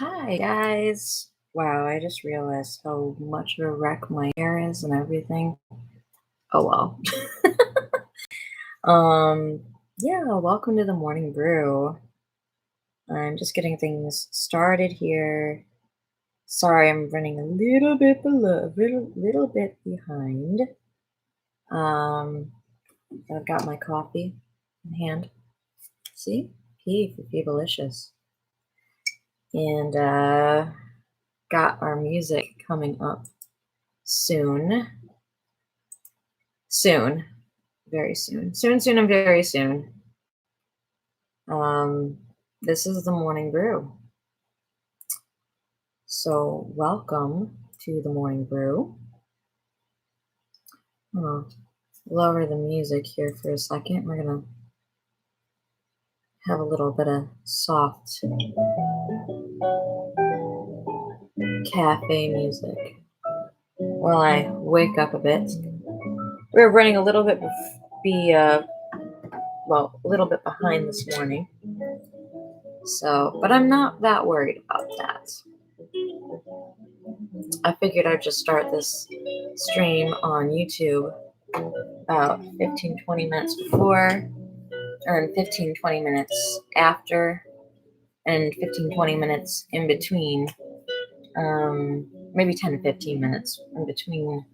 Hi guys. Wow, I just realized how much of a wreck my hair is and everything. Oh well. Um, yeah, welcome to the morning brew. I'm just getting things started here. Sorry, I'm running a little bit behind. Um, I've got my coffee in hand. See? P for Feebleicious. And got our music coming up soon. Soon. Very soon. Soon, and very soon. Um, this is the morning brew. So welcome to the morning brew. Lower the music here for a second. We're gonna have a little bit of soft cafe music while I wake up a bit. We're running a little bit a little bit behind this morning. So, but I'm not that worried about that. I figured I'd just start this stream on YouTube about 15-20 minutes before, and 15-20 minutes after, and 15-20 minutes in between, maybe 10-15 minutes in between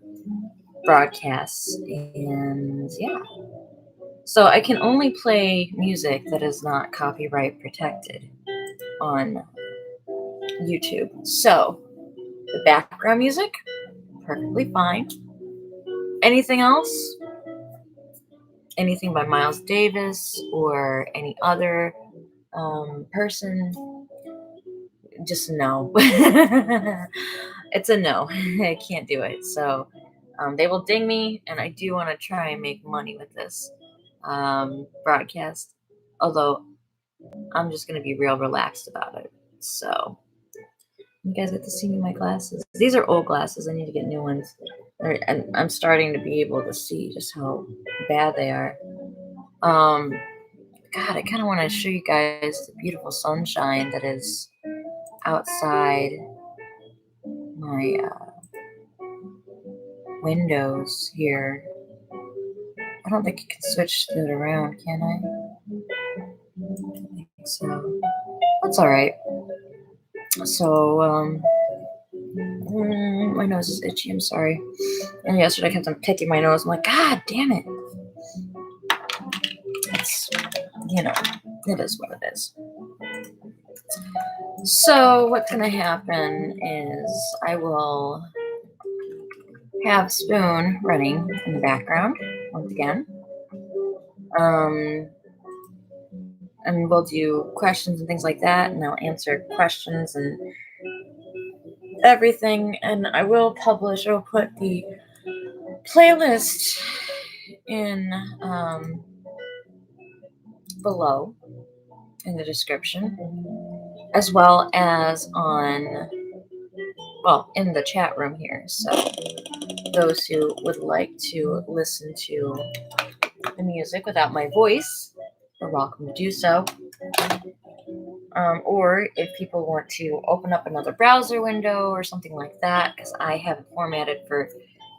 broadcasts. And yeah, so I can only play music that is not copyright protected on YouTube. So the background music, perfectly fine. Anything else, anything by Miles Davis or any other person, just no. It's a no. I can't do it. So they will ding me, and I do want to try and make money with this broadcast, although I'm just going to be real relaxed about it. So you guys get to see me my glasses. These are old glasses. I need to get new ones. And I'm starting to be able to see just how bad they are. God, I kind of want to show you guys the beautiful sunshine that is outside my windows here. I don't think you can switch that around, can I? I don't think so. That's all right. So, my nose is itchy. I'm sorry. And yesterday I kept on picking my nose. I'm like, God damn it. It's, it is what it is. So what's going to happen is I will have Spoon running in the background once again. And we'll do questions and things like that, and I'll answer questions and everything. And I will put the playlist in below in the description, as well as in the chat room here. So those who would like to listen to the music without my voice are welcome to do so. Or if people want to open up another browser window or something like that, because I have it formatted for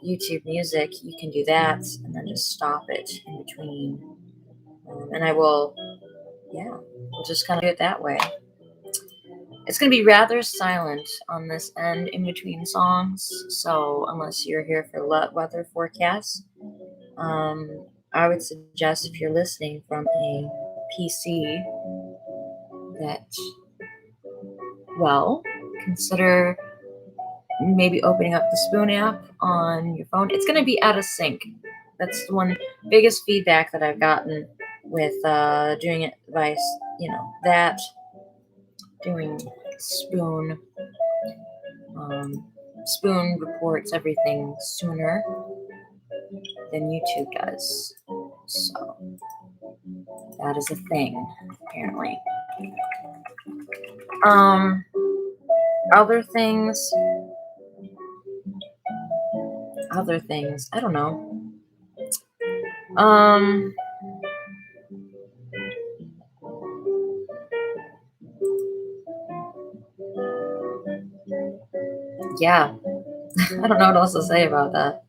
YouTube music, you can do that and then just stop it in between. And I will, we'll just kind of do it that way. It's going to be rather silent on this end in between songs, so unless you're here for weather forecasts, I would suggest if you're listening from a PC that, consider maybe opening up the Spoon app on your phone. It's going to be out of sync. That's the one biggest feedback that I've gotten with doing it by, doing Spoon. Spoon reports everything sooner than YouTube does. So that is a thing, apparently. Other things, I don't know. Yeah, I don't know what else to say about that.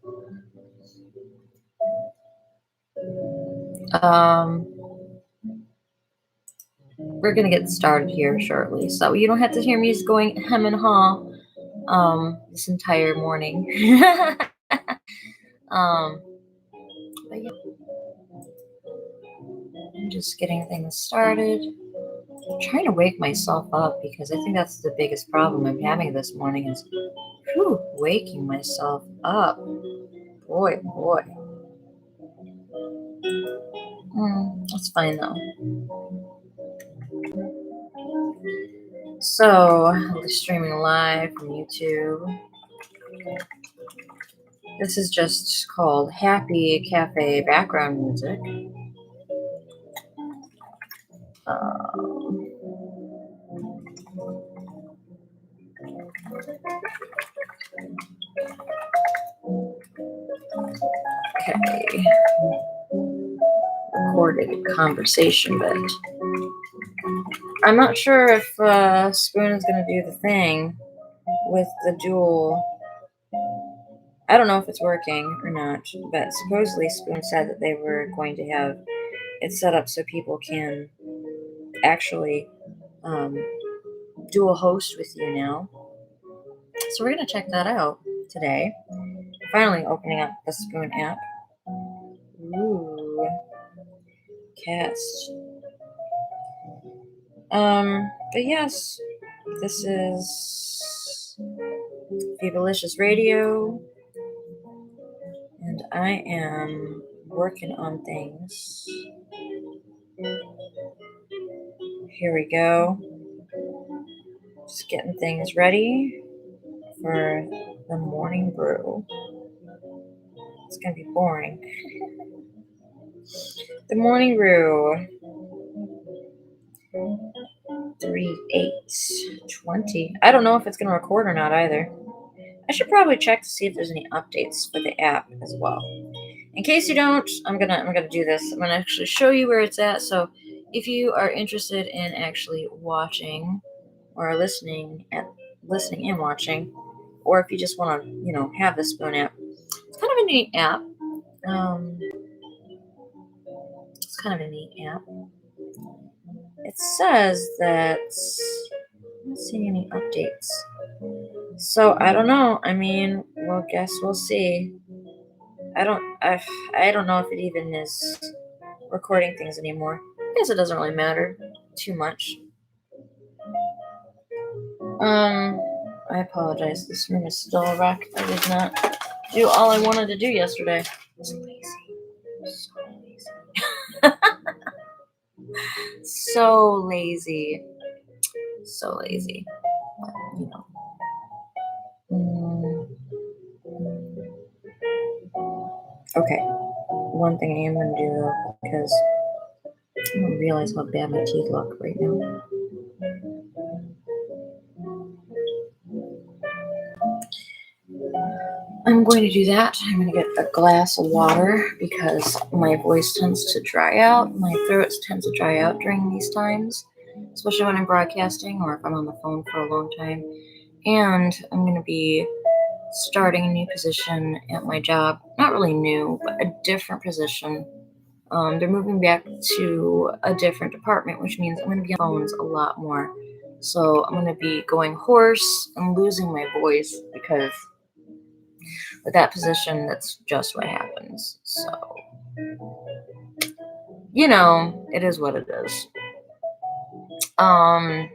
We're gonna get started here shortly, so you don't have to hear me just going hem and haw this entire morning. um, but yeah, I'm just getting things started. I'm trying to wake myself up because I think that's the biggest problem I'm having this morning is waking myself up. Boy, boy. That's fine though. So, streaming live from YouTube. This is just called Happy Cafe background music. Okay. Recorded conversation bit. I'm not sure if Spoon is going to do the thing with the dual. I don't know if it's working or not, but supposedly Spoon said that they were going to have it set up so people can actually dual host with you now. So we're going to check that out today. Finally opening up the Spoon app. Ooh. Cast. But yes, this is Phoebelicious Radio, and I am working on things. Here we go. Just getting things ready for the morning brew. It's gonna be boring. The morning brew. 3/8/20. I don't know if it's gonna record or not either. I should probably check to see if there's any updates for the app as well. In case you don't, I'm gonna do this. I'm gonna actually show you where it's at. So if you are interested in actually watching or listening and watching, or if you just want to, have the Spoon app, it's kind of a neat app. It's kind of a neat app. It says that I'm not seeing any updates. So I don't know. I mean, well, guess we'll see. I don't know if it even is recording things anymore. I guess it doesn't really matter too much. I apologize. This room is still a wreck. I did not do all I wanted to do yesterday. I was lazy. So lazy. So lazy. But, Okay. One thing I am going to do though, because I don't realize how bad my teeth look right now. I'm going to do that. I'm going to get a glass of water because my voice tends to dry out. My throat tends to dry out during these times, especially when I'm broadcasting or if I'm on the phone for a long time. And I'm going to be starting a new position at my job. Not really new, but a different position. They're moving back to a different department, which means I'm going to be on phones a lot more. So I'm going to be going hoarse and losing my voice because with that position, that's just what happens. So, it is what it is. Yeah.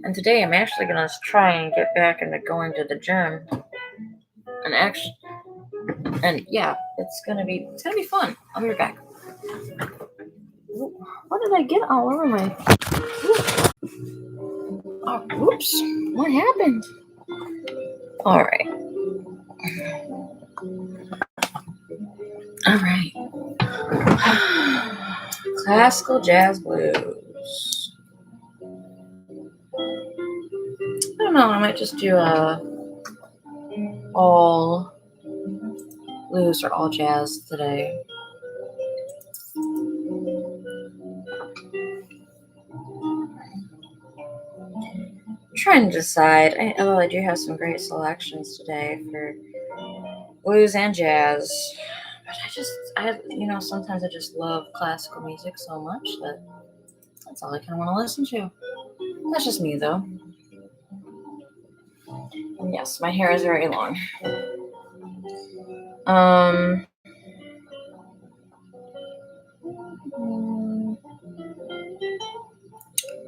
And today I'm actually going to try and get back into going to the gym. And yeah, it's gonna be fun. I'll be right back. What did I get all over my? Oh, whoops! What happened? All right. Classical jazz blues. I don't know. I might just do all blues or all jazz today. trying to decide. I do have some great selections today for blues and jazz. But sometimes I just love classical music so much that's all I kind of want to listen to. That's just me, though. And yes, my hair is very long.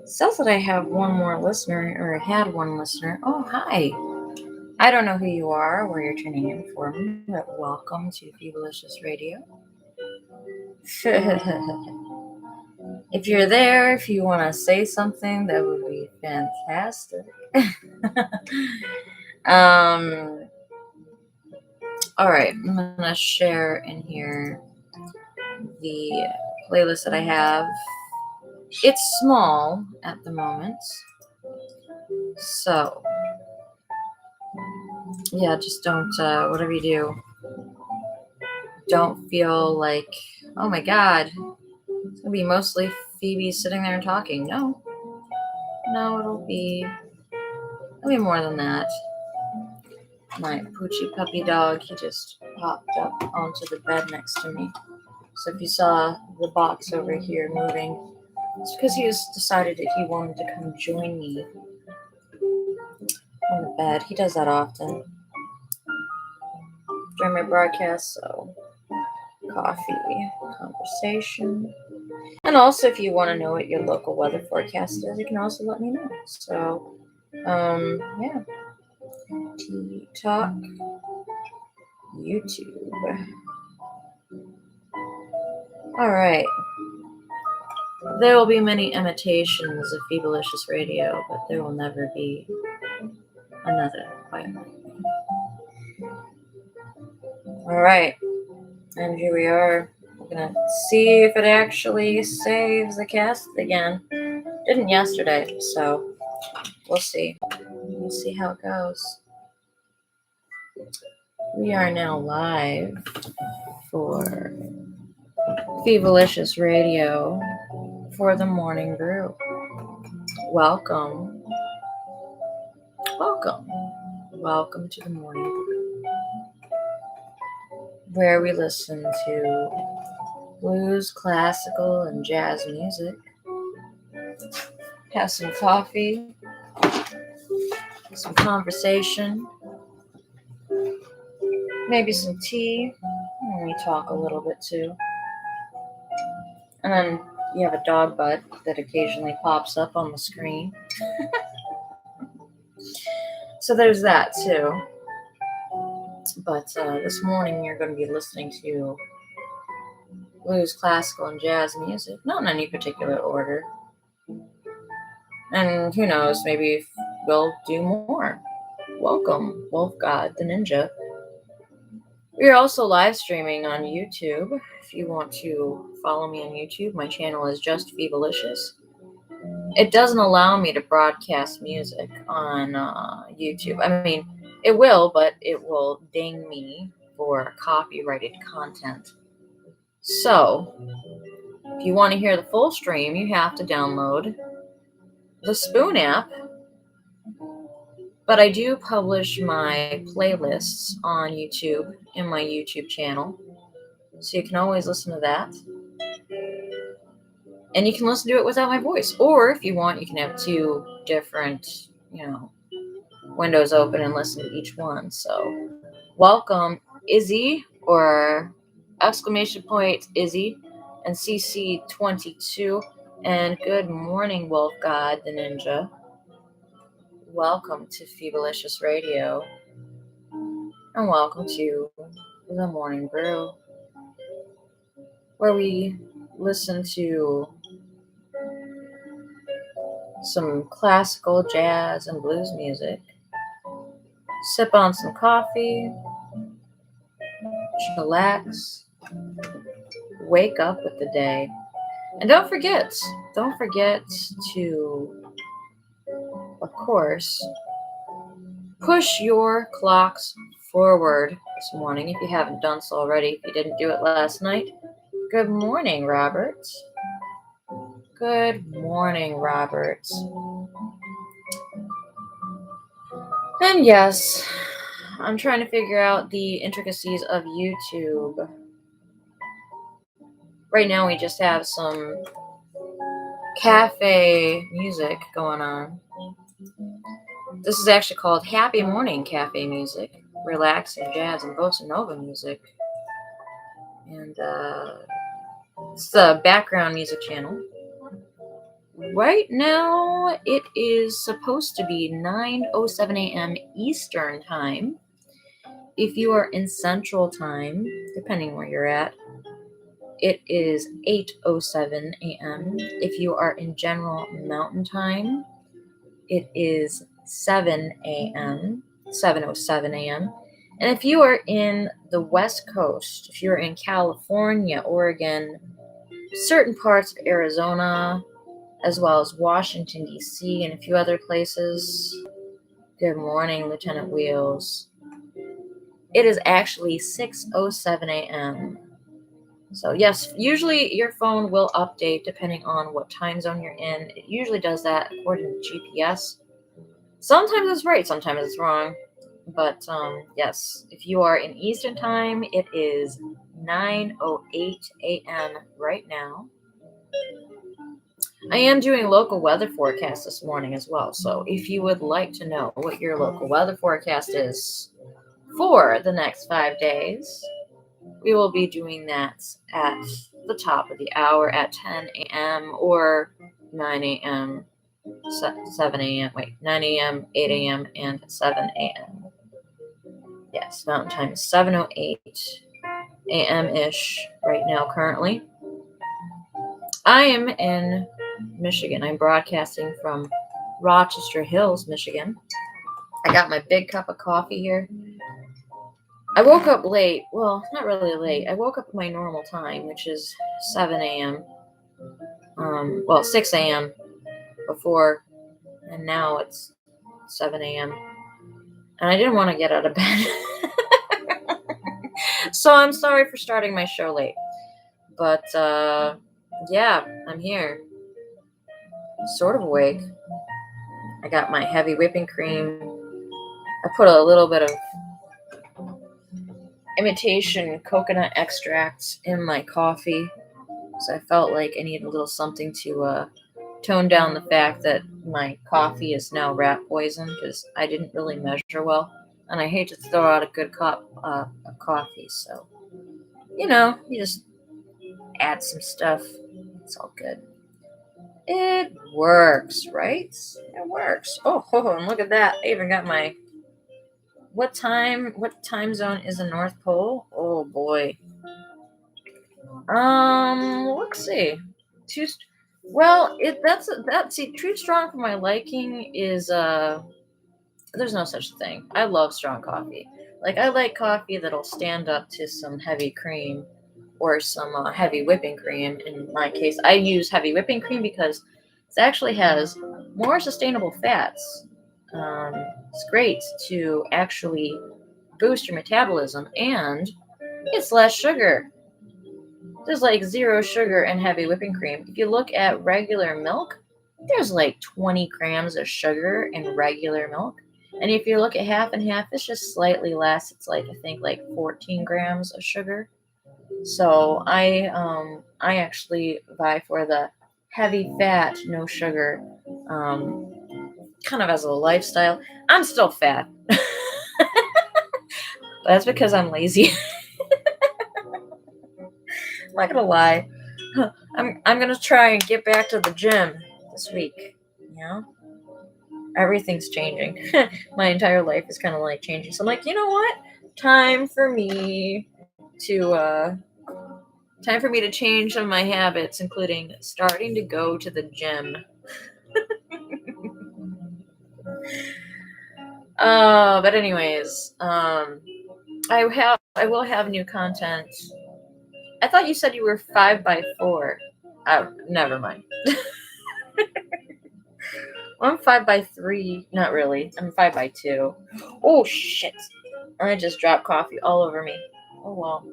Says that I have one more listener, or had one listener. Oh, hi. I don't know who you are, where you're tuning in from, but welcome to Feebleicious Radio. If you're there, if you want to say something, that would be fantastic. All right, I'm gonna share in here the playlist that I have. It's small at the moment, so yeah, just don't, whatever you do, don't feel like, oh my god, it's gonna be mostly Phoebe sitting there and talking. No, it'll be more than that. My poochy puppy dog, he just popped up onto the bed next to me. So if you saw the box over here moving, it's because he has decided that he wanted to come join me on the bed. He does that often during my broadcast, so coffee, conversation. And also, if you want to know what your local weather forecast is, you can also let me know. So, yeah. Tea Talk, YouTube. All right. There will be many imitations of Feebleicious Radio, but there will never be another quite like me. All right. And here we are. We're going to see if it actually saves the cast again. Didn't yesterday, so we'll see. We'll see how it goes. We are now live for Feebleicious Radio for the Morning Brew. Welcome. Welcome to the Morning Brew, where we listen to blues, classical, and jazz music. Have some coffee, some conversation, maybe some tea, and we talk a little bit too. And then you have a dog butt that occasionally pops up on the screen. So there's that too. But this morning you're going to be listening to blues, classical, and jazz music, not in any particular order. And who knows, maybe we'll do more. Welcome, Wolf God the Ninja. We are also live streaming on YouTube. If you want to follow me on YouTube, my channel is just Feebleicious. It doesn't allow me to broadcast music on YouTube. I mean, it will, but it will ding me for copyrighted content. So, if you want to hear the full stream, you have to download the Spoon app. But I do publish my playlists on YouTube in my YouTube channel. So you can always listen to that. And you can listen to it without my voice. Or if you want, you can have two different, windows open and listen to each one. So welcome, Izzy, or exclamation point Izzy, and CC22. And good morning, Wolf God the Ninja. Welcome to Feebleicious Radio. And welcome to the Morning Brew, where we listen to some classical, jazz, and blues music, sip on some coffee, chillax, wake up with the day. And don't forget to, of course, push your clocks forward this morning if you haven't done so already. If you didn't do it last night, good morning, Robert. Good morning, Robert. And yes, I'm trying to figure out the intricacies of YouTube. Right now, we just have some cafe music going on. This is actually called Happy Morning Cafe Music, relaxing jazz and bossa nova music. And it's the background music channel. Right now, it is supposed to be 9:07 a.m. Eastern Time. If you are in Central Time, depending where you're at, it is 8:07 a.m. If you are in General Mountain Time, it is 7 a.m., 7:07 a.m. And if you are in the West Coast, if you're in California, Oregon, certain parts of Arizona, as well as Washington, D.C., and a few other places, good morning, Lieutenant Wheels. It is actually 6:07 a.m. So yes, usually your phone will update depending on what time zone you're in. It usually does that according to GPS. Sometimes it's right, sometimes it's wrong. But yes, if you are in Eastern Time, it is 9:08 a.m. right now. I am doing local weather forecast this morning as well. So if you would like to know what your local weather forecast is for the next 5 days, we will be doing that at the top of the hour at 10 a.m. or 9 a.m., 7 a.m., 9 a.m., 8 a.m., and 7 a.m. Yes, Mountain Time is 7:08 a.m.-ish right now currently. I am in Michigan. I'm broadcasting from Rochester Hills, Michigan. I got my big cup of coffee here. I woke up late. Well, not really late. I woke up at my normal time, which is 7 a.m. 6 a.m. before, and now it's 7 a.m. And I didn't want to get out of bed. So I'm sorry for starting my show late. But, yeah, I'm here. Sort of awake. I got my heavy whipping cream. I put a little bit of imitation coconut extract in my coffee. So I felt like I needed a little something to tone down the fact that my coffee is now rat poison because I didn't really measure well. And I hate to throw out a good cup of coffee. So, you just add some stuff. It's all good. It works, right? It works. Oh, and look at that. I even got my what time zone is the North Pole? Oh boy. Let's see. Too well, too strong for my liking is there's no such thing. I love strong coffee. Like I like coffee that'll stand up to some heavy cream or some heavy whipping cream. In my case, I use heavy whipping cream because it actually has more sustainable fats. It's great to actually boost your metabolism, and it's less sugar. There's like zero sugar in heavy whipping cream. If you look at regular milk, there's like 20 grams of sugar in regular milk. And if you look at half and half, it's just slightly less. It's like I think like 14 grams of sugar. So I actually vie for the heavy fat, no sugar, kind of as a lifestyle. I'm still fat, but that's because I'm lazy. I'm not gonna lie. I'm gonna try and get back to the gym this week. You know, everything's changing. My entire life is kind of like changing. So I'm like, you know what? Time for me to change some of my habits, including starting to go to the gym. But anyways, I will have new content. I thought you said you were 5x4. Oh, never mind. I'm 5x3. Not really. I'm 5x2. Oh shit! I just dropped coffee all over me. Oh well.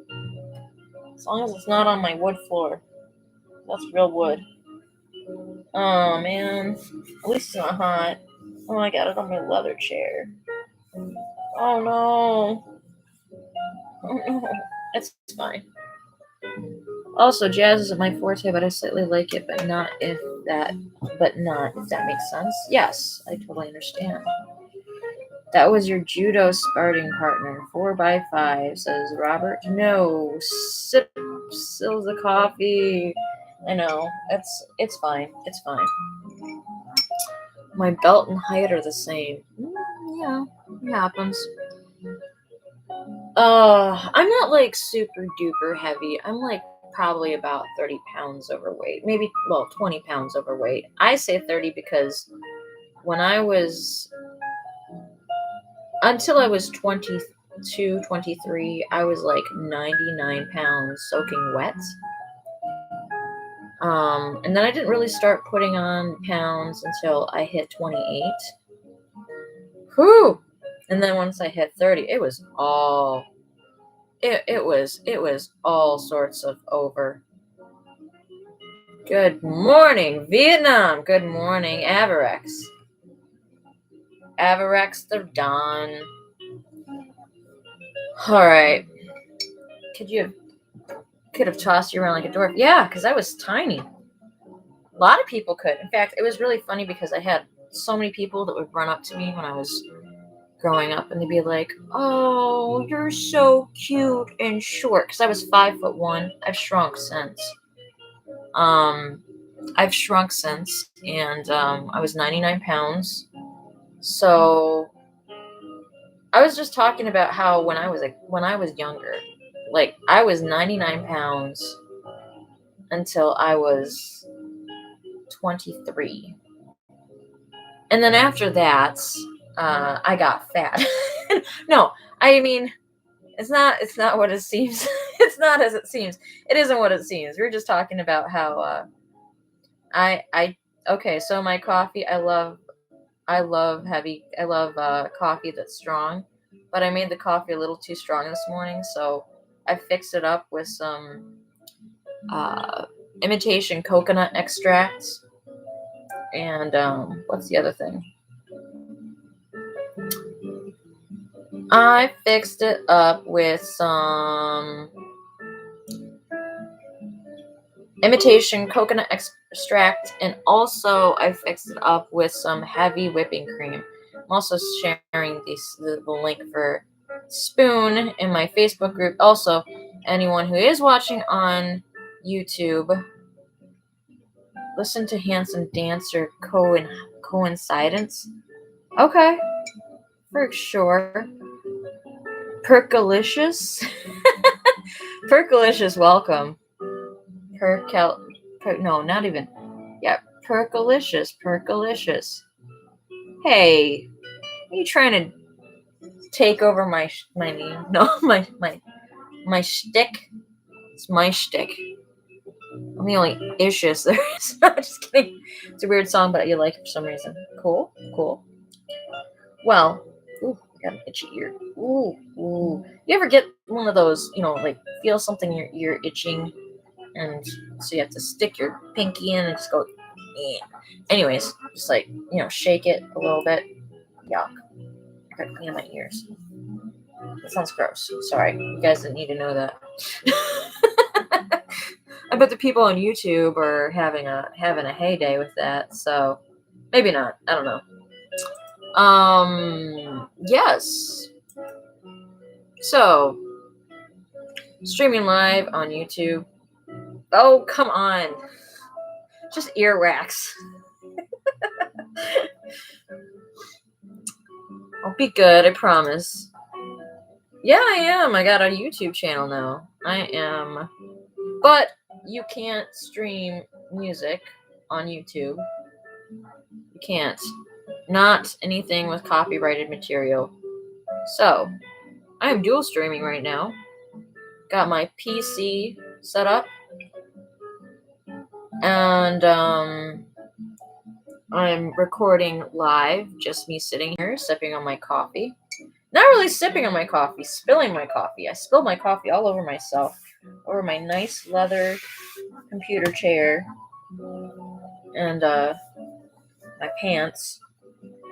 As long as it's not on my wood floor. That's real wood. Oh man. At least it's not hot. Oh, I got it on my leather chair. Oh no. It's fine. Also, jazz isn't my forte, but I slightly like it, but not if that makes sense. Yes, I totally understand. That was your judo sparring partner. 4x5, says Robert. No, spills the coffee. I know. It's fine. It's fine. My belt and height are the same. Yeah, it happens. I'm not like super duper heavy. I'm like probably about 30 pounds overweight. Maybe, 20 pounds overweight. I say 30 because when I was, until I was 22, 23, I was like 99 pounds soaking wet. And then I didn't really start putting on pounds until I hit 28. Whew! And then once I hit 30, it was all it was all sorts of over. Good morning, Vietnam. Good morning, Avarex. Avarex the Dawn. All right. Could have tossed you around like a dwarf? Yeah, because I was tiny. A lot of people could. In fact, it was really funny because I had so many people that would run up to me when I was growing up, and they'd be like, "Oh, you're so cute and short." Because I was 5'1". I've shrunk since. And I was 99 pounds. So I was just talking about how when I was younger, like I was 99 pounds until I was 23. And then after that, I got fat. No, I mean, it's not what it seems. It's not as it seems. It isn't what it seems. We're just talking about how okay, so my coffee, I love coffee that's strong, but I made the coffee a little too strong this morning, so I fixed it up with some imitation coconut extracts and what's the other thing? I fixed it up with some imitation coconut extract, and also I fixed it up with some heavy whipping cream. I'm also sharing the link for Spoon in my Facebook group. Also, anyone who is watching on YouTube, listen to Handsome Dancer Coincidence. Okay, for sure. Percolicious. Percolicious, welcome. No, not even. Yeah, Percolicious. Hey, are you trying to take over my name? No, my shtick. It's my shtick. I'm the only issues there is. No, just kidding. It's a weird song, but you like it for some reason. Cool. Well, ooh, I got an itchy ear. Ooh. You ever get one of those, like feel something in your ear itching, and so you have to stick your pinky in and just go. Eh. Anyways, just like shake it a little bit. Yuck. I gotta clean my ears. That sounds gross. Sorry, you guys didn't need to know that. I bet the people on YouTube are having a heyday with that. So maybe not. I don't know. Yes. So streaming live on YouTube. Oh, come on. Just earwax. I'll be good, I promise. Yeah, I am. I got a YouTube channel now. I am. But you can't stream music on YouTube. You can't. Not anything with copyrighted material. So, I am dual streaming right now. Got my PC set up. And I'm recording live, just me sitting here sipping on my coffee. Not really sipping on my coffee, spilling my coffee. I spilled my coffee all over myself, over my nice leather computer chair, and my pants.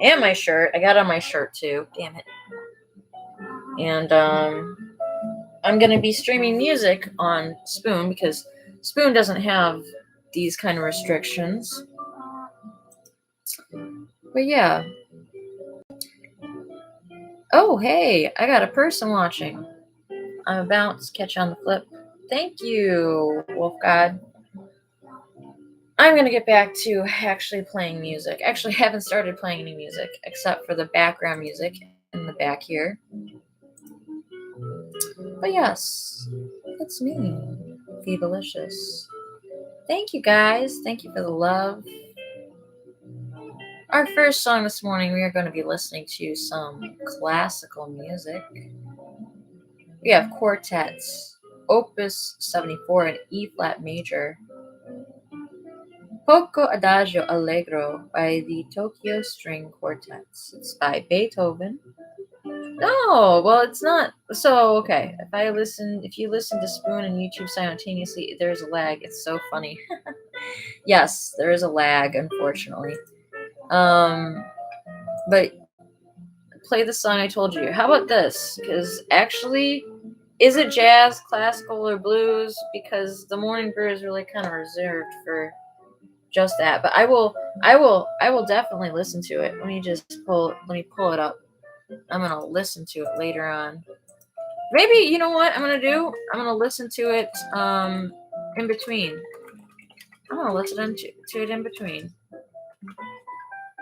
And my shirt. I got on my shirt too. Damn it. And I'm going to be streaming music on Spoon because Spoon doesn't have these kind of restrictions. But yeah. Oh, hey, I got a person watching. I'm about to catch on the flip. Thank you, Wolf God. I'm going to get back to actually playing music. Actually, I haven't started playing any music except for the background music in the back here. But yes, it's me, Phoebelicious. Thank you guys. Thank you for the love. Our first song this morning, we are going to be listening to some classical music. We have quartets, Opus 74 in E-flat major, Poco Adagio Allegro by the Tokyo String Quartets. It's by Beethoven. No, well, it's not. So, okay, if you listen to Spoon and YouTube simultaneously, there's a lag. It's so funny. Yes, there is a lag, unfortunately. But play the song I told you. How about this? Because actually, is it jazz, classical, or blues? Because the Morning Brew is really kind of reserved for just that. But I will definitely listen to it. Let me pull it up. I'm gonna listen to it later on. Maybe, you know what I'm gonna do? I'm gonna listen to it in between. I'm gonna listen to it in between.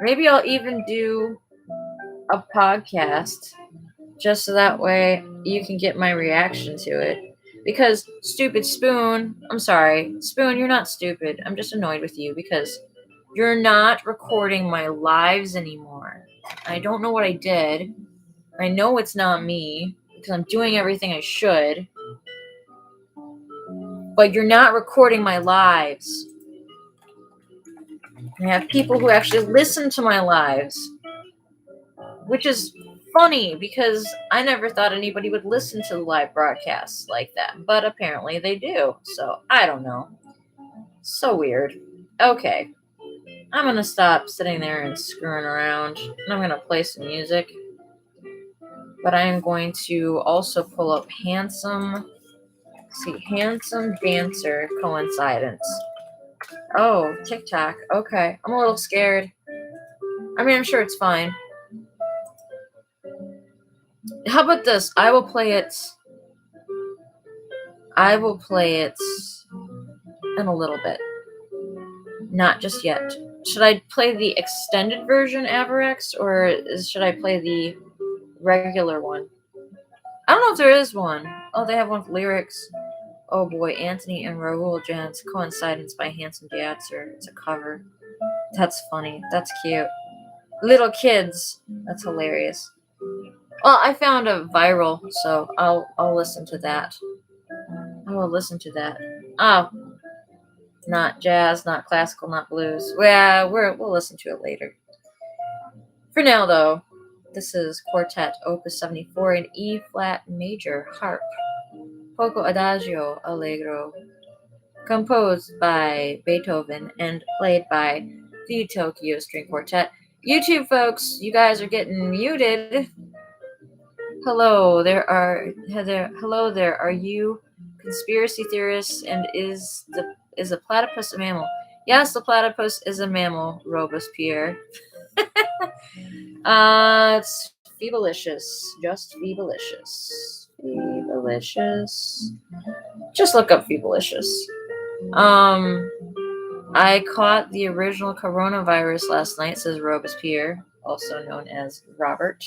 Maybe I'll even do a podcast just so that way you can get my reaction to it. Because stupid Spoon, I'm sorry, Spoon, you're not stupid. I'm just annoyed with you because you're not recording my lives anymore. I don't know what I did. I know it's not me because I'm doing everything I should. But you're not recording my lives. I have people who actually listen to my lives, which is funny because I never thought anybody would listen to the live broadcasts like that, but apparently they do. So I don't know. So weird. Okay, I'm gonna stop sitting there and screwing around, and I'm gonna play some music. But I am going to also pull up Handsome Dancer Coincidence. Oh, TikTok. Okay, I'm a little scared. I mean, I'm sure it's fine. How about this? I will play it in a little bit. Not just yet. Should I play the extended version, Averex, or should I play the regular one? I don't know if there is one. Oh, they have one with lyrics. Oh boy, Anthony and Raul Jan's Coincidence by Handsome Dancer. It's a cover. That's funny. That's cute. Little kids. That's hilarious. Well, I found a viral, so I'll listen to that. I will listen to that. Oh, not jazz, not classical, not blues. Well, we'll listen to it later. For now, though, this is Quartet Opus 74 in E-flat major harp, Poco Adagio Allegro, composed by Beethoven and played by the Tokyo String Quartet. YouTube folks, you guys are getting muted. Hello there. Are you conspiracy theorists? And is a platypus a mammal? Yes, the platypus is a mammal, Robespierre. It's Phoebelicious. Just Phoebelicious. Phoebelicious. Just look up Phoebelicious. I caught the original coronavirus last night, says Robespierre, also known as Robert.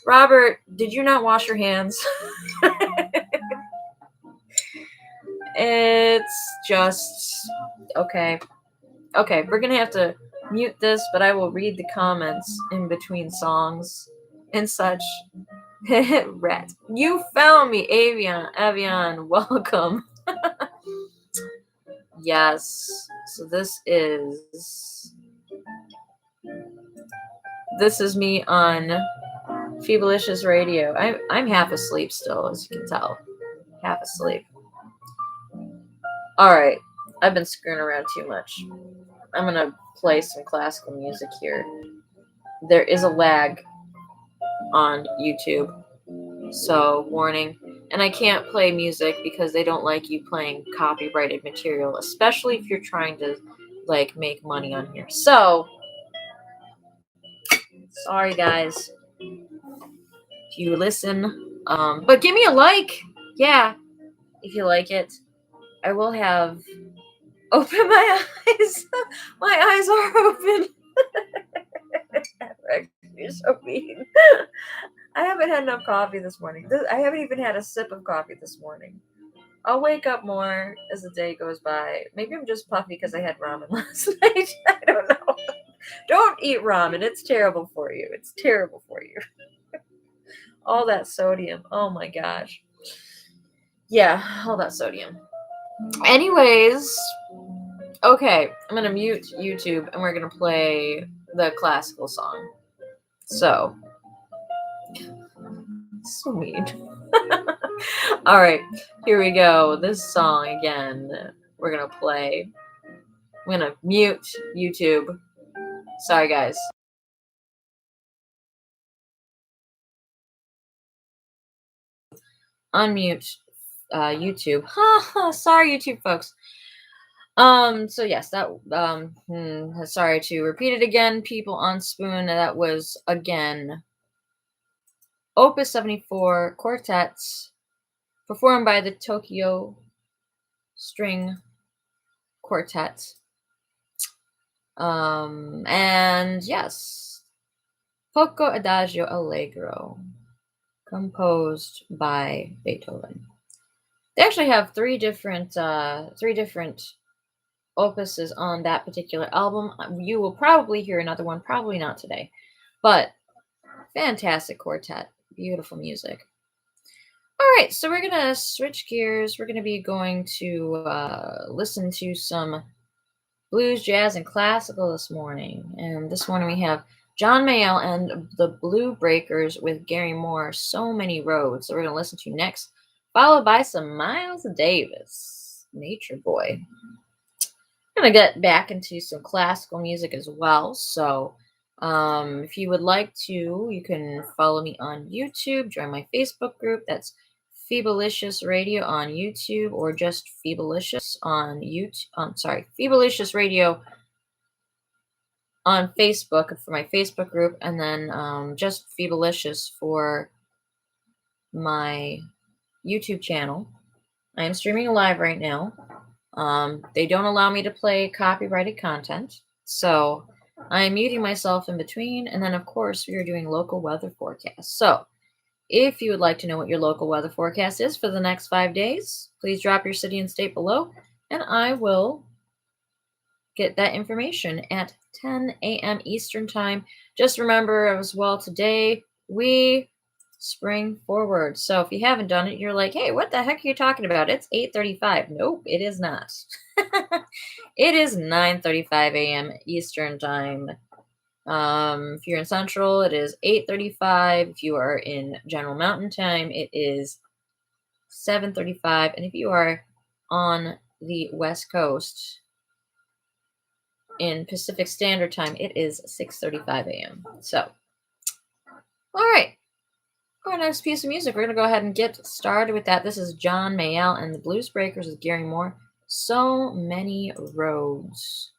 Robert, did you not wash your hands? It's just okay. Okay, we're gonna have to mute this, but I will read the comments in between songs and such. Rat. You found me, Avian, welcome. Yes. So this is me on Phoebelicious Radio. I'm half asleep still, as you can tell. Half asleep. Alright. I've been screwing around too much. I'm gonna play some classical music here. There is a lag on YouTube, so warning. And I can't play music because they don't like you playing copyrighted material, especially if you're trying to like make money on here. So sorry guys if you listen, but give me a like. Yeah, if you like it. I will have open my eyes. My eyes are open. You're so mean. I haven't had enough coffee this morning. I haven't even had a sip of coffee this morning. I'll wake up more as the day goes by. Maybe I'm just puffy because I had ramen last night. I don't know. Don't eat ramen. It's terrible for you. It's terrible for you. All that sodium. Oh my gosh. Yeah, all that sodium. Anyways, okay, I'm gonna mute YouTube and we're gonna play the classical song. So mean. All right, here we go. This song again. We're gonna play. I'm gonna mute YouTube. Sorry, guys. Unmute YouTube. Sorry, YouTube folks. So yes, that sorry to repeat it again, people on Spoon. That was again Opus 74 Quartet, performed by the Tokyo String Quartet. And yes, Poco Adagio Allegro, composed by Beethoven. They actually have three different opuses on that particular album. You will probably hear another one, probably not today, but fantastic quartet, beautiful music. All right, so we're gonna switch gears. We're gonna be going to listen to some blues, jazz, and classical this morning. And this morning we have John Mayall and the Blue Breakers with Gary Moore, So Many Roads. So we're gonna listen to next, followed by some Miles Davis, Nature Boy. I'm gonna get back into some classical music as well. So if you would like to, you can follow me on YouTube, join my Facebook group. That's Phoebelicious Radio on YouTube, or just Phoebelicious on YouTube. Phoebelicious Radio on Facebook for my Facebook group, and then just Phoebelicious for my YouTube channel. I am streaming live right now. They don't allow me to play copyrighted content, so I'm muting myself in between. And then, of course, we are doing local weather forecasts. So if you would like to know what your local weather forecast is for the next 5 days, please drop your city and state below, and I will get that information at 10 a.m. Eastern Time. Just remember as well, today we spring forward. So if you haven't done it, you're like, hey, what the heck are you talking about? It's 8:35. Nope, it is not. It is 9:35 a.m. Eastern Time. If you're in Central, it is 8:35. If you are in General Mountain Time, it is 7:35. And if you are on the West Coast in Pacific Standard Time, it is 6:35 a.m. So, all right. Our next piece of music, we're going to go ahead and get started with that. This is John Mayall and the Blues Breakers with Gary Moore, So Many Roads.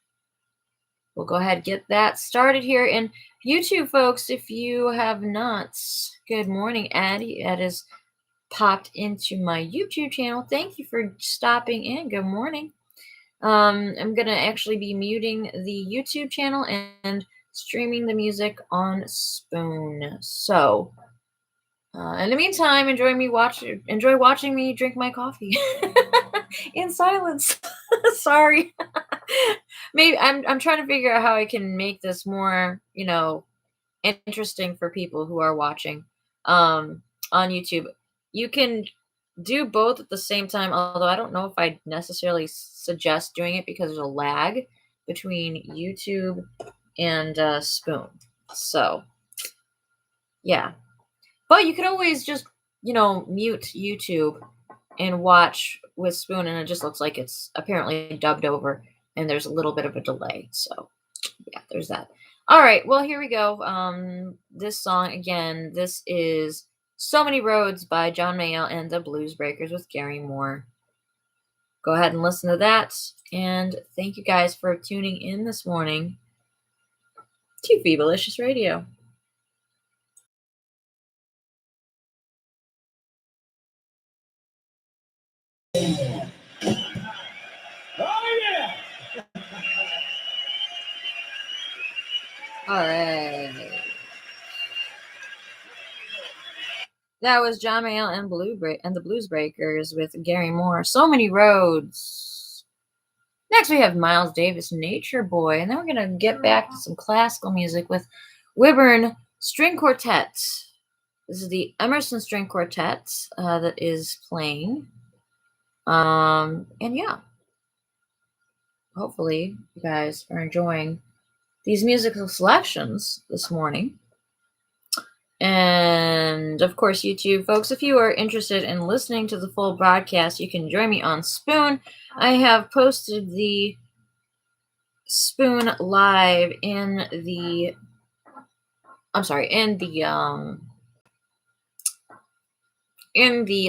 We'll go ahead and get that started here. And YouTube folks, if you have not, good morning, Addie. Ed has popped into my YouTube channel. Thank you for stopping in. Good morning. I'm going to actually be muting the YouTube channel and streaming the music on Spoon. So, in the meantime, enjoy watching me drink my coffee in silence. Sorry. Maybe I'm trying to figure out how I can make this more, interesting for people who are watching on YouTube. You can do both at the same time, although I don't know if I necessarily suggest doing it because there's a lag between YouTube and Spoon. So, yeah. But you can always just, mute YouTube and watch with Spoon, and it just looks like it's apparently dubbed over. and there's a little bit of a delay. So yeah, there's that. All right, well, here we go. This song again, this is So Many Roads by John Mayall and the Blues Breakers with Gary Moore. Go ahead and listen to that. And thank you guys for tuning in this morning to Phoebelicious Radio. Oh, yeah! All right. That was John Mayall and the Blues Breakers with Gary Moore. So Many Roads. Next, we have Miles Davis, Nature Boy, and then we're going to get back to some classical music with Wyvern String Quartet. This is the Emerson String Quartet that is playing. And yeah, hopefully you guys are enjoying these musical selections this morning. And of course, YouTube folks, if you are interested in listening to the full broadcast, you can join me on Spoon. I have posted the Spoon live in the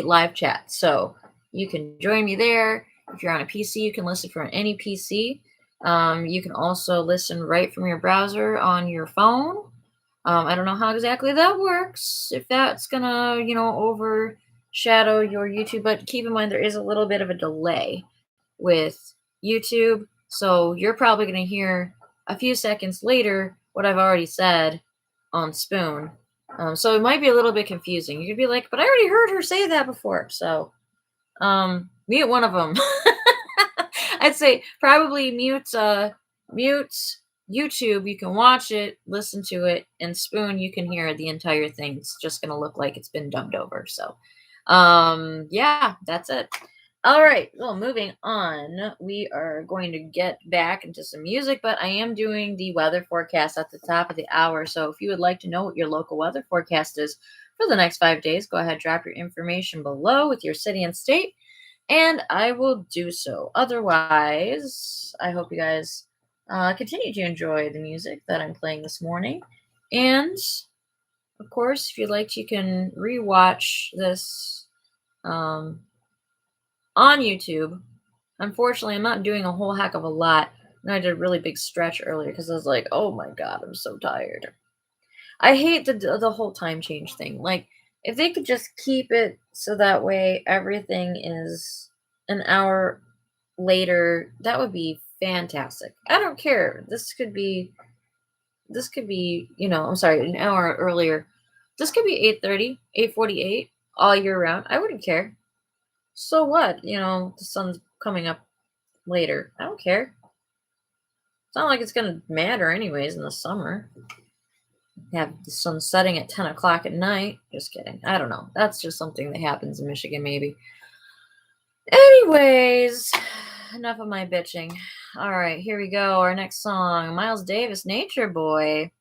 live chat. So you can join me there. If you're on a PC, you can listen from any PC. You can also listen right from your browser on your phone. I don't know how exactly that works, if that's gonna, overshadow your YouTube, but keep in mind there is a little bit of a delay with YouTube, so you're probably gonna hear a few seconds later what I've already said on Spoon. So it might be a little bit confusing. You could be like, but I already heard her say that before. So mute one of them. I'd say probably mute YouTube. You can watch it, listen to it, and Spoon, you can hear the entire thing. It's just going to look like it's been dubbed over. So yeah, that's it. All right, well, moving on, we are going to get back into some music, but I am doing the weather forecast at the top of the hour. So if you would like to know what your local weather forecast is for the next 5 days, go ahead, drop your information below with your city and state, and I will do so. Otherwise, I hope you guys continue to enjoy the music that I'm playing this morning. And, of course, if you'd like, you can rewatch this on YouTube. Unfortunately, I'm not doing a whole heck of a lot. And I did a really big stretch earlier because I was like, oh my god, I'm so tired. I hate the whole time change thing. Like, if they could just keep it so that way everything is an hour later, that would be fantastic. I don't care. This could be, I'm sorry, an hour earlier. This could be 8:30, 8:48 all year round. I wouldn't care. So what? The sun's coming up later. I don't care. It's not like it's gonna matter anyways in the summer. Have the sun setting at 10 o'clock at night. Just kidding. I don't know. That's just something that happens in Michigan, maybe. Anyways, enough of my bitching. All right, here we go. Our next song, Miles Davis, Nature Boy.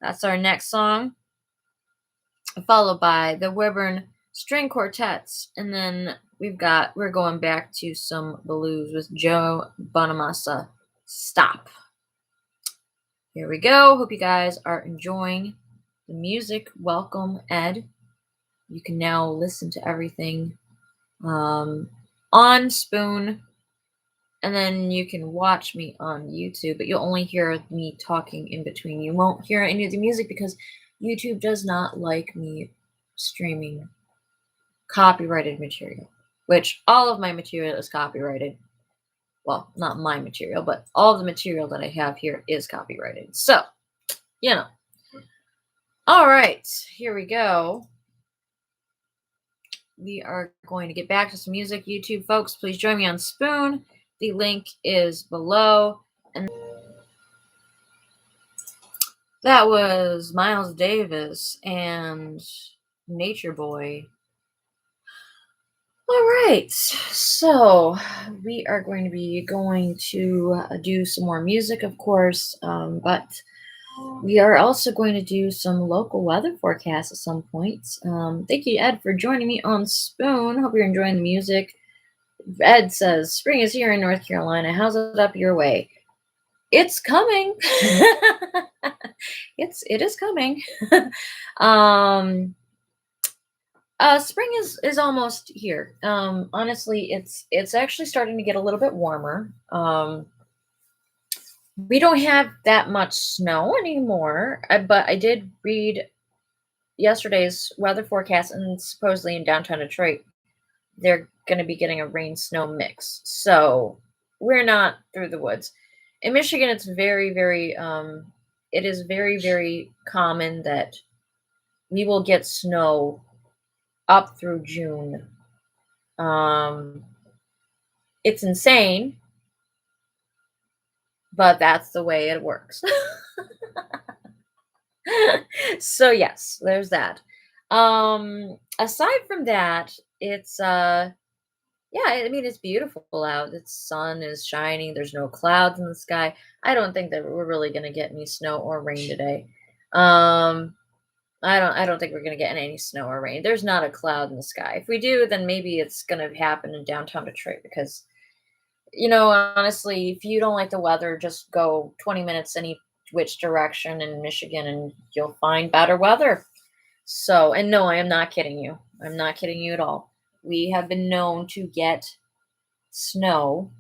That's our next song, followed by the Wyvern String Quartets, and then we're going back to some blues with Joe Bonamassa. Stop. Here we go. Hope you guys are enjoying the music. Welcome, Ed. You can now listen to everything on Spoon, and then you can watch me on YouTube, but you'll only hear me talking in between. You won't hear any of the music because YouTube does not like me streaming copyrighted material, which all of my material is copyrighted. Well, not my material, but all the material that I have here is copyrighted. So, All right, here we go. We are going to get back to some music. YouTube folks, please join me on Spoon. The link is below. And that was Miles Davis and Nature Boy. All right, so we are going to be do some more music, of course, but we are also going to do some local weather forecasts at some point. Thank you, Ed, for joining me on Spoon. Hope you're enjoying the music. Ed says, spring is here in North Carolina. How's it up your way? It's coming. It is coming. um Spring is almost here. Honestly, it's actually starting to get a little bit warmer. We don't have that much snow anymore, but I did read yesterday's weather forecast, and supposedly in downtown Detroit, they're going to be getting a rain snow mix. So we're not through the woods. In Michigan, it's it is very, very common that we will get snow up through June. Um, it's insane, but that's the way it works. So yes, there's that. Aside from that, it's yeah, I mean it's beautiful out. The sun is shining. There's no clouds in the sky. I don't think that we're really gonna get any snow or rain today. Um, I don't think we're gonna get any snow or rain. There's not a cloud in the sky. If we do, then maybe it's gonna happen in downtown Detroit because honestly, if you don't like the weather, just go 20 minutes any which direction in Michigan and you'll find better weather. So, and no, I am not kidding you. I'm not kidding you at all. We have been known to get snow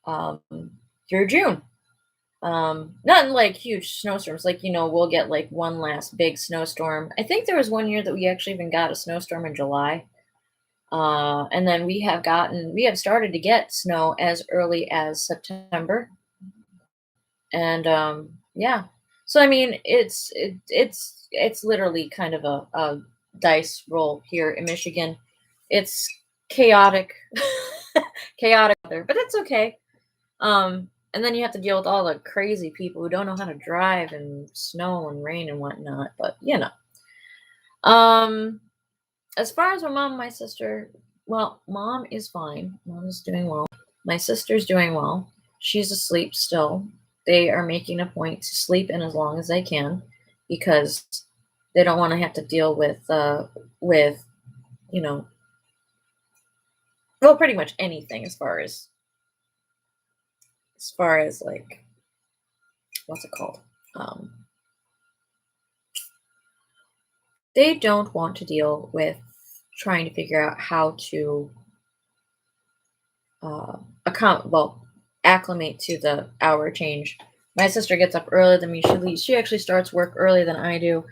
um, through June. Not in like huge snowstorms, like, we'll get like one last big snowstorm. I think there was one year that we actually even got a snowstorm in July. And then we have started to get snow as early as September. And yeah. So I mean, it's literally kind of a dice roll here in Michigan. It's chaotic, chaotic weather, but it's okay. And then you have to deal with all the crazy people who don't know how to drive in snow and rain and whatnot. But um, as far as my mom and my sister, well, mom is fine. Mom is doing well. My sister's doing well. She's asleep still. They are making a point to sleep in as long as they can because they don't want to have to deal with you know well pretty much anything as far as like what's it called? Um, they don't want to deal with trying to figure out how to acclimate to the hour change. My sister gets up earlier than me. She actually starts work earlier than I do.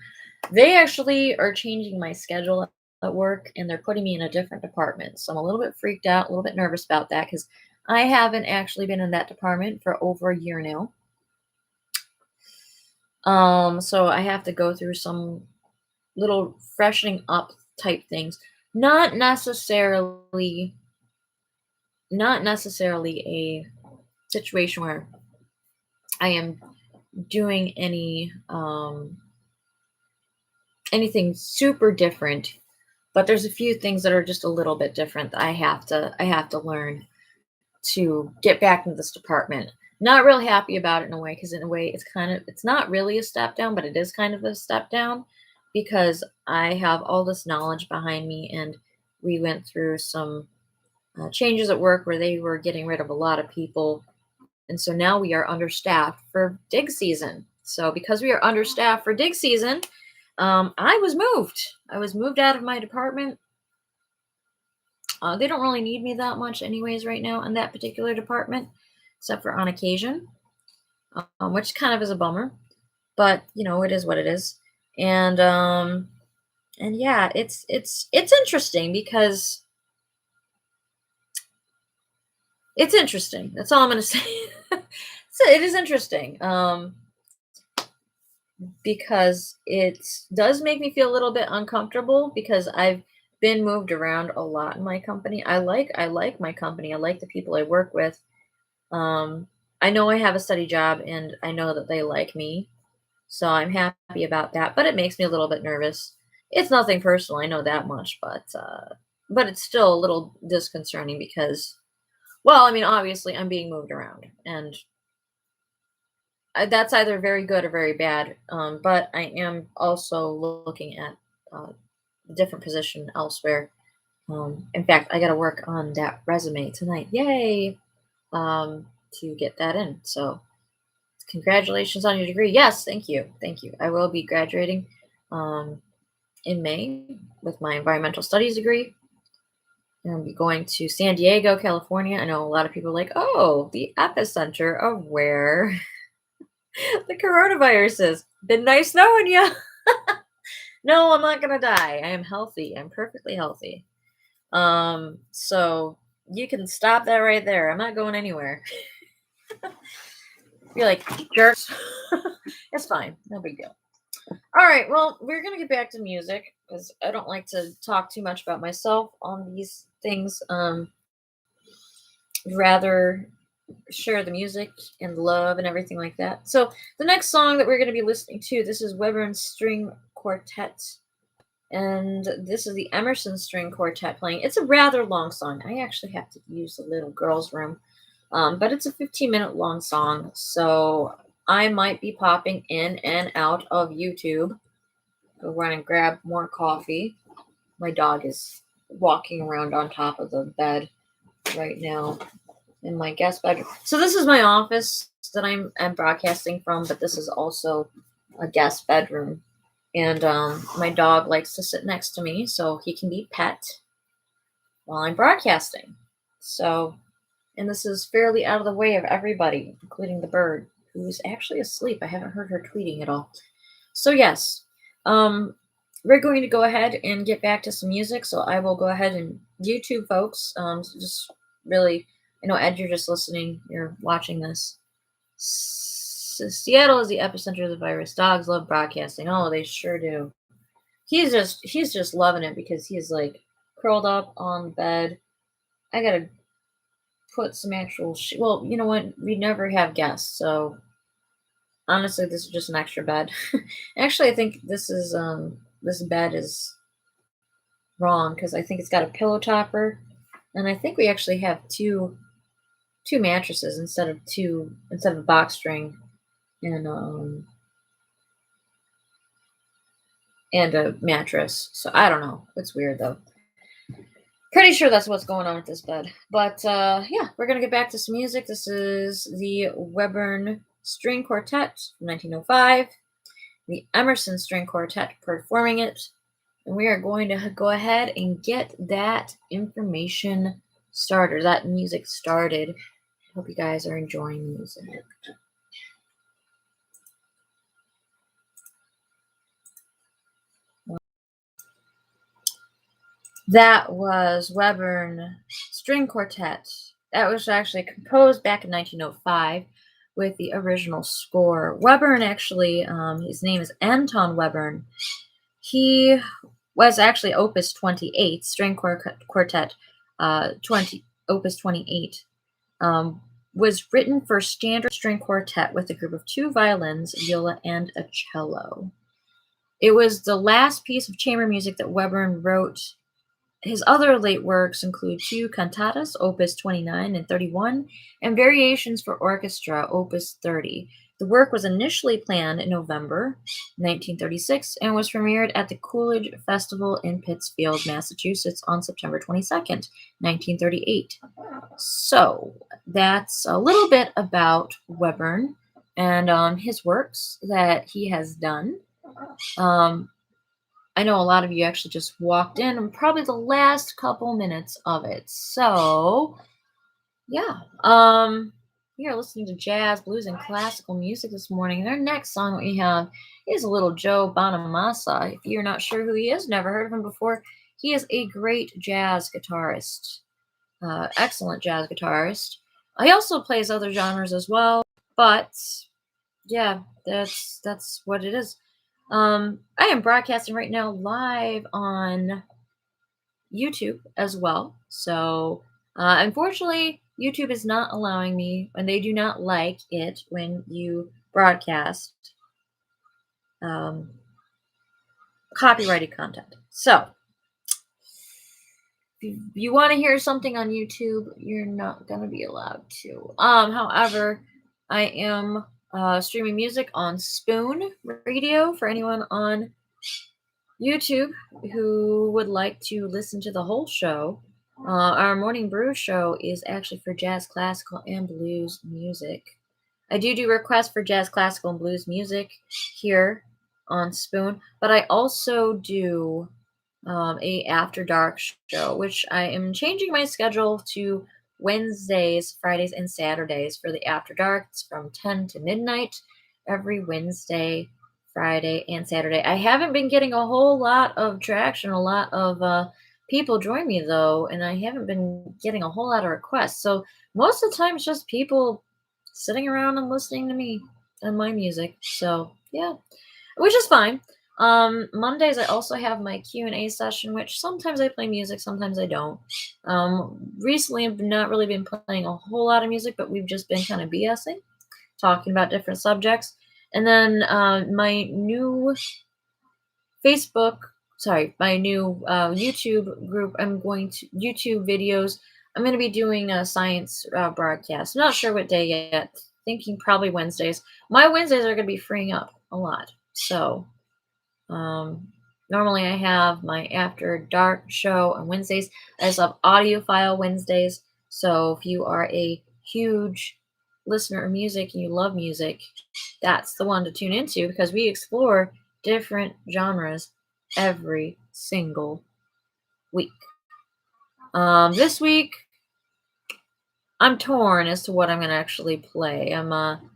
They actually are changing my schedule at work and they're putting me in a different department. So I'm a little bit freaked out, a little bit nervous about that because I haven't actually been in that department for over a year now. So I have to go through some little freshening up type things. Not necessarily not necessarily a situation where I am doing anything super different, but there's a few things that are just a little bit different that I have to learn to get back into this department. Not real happy about it in a way because in a way it's not really a step down, but it is kind of a step down because I have all this knowledge behind me and we went through some changes at work where they were getting rid of a lot of people. And so now we are understaffed for dig season. So because we are understaffed for dig season, I was moved. I was moved out of my department. They don't really need me that much, anyways, right now in that particular department, except for on occasion, which kind of is a bummer. But it is what it is. And yeah, it's interesting because it's interesting. That's all I'm gonna say. So it is interesting. Because it does make me feel a little bit uncomfortable because I've been moved around a lot in my company. I like my company. I like the people I work with. Um, I know I have a steady job and I know that they like me. So I'm happy about that, but it makes me a little bit nervous. It's nothing personal, I know that much, but it's still a little disconcerting because well, I mean, obviously I'm being moved around and that's either very good or very bad. But I am also looking at a different position elsewhere In fact, I got to work on that resume tonight. Yay! To get that in. So, congratulations on your degree. Yes, thank you. Thank you. I will be graduating um, in May with my environmental studies degree. And I'll be going to San Diego, California. I know a lot of people are like, oh, the epicenter of where the coronavirus is. Been nice knowing you. No, I'm not gonna die. I am healthy. I'm perfectly healthy. So you can stop that right there. I'm not going anywhere. You're like jerks. It's fine. No big deal. All right. Well, we're gonna get back to music because I don't like to talk too much about myself on these things. Rather share the music and love and everything like that. So the next song that we're going to be listening to, this is Webern String Quartet, and this is the Emerson String Quartet playing. It's a rather long song. I actually have to use the little girl's room, but it's a 15-minute long song, so I might be popping in and out of YouTube. Go run and grab more coffee. My dog is walking around on top of the bed right now in my guest bedroom. So this is my office that I'm broadcasting from, but this is also a guest bedroom. And my dog likes to sit next to me so he can be pet while I'm broadcasting. So, and this is fairly out of the way of everybody, including the bird, who is actually asleep. I haven't heard her tweeting at all. So yes, we're going to go ahead and get back to some music. So I will go ahead and YouTube folks, so just really, I know Ed, you're just listening, you're watching this. Seattle is the epicenter of the virus. Dogs love broadcasting. Oh, they sure do. He's just loving it because he's like curled up on the bed. I gotta put some actual well, you know what? We never have guests, so honestly, this is just an extra bed. Actually, I think this is this bed is wrong because I think it's got a pillow topper, and I think we actually have two mattresses instead of a box spring and a mattress. So I don't know. It's weird though. Pretty sure that's what's going on with this bed. But yeah, we're gonna get back to some music. This is the Webern String Quartet from 1905. The Emerson String Quartet performing it. And we are going to go ahead and get that information started, that music started. Hope you guys are enjoying the music. That was Webern String Quartet. That was actually composed back in 1905 with the original score. Webern actually, his name is Anton Webern. He was actually Opus 28, String Quartet, Opus 28. Was written for standard string quartet with a group of two violins, viola, and a cello. It was the last piece of chamber music that Webern wrote. His other late works include two cantatas, opus 29 and 31, and variations for orchestra, opus 30. The work was initially planned in November 1936 and was premiered at the Coolidge Festival in Pittsfield, Massachusetts on September 22nd, 1938. So that's a little bit about Webern and his works that he has done. I know a lot of you actually just walked in and probably the last couple minutes of it. So, yeah. We are listening to jazz, blues, and classical music this morning. And our next song that we have is a little Joe Bonamassa. If you're not sure who he is, never heard of him before, he is a great jazz guitarist. Excellent jazz guitarist. He also plays other genres as well, but yeah, that's what it is. I am broadcasting right now live on YouTube as well. So, unfortunately, YouTube is not allowing me, and they do not like it when you broadcast copyrighted content. So, if you want to hear something on YouTube, you're not going to be allowed to. However, I am streaming music on Spoon Radio for anyone on YouTube who would like to listen to the whole show, our morning brew show is actually for jazz, classical, and blues music. I do requests for jazz, classical, and blues music here on Spoon, but I also do a after dark show, which I am changing my schedule to Wednesdays, Fridays, and Saturdays for the after dark. It's from 10 to midnight every Wednesday, Friday, and Saturday. I haven't been getting a whole lot of traction, a lot of people join me though, and I haven't been getting a whole lot of requests. So most of the time, it's just people sitting around and listening to me and my music. So yeah, which is fine. Mondays I also have my Q&A session, which sometimes I play music, sometimes I don't. Recently I've not really been playing a whole lot of music, but we've just been kind of BSing, talking about different subjects. And then my new YouTube group, YouTube videos. I'm going to be doing a science broadcast. I'm not sure what day yet. Thinking probably Wednesdays. My Wednesdays are going to be freeing up a lot. So normally I have my after dark show on Wednesdays. I also have audiophile Wednesdays. So if you are a huge listener of music and you love music, that's the one to tune into because we explore different genres every single week. This week I'm torn as to what I'm going to actually play. I'm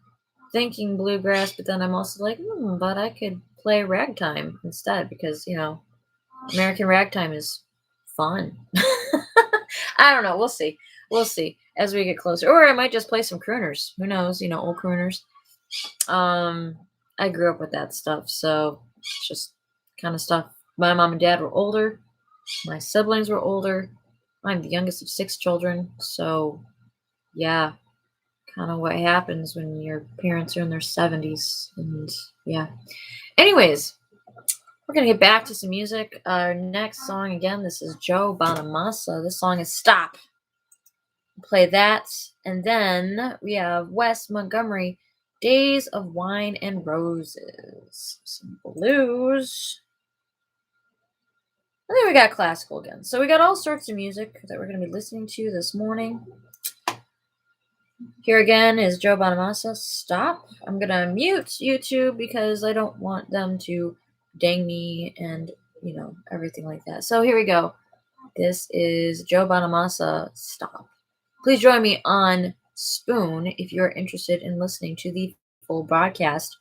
thinking bluegrass, but then I'm also like, but I could play ragtime instead because, American ragtime is fun. I don't know. We'll see. We'll see as we get closer. Or I might just play some crooners. Who knows? Old crooners. I grew up with that stuff, so it's just kind of stuff. My mom and dad were older. My siblings were older. I'm the youngest of 6 children, so yeah, kind of what happens when your parents are in their 70s, and yeah. Anyways, we're gonna get back to some music. Our next song, again, this is Joe Bonamassa. This song is Stop. Play that, and then we have Wes Montgomery, Days of Wine and Roses. Some blues. And then we got classical again. So we got all sorts of music that we're going to be listening to this morning. Here again is Joe Bonamassa. Stop. I'm going to mute YouTube because I don't want them to ding me and, everything like that. So here we go. This is Joe Bonamassa. Stop. Please join me on Spoon if you're interested in listening to the full broadcast.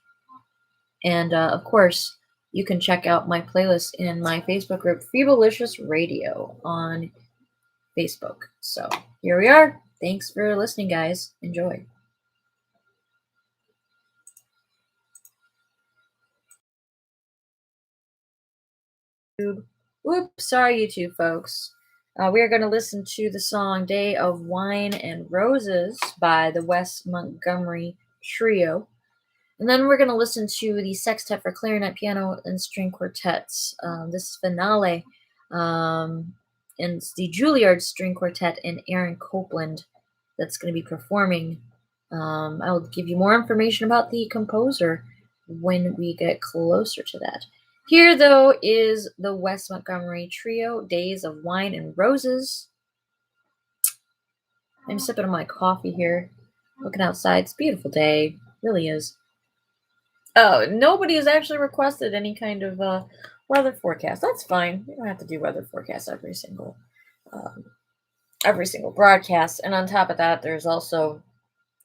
And, of course, you can check out my playlist in my Facebook group, Phoebelicious Radio, on Facebook. So here we are. Thanks for listening, guys. Enjoy. Oops, sorry, YouTube folks. We are going to listen to the song Day of Wine and Roses by the Wes Montgomery Trio. And then we're going to listen to the sextet for clarinet, piano, and string quartets. This is Finale. And it's the Juilliard String Quartet and Aaron Copland that's going to be performing. I'll give you more information about the composer when we get closer to that. Here, though, is the Wes Montgomery Trio, Days of Wine and Roses. I'm sipping on my coffee here, looking outside. It's a beautiful day. It really is. Oh, nobody has actually requested any kind of weather forecast. That's fine. We don't have to do weather forecasts every single broadcast. And on top of that, there's also,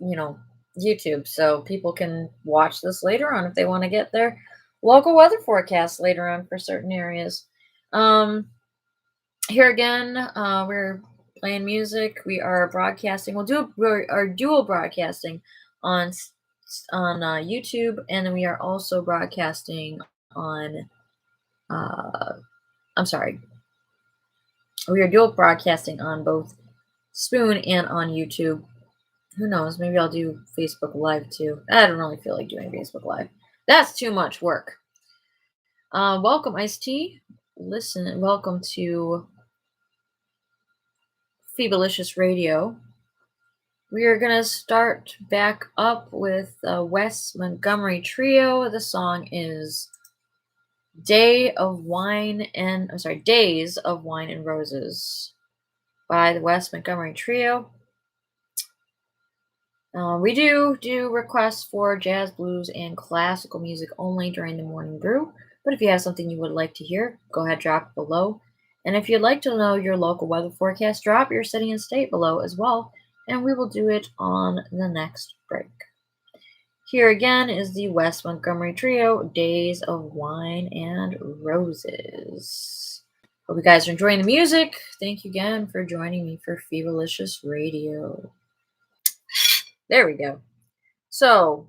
YouTube, so people can watch this later on if they want to get their local weather forecast later on for certain areas. Here again, we're playing music. We are broadcasting. We'll do our dual broadcasting on YouTube, and then we are also broadcasting on. We are dual broadcasting on both Spoon and on YouTube. Who knows? Maybe I'll do Facebook Live too. I don't really feel like doing Facebook Live. That's too much work. Welcome, Ice-T. Welcome to Phoebelicious Radio. We are going to start back up with Wes Montgomery Trio. The song is Days of Wine and Roses by the West Montgomery Trio. We do requests for jazz, blues, and classical music only during the morning brew. But if you have something you would like to hear, go ahead, drop it below. And if you'd like to know your local weather forecast, drop your city and state below as well, and we will do it on the next break. Here again is the West Montgomery Trio, Days of Wine and Roses. Hope you guys are enjoying the music. Thank you again for joining me for Feverlicious Radio. There we go. So,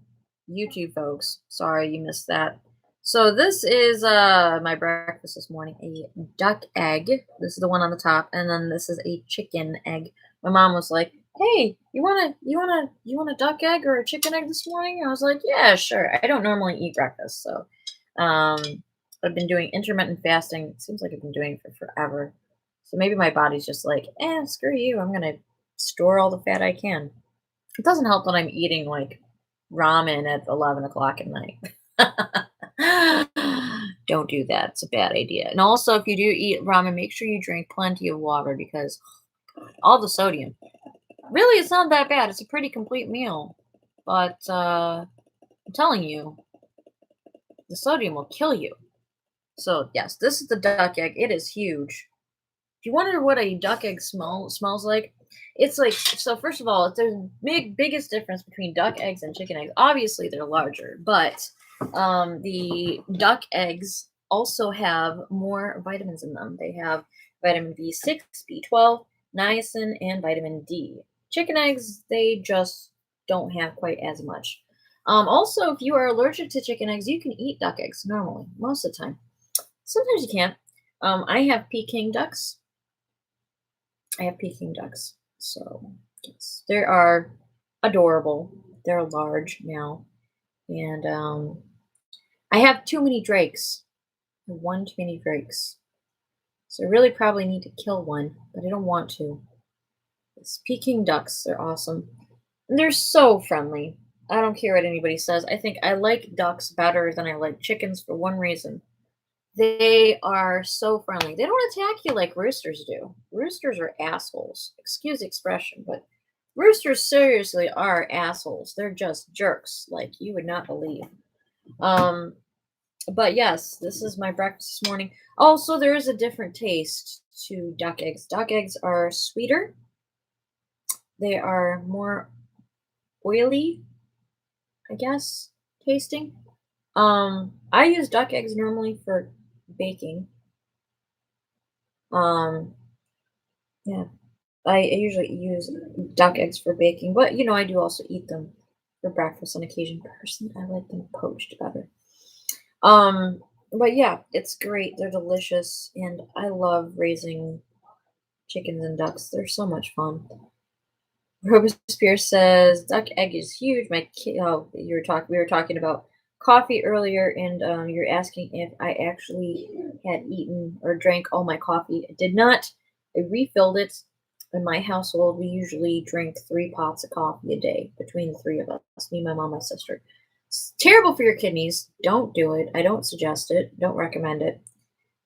YouTube folks, sorry you missed that. So this is my breakfast this morning, a duck egg. This is the one on the top, and then this is a chicken egg. My mom was like, "Hey, you want a duck egg or a chicken egg this morning?" I was like, "Yeah, sure." I don't normally eat breakfast, so I've been doing intermittent fasting. It seems like I've been doing it for forever. So maybe my body's just like, screw you. I'm gonna store all the fat I can. It doesn't help that I'm eating like ramen at 11 o'clock at night. Don't do that. It's a bad idea. And also, if you do eat ramen, make sure you drink plenty of water because all the sodium. Really, it's not that bad. It's a pretty complete meal. But I'm telling you, the sodium will kill you. So, yes, this is the duck egg. It is huge. If you wonder what a duck egg smells like, it's like, so first of all, there's biggest difference between duck eggs and chicken eggs. Obviously, they're larger, but the duck eggs also have more vitamins in them. They have vitamin B6, B12, niacin, and vitamin D. Chicken eggs, they just don't have quite as much. Also, if you are allergic to chicken eggs, you can eat duck eggs normally, most of the time. Sometimes you can't. I have Peking ducks. So yes, they are adorable. They're large now, and I have too many drakes. I have one too many drakes, so I really probably need to kill one, but I don't want to. It's Peking ducks. They're awesome. And they're so friendly. I don't care what anybody says. I think I like ducks better than I like chickens for one reason. They are so friendly. They don't attack you like roosters do. Roosters are assholes. Excuse the expression, but roosters seriously are assholes. They're just jerks like you would not believe. Um, but yes, this is my breakfast this morning. Also, there is a different taste to duck eggs. Duck eggs are sweeter. They are more oily, I guess, tasting. I use duck eggs normally for baking. Um, yeah, I usually use duck eggs for baking, but I do also eat them for breakfast on occasion. Personally, I like them poached better. Um, but yeah, it's great. They're delicious, and I love raising chickens and ducks. They're so much fun. Robespierre says duck egg is huge. My kid, oh, we were talking about coffee earlier, and you're asking if I actually had eaten or drank all my coffee. I did not. I refilled it. In my household, we usually drink 3 pots of coffee a day between the three of us, me, my mom, my sister. It's terrible for your kidneys. Don't do it. I don't suggest it. Don't recommend it.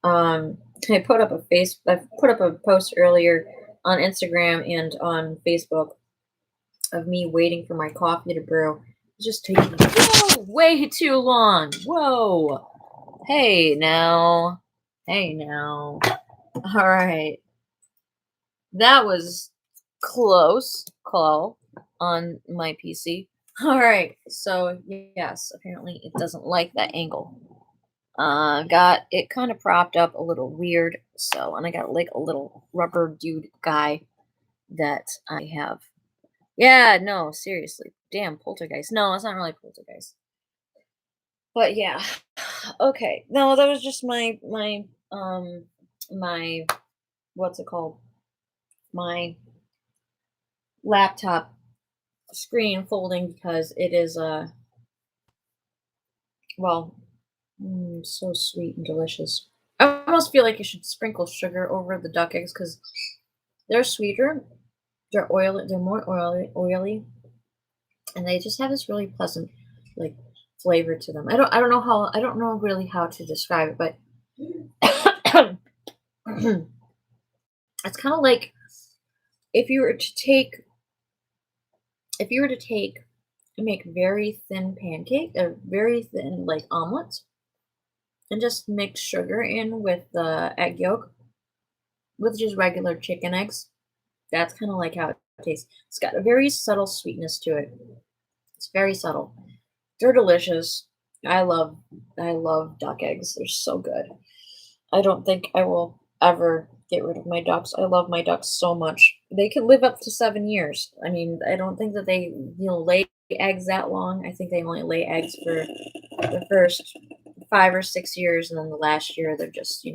Um, I put up a post earlier on Instagram and on Facebook of me waiting for my coffee to brew. It's just taking way too long. Whoa. Hey now. Hey now. All right. That was close call on my PC. All right. So, yes, apparently it doesn't like that angle. Got it kind of propped up a little weird. So, and I got like a little rubber dude guy that I have. Yeah, no, seriously. Damn, poltergeist. No, it's not really poltergeist. But yeah. Okay. No, that was just my what's it called? My laptop screen folding because it is well, so sweet and delicious. I almost feel like you should sprinkle sugar over the duck eggs because they're sweeter, they're oily, they're more oily, and they just have this really pleasant like flavor to them. I don't know really how to describe it, but it's kind of like if you were to take if you were to take and make very thin pancake, a very thin like omelets, and just mix sugar in with the egg yolk with just regular chicken eggs. That's kind of like how it tastes. It's got a very subtle sweetness to it. It's very subtle. They're delicious. I love I love duck eggs. They're so good. I don't think I will ever get rid of my ducks. I love my ducks so much. They can live up to 7 years. I mean, I don't think that they, lay eggs that long. I think they only lay eggs for the first 5 or 6 years, and then the last year they're just,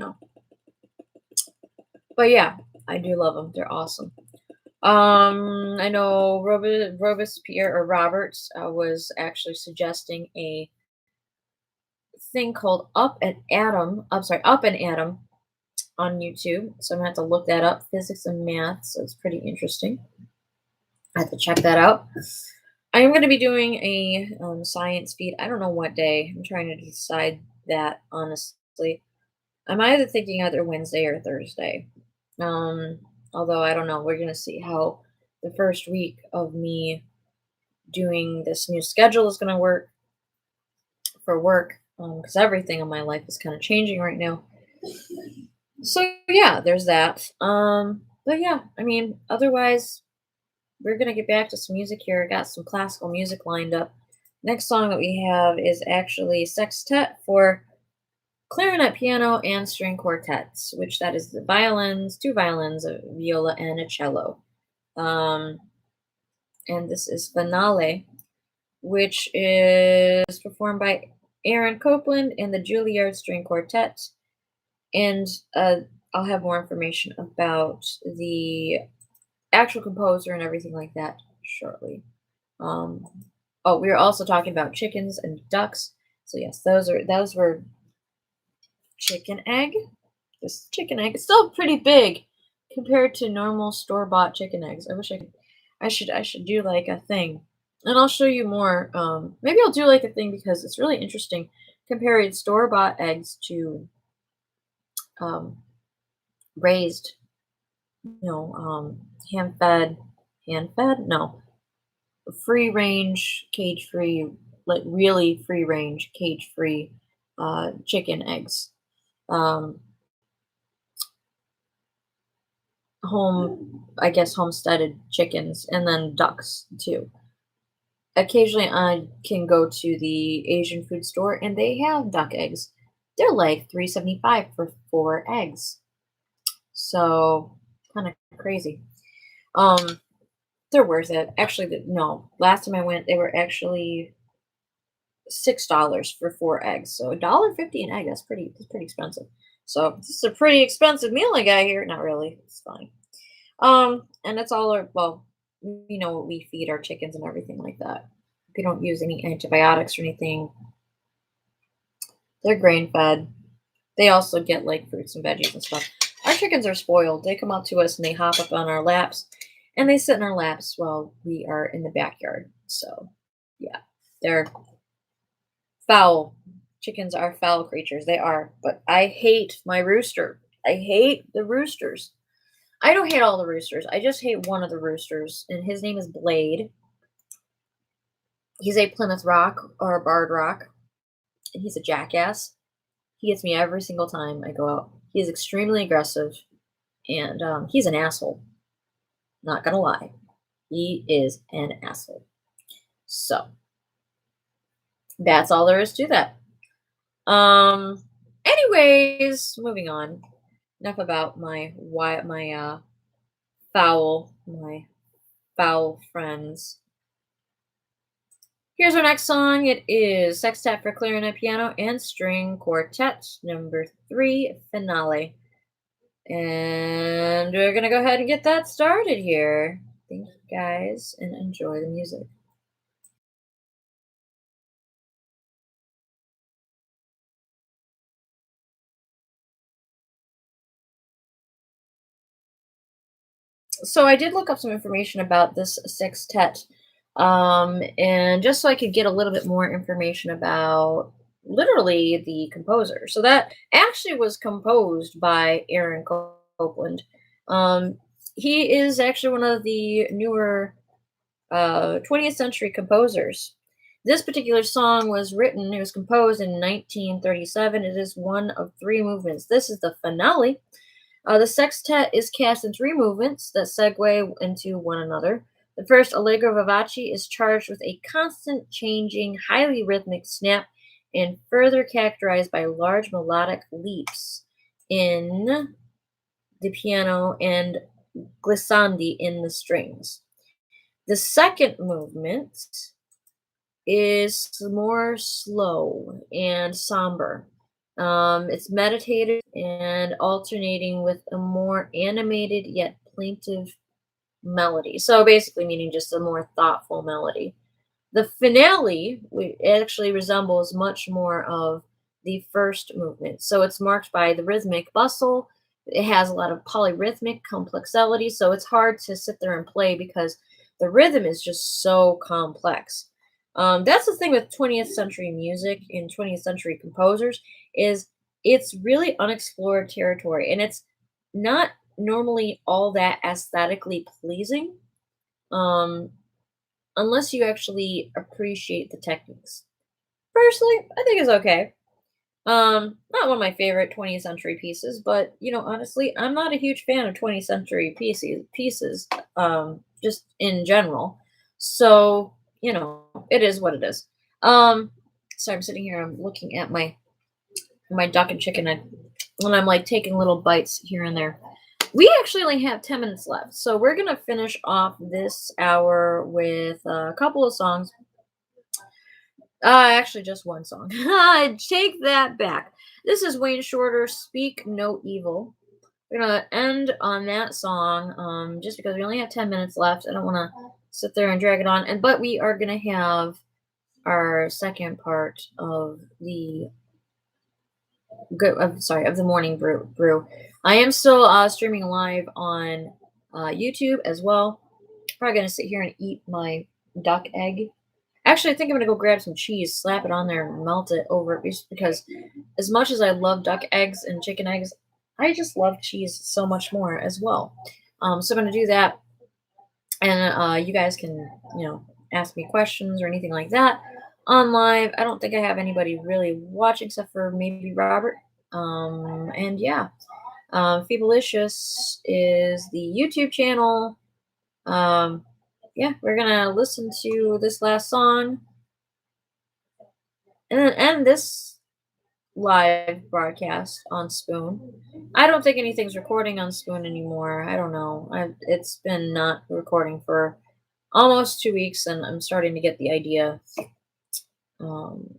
But yeah, I do love them. They're awesome. I know Robespierre or Roberts was actually suggesting a thing called Up and Atom. I'm sorry, Up and Atom on YouTube. So I'm gonna have to look that up. Physics and math. So it's pretty interesting. I have to check that out. I am going to be doing a science feed. I don't know what day. I'm trying to decide that honestly. I'm thinking either Wednesday or Thursday. Um, Although I don't know. We're gonna see how the first week of me doing this new schedule is gonna work for work. Because everything in my life is kind of changing right now. So yeah, there's that. But yeah, I mean, otherwise, we're gonna get back to some music here. I got some classical music lined up. Next song that we have is actually Sextet for clarinet, piano, and string quartets, which that is the violins, two violins, a viola, and a cello. Um, and this is Finale, which is performed by Aaron Copeland and the Juilliard String Quartet. And I'll have more information about the actual composer and everything like that shortly. Um, oh, we were also talking about chickens and ducks. So yes, those were chicken egg. This chicken egg. It's still pretty big compared to normal store-bought chicken eggs. I should do like a thing. And I'll show you more. Maybe I'll do like a thing because it's really interesting comparing store-bought eggs to um, raised, hand fed? No, free range, cage free, like really free range, cage free chicken eggs. Um, I guess, homesteaded chickens, and then ducks too. Occasionally, I can go to the Asian food store and they have duck eggs. They're like 3.75 for 4 eggs. So kind of crazy. Um, they're worth it. Actually, no. Last time I went, they were actually $6 for 4 eggs. So $1.50 an egg. That's pretty expensive. So this is a pretty expensive meal I got here. Not really. It's fine. And that's all well, what we feed our chickens and everything like that. We don't use any antibiotics or anything. They're grain fed. They also get like fruits and veggies and stuff. Our chickens are spoiled. They come up to us and they hop up on our laps and they sit in our laps while we are in the backyard. So yeah, they're foul. Chickens are foul creatures. They are. But I hate my rooster. I hate the roosters. I don't hate all the roosters. I just hate one of the roosters, and his name is Blade. He's a Plymouth Rock or a Barred Rock, and he's a jackass. He gets me every single time I go out. He is extremely aggressive, and he's an asshole. Not gonna lie. He is an asshole. So, that's all there is to that. Anyways, moving on. Enough about my my foul friends. Here's our next song. It is Sextet for Clarinet, Piano, and String Quartet, number 3, Finale. And we're going to go ahead and get that started here. Thank you guys, and enjoy the music. So I did look up some information about this sextet. And just so I could get a little bit more information about literally the composer. So that actually was composed by Aaron Copland. Um, he is actually one of the newer 20th century composers. This particular song was written, it was composed in 1937. It is one of three movements. This is the finale. The sextet is cast in three movements that segue into one another. The first, Allegro vivace, is charged with a constant changing, highly rhythmic snap and further characterized by large melodic leaps in the piano and glissandi in the strings. The second movement is more slow and somber. It's meditative and alternating with a more animated yet plaintive melody. So basically, meaning just a more thoughtful melody. The finale actually resembles much more of the first movement. So it's marked by the rhythmic bustle. It has a lot of polyrhythmic complexity. So it's hard to sit there and play because the rhythm is just so complex. That's the thing with 20th century music and 20th century composers is it's really unexplored territory and it's not normally all that aesthetically pleasing. Um, unless you actually appreciate the techniques. Personally, I think it's okay. Not one of my favorite 20th century pieces, but honestly, I'm not a huge fan of 20th century pieces, just in general. So, it is what it is. Um, so I'm sitting here, I'm looking at my duck and chicken egg, and I'm like taking little bites here and there. We actually only have 10 minutes left, so we're gonna finish off this hour with a couple of songs. Actually, just one song. I take that back. This is Wayne Shorter, "Speak No Evil." We're gonna end on that song, just because we only have 10 minutes left. I don't want to sit there and drag it on, but we are gonna have our second part of the of the morning brew. I am still streaming live on YouTube as well. Probably gonna sit here and eat my duck egg. Actually, I think I'm gonna go grab some cheese, slap it on there, and melt it over it just because as much as I love duck eggs and chicken eggs, I just love cheese so much more as well. So I'm gonna do that, and you guys can, ask me questions or anything like that on live. I don't think I have anybody really watching except for maybe Robert. And yeah, Feebleicious is the YouTube channel. Um, yeah, we're gonna listen to this last song and then end this live broadcast on Spoon. I don't think anything's recording on Spoon anymore. I don't know. It's been not recording for almost 2 weeks, and I'm starting to get the idea. Um,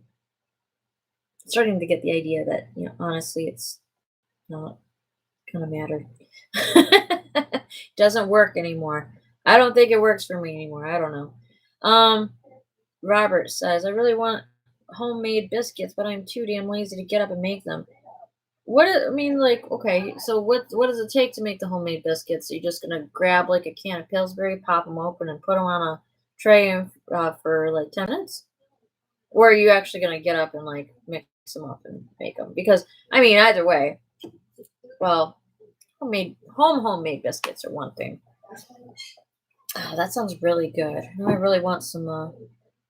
starting to get the idea that honestly, it's not gonna matter. Doesn't work anymore. I don't think it works for me anymore. I don't know. Robert says, I really want homemade biscuits, but I'm too damn lazy to get up and make them. I mean, like, okay, so what does it take to make the homemade biscuits? Are you just gonna grab like a can of Pillsbury, pop them open, and put them on a tray for like 10 minutes? Or are you actually gonna get up and like mix them up and make them? Because I mean, either way, well, homemade biscuits are one thing. Oh, that sounds really good. Now I really want some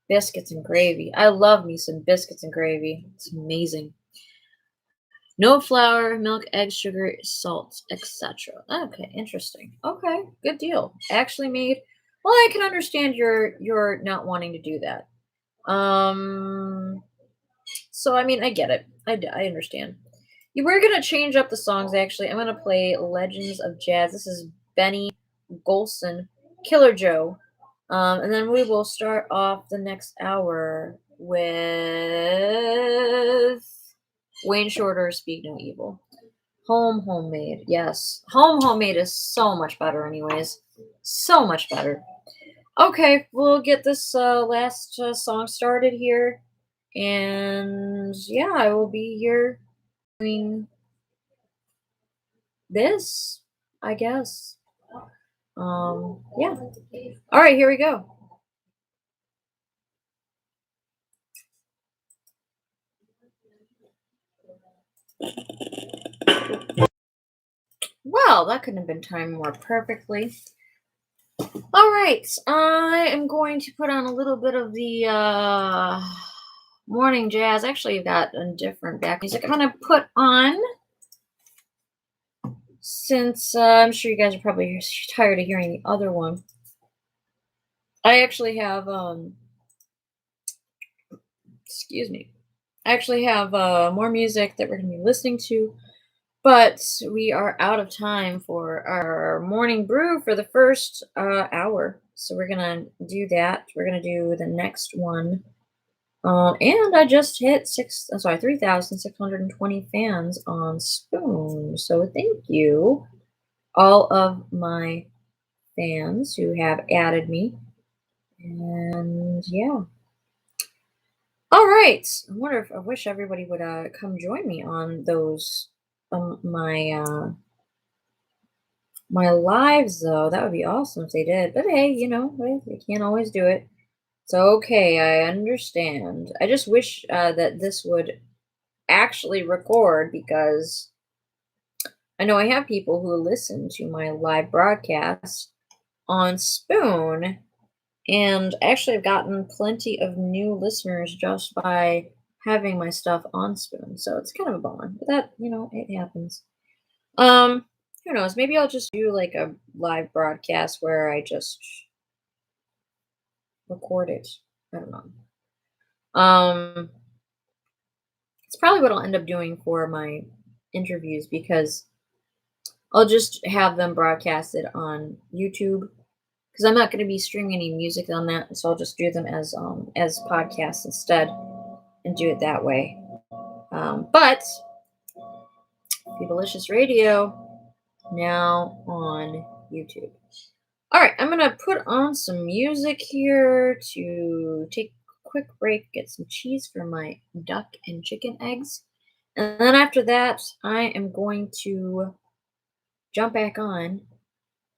biscuits and gravy. I love me some biscuits and gravy. It's amazing. No flour, milk, eggs, sugar, salt, etc. Okay, interesting. Okay, good deal. Actually made. Well, I can understand your not wanting to do that. Um. So I mean, I get it. I understand. We're gonna change up the songs. Actually, I'm gonna play "Legends of Jazz." This is Benny Golson, Killer Joe, and then we will start off the next hour with Wayne Shorter, "Speak No Evil." Homemade, yes. Homemade is so much better, anyways. So much better. Okay, we'll get this last song started here, and yeah, I will be here doing this, I guess. Yeah. All right, here we go. Well, that couldn't have been timed more perfectly. All right, I am going to put on a little bit of the morning jazz. Actually, I've got a different back music. I'm gonna put on, since I'm sure you guys are probably tired of hearing the other one. I actually have excuse me. I actually have more music that we're gonna be listening to, but we are out of time for our morning brew for the first hour. So we're gonna do that. We're gonna do the next one. And I just hit 3,620 fans on Spoon. So thank you, all of my fans who have added me. And yeah. All right. I wish everybody would come join me on those my lives though. That would be awesome if they did. But hey, they can't always do it. It's okay. I understand. I just wish that this would actually record, because I know I have people who listen to my live broadcast on Spoon, and actually I've gotten plenty of new listeners just by having my stuff on Spoon. So it's kind of a bummer, but that, it happens. Um, who knows? Maybe I'll just do like a live broadcast where I just record it. I don't know. It's probably what I'll end up doing for my interviews, because I'll just have them broadcasted on YouTube, because I'm not going to be streaming any music on that, so I'll just do them as podcasts instead and do it that way. But Delicious Radio now on YouTube. All right, I'm gonna put on some music here to take a quick break, get some cheese for my duck and chicken eggs, and then after that, I am going to jump back on. I'm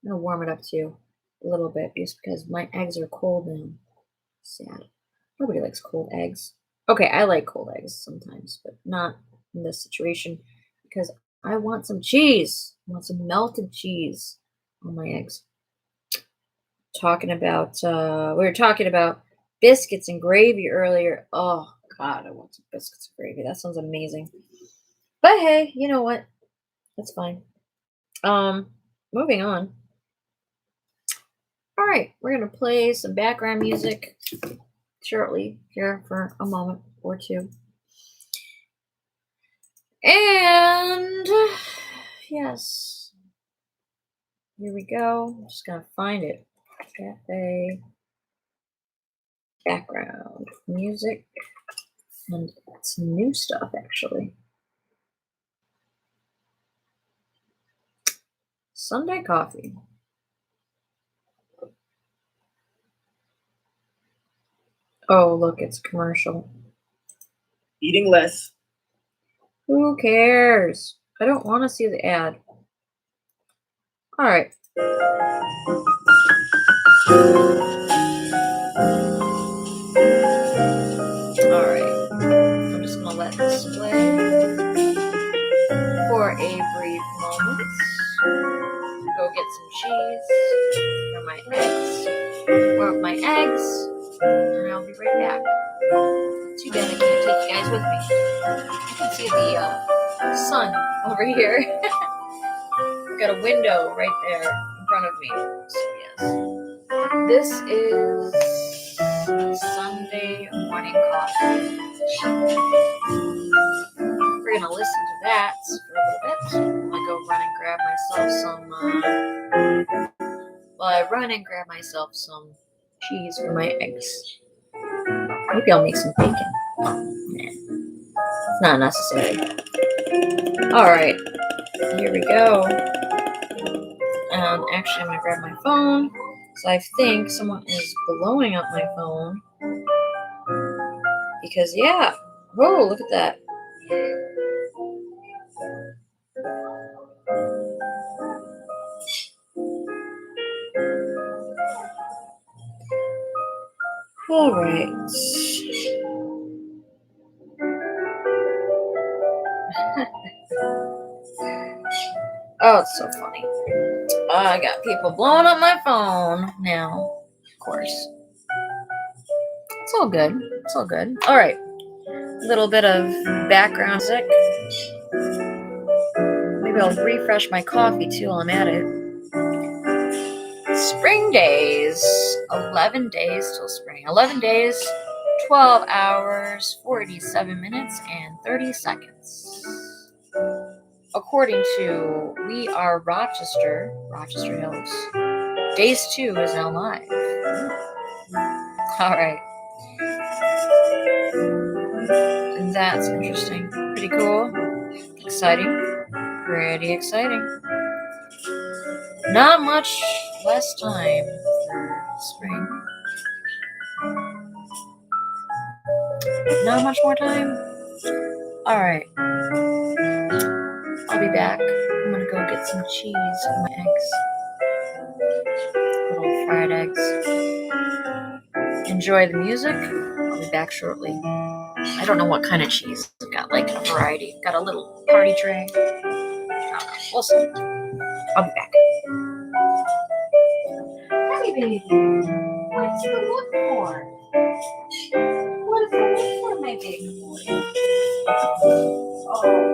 gonna warm it up too a little bit, just because my eggs are cold now. Sad. Nobody likes cold eggs. Okay, I like cold eggs sometimes, but not in this situation, because I want some cheese. I want some melted cheese on my eggs. We were talking about biscuits and gravy earlier. Oh God, I want some biscuits and gravy. That sounds amazing. But hey, you know what? That's fine. Moving on. All right, we're gonna play some background music shortly here for a moment or two. And yes, here we go. I'm just gonna find it. Cafe background music, and it's new stuff actually. Sunday coffee. Oh, look, it's commercial. Eating less. Who cares? I don't want to see the ad. All right. All right. I'm just going to let this play for a brief moment. Go get some cheese for my eggs. Warm up my eggs, and I'll be right back. Too bad I can't take you guys with me. You can see the sun over here. I've got a window right there in front of me. So yes, this is Sunday morning coffee. We're gonna listen to that for a little bit. I'm gonna go run and grab myself some cheese for my eggs. Maybe I'll make some bacon. Oh, nah. It's not necessary. Alright, here we go. Actually, I'm going to grab my phone. So I think someone is blowing up my phone. Because, yeah. Whoa, look at that. Alright. Oh, it's so funny. I got people blowing up my phone now. Of course. It's all good. It's all good. All right. A little bit of background music. Maybe I'll refresh my coffee too while I'm at it. Spring days. 11 days till spring. 11 days, 12 hours, 47 minutes, and 30 seconds. According to We Are Rochester Hills, Days 2 is now live. All right. That's interesting. Pretty cool. Exciting. Pretty exciting. Not much less time for spring. Not much more time. All right. I'll be back. I'm gonna go get some cheese and my eggs. Good old fried eggs. Enjoy the music. I'll be back shortly. I don't know what kind of cheese. I've got like a variety. Got a little party tray. I don't know. We'll see. I'll be back. Hey, baby. What's the look for? What is the look for, my baby boy? Oh.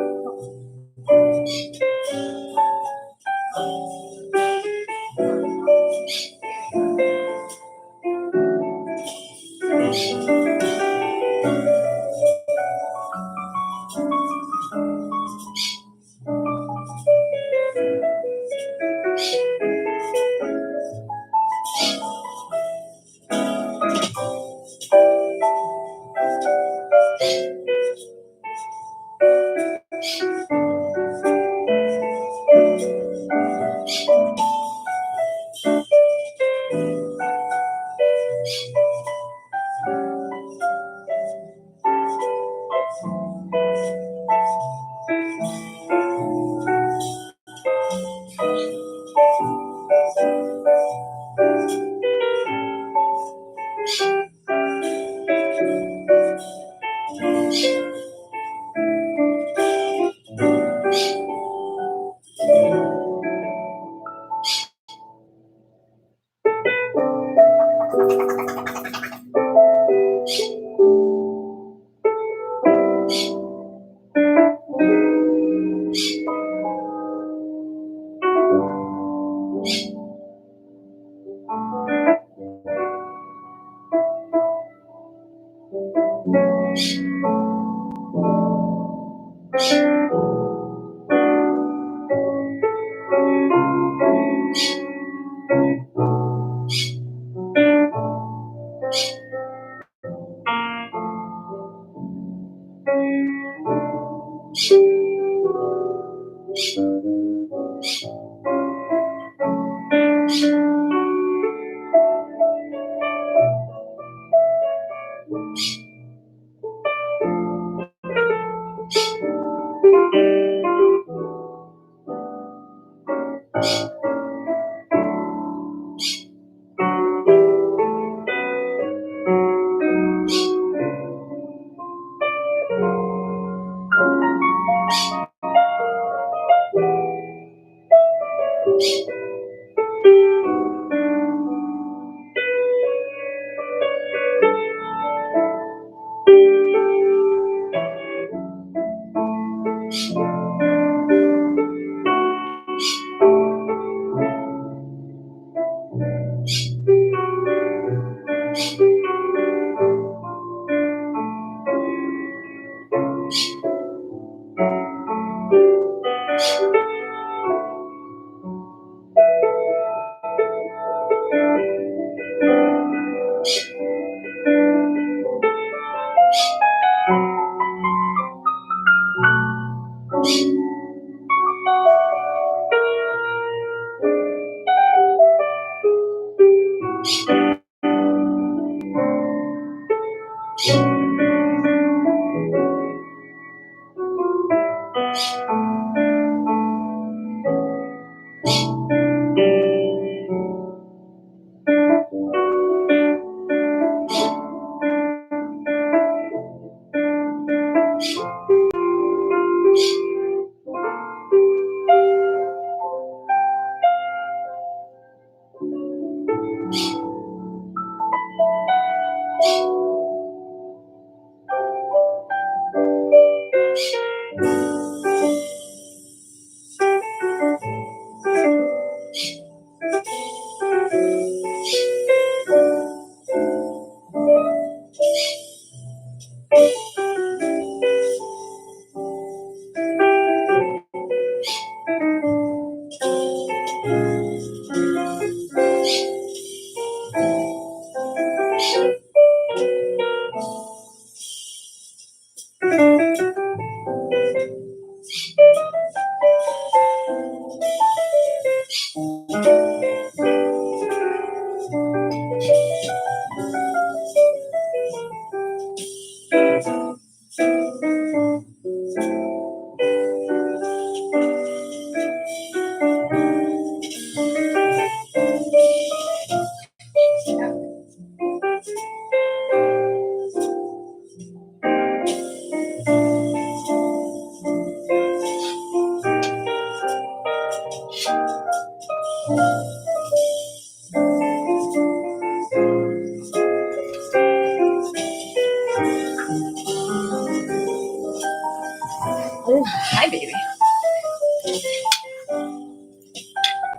Oh, hi, baby.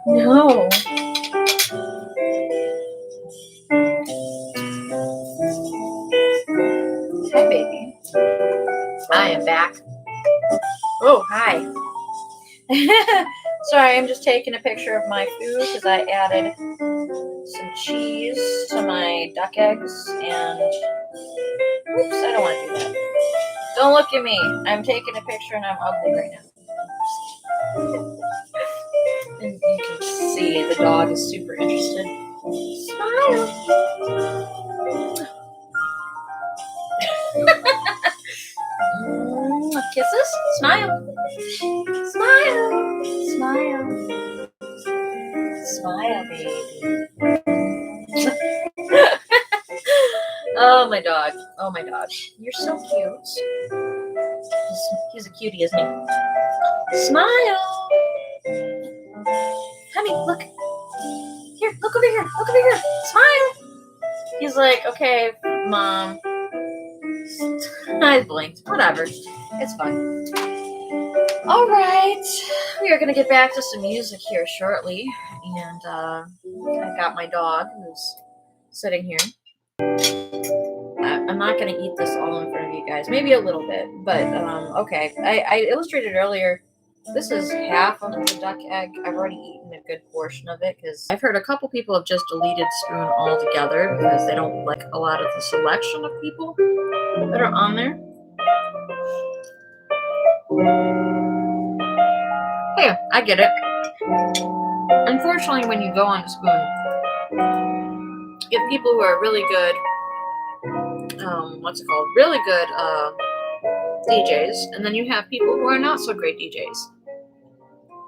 No. Hi, baby. I am back. Oh, hi. Sorry, I'm just taking a picture of my food because I added some cheese to my duck eggs and oops, I don't want to do that. Don't look at me. I'm taking a picture and I'm ugly right now. And you can see the dog is super interested. Smile. Kisses. Smile. Smile. Smile. Smile, baby. Oh, my dog. Oh, my dog. You're so cute. He's a cutie, isn't he? Smile. Honey, look. Here, look over here. Look over here. Smile. He's like, okay, Mom. I blinked. Whatever. It's fine. All right. We are going to get back to some music here shortly. And I've got my dog who's sitting here. I'm not going to eat this all in front of you guys. Maybe a little bit. But, okay. I illustrated earlier. This is half of the duck egg. I've already eaten a good portion of it because I've heard a couple people have just deleted Spoon altogether because they don't like a lot of the selection of people that are on there. Hey, I get it. Unfortunately, when you go on Spoon, you have people who are really good, really good DJs, and then you have people who are not so great DJs.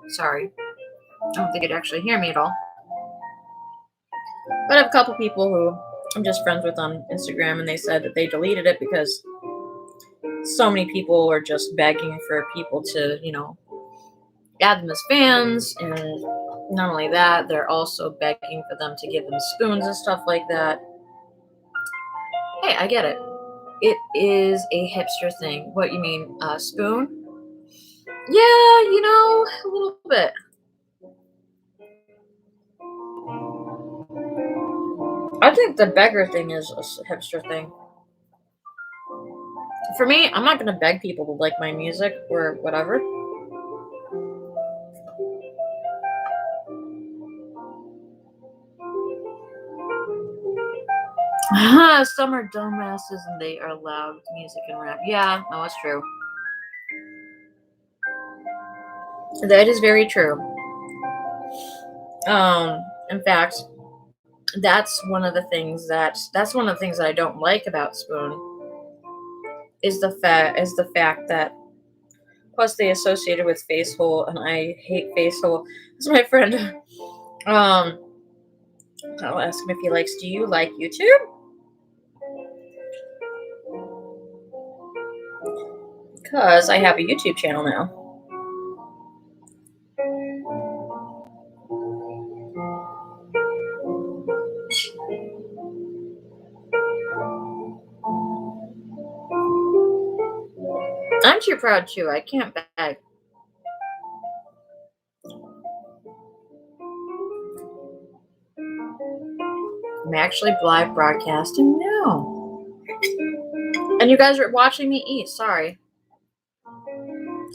Sorry. I don't think you'd actually hear me at all. But I have a couple people who I'm just friends with on Instagram, and they said that they deleted it because so many people are just begging for people to, add them as fans, and not only that, they're also begging for them to give them spoons and stuff like that. Hey, I get it. It is a hipster thing. What you mean, spoon? Yeah, a little bit. I think the beggar thing is a hipster thing. For me, I'm not going to beg people to like my music or whatever. Some are dumbasses and they are loud music and rap. Yeah, no, it's true. That is very true. In fact, that's one of the things that I don't like about Spoon is the fact that plus they associated with Facehole, and I hate Facehole. This is my friend. I'll ask him if he likes. Do you like YouTube? Because I have a YouTube channel now. I'm too proud too. I can't beg. I'm actually live broadcasting now. And you guys are watching me eat. Sorry.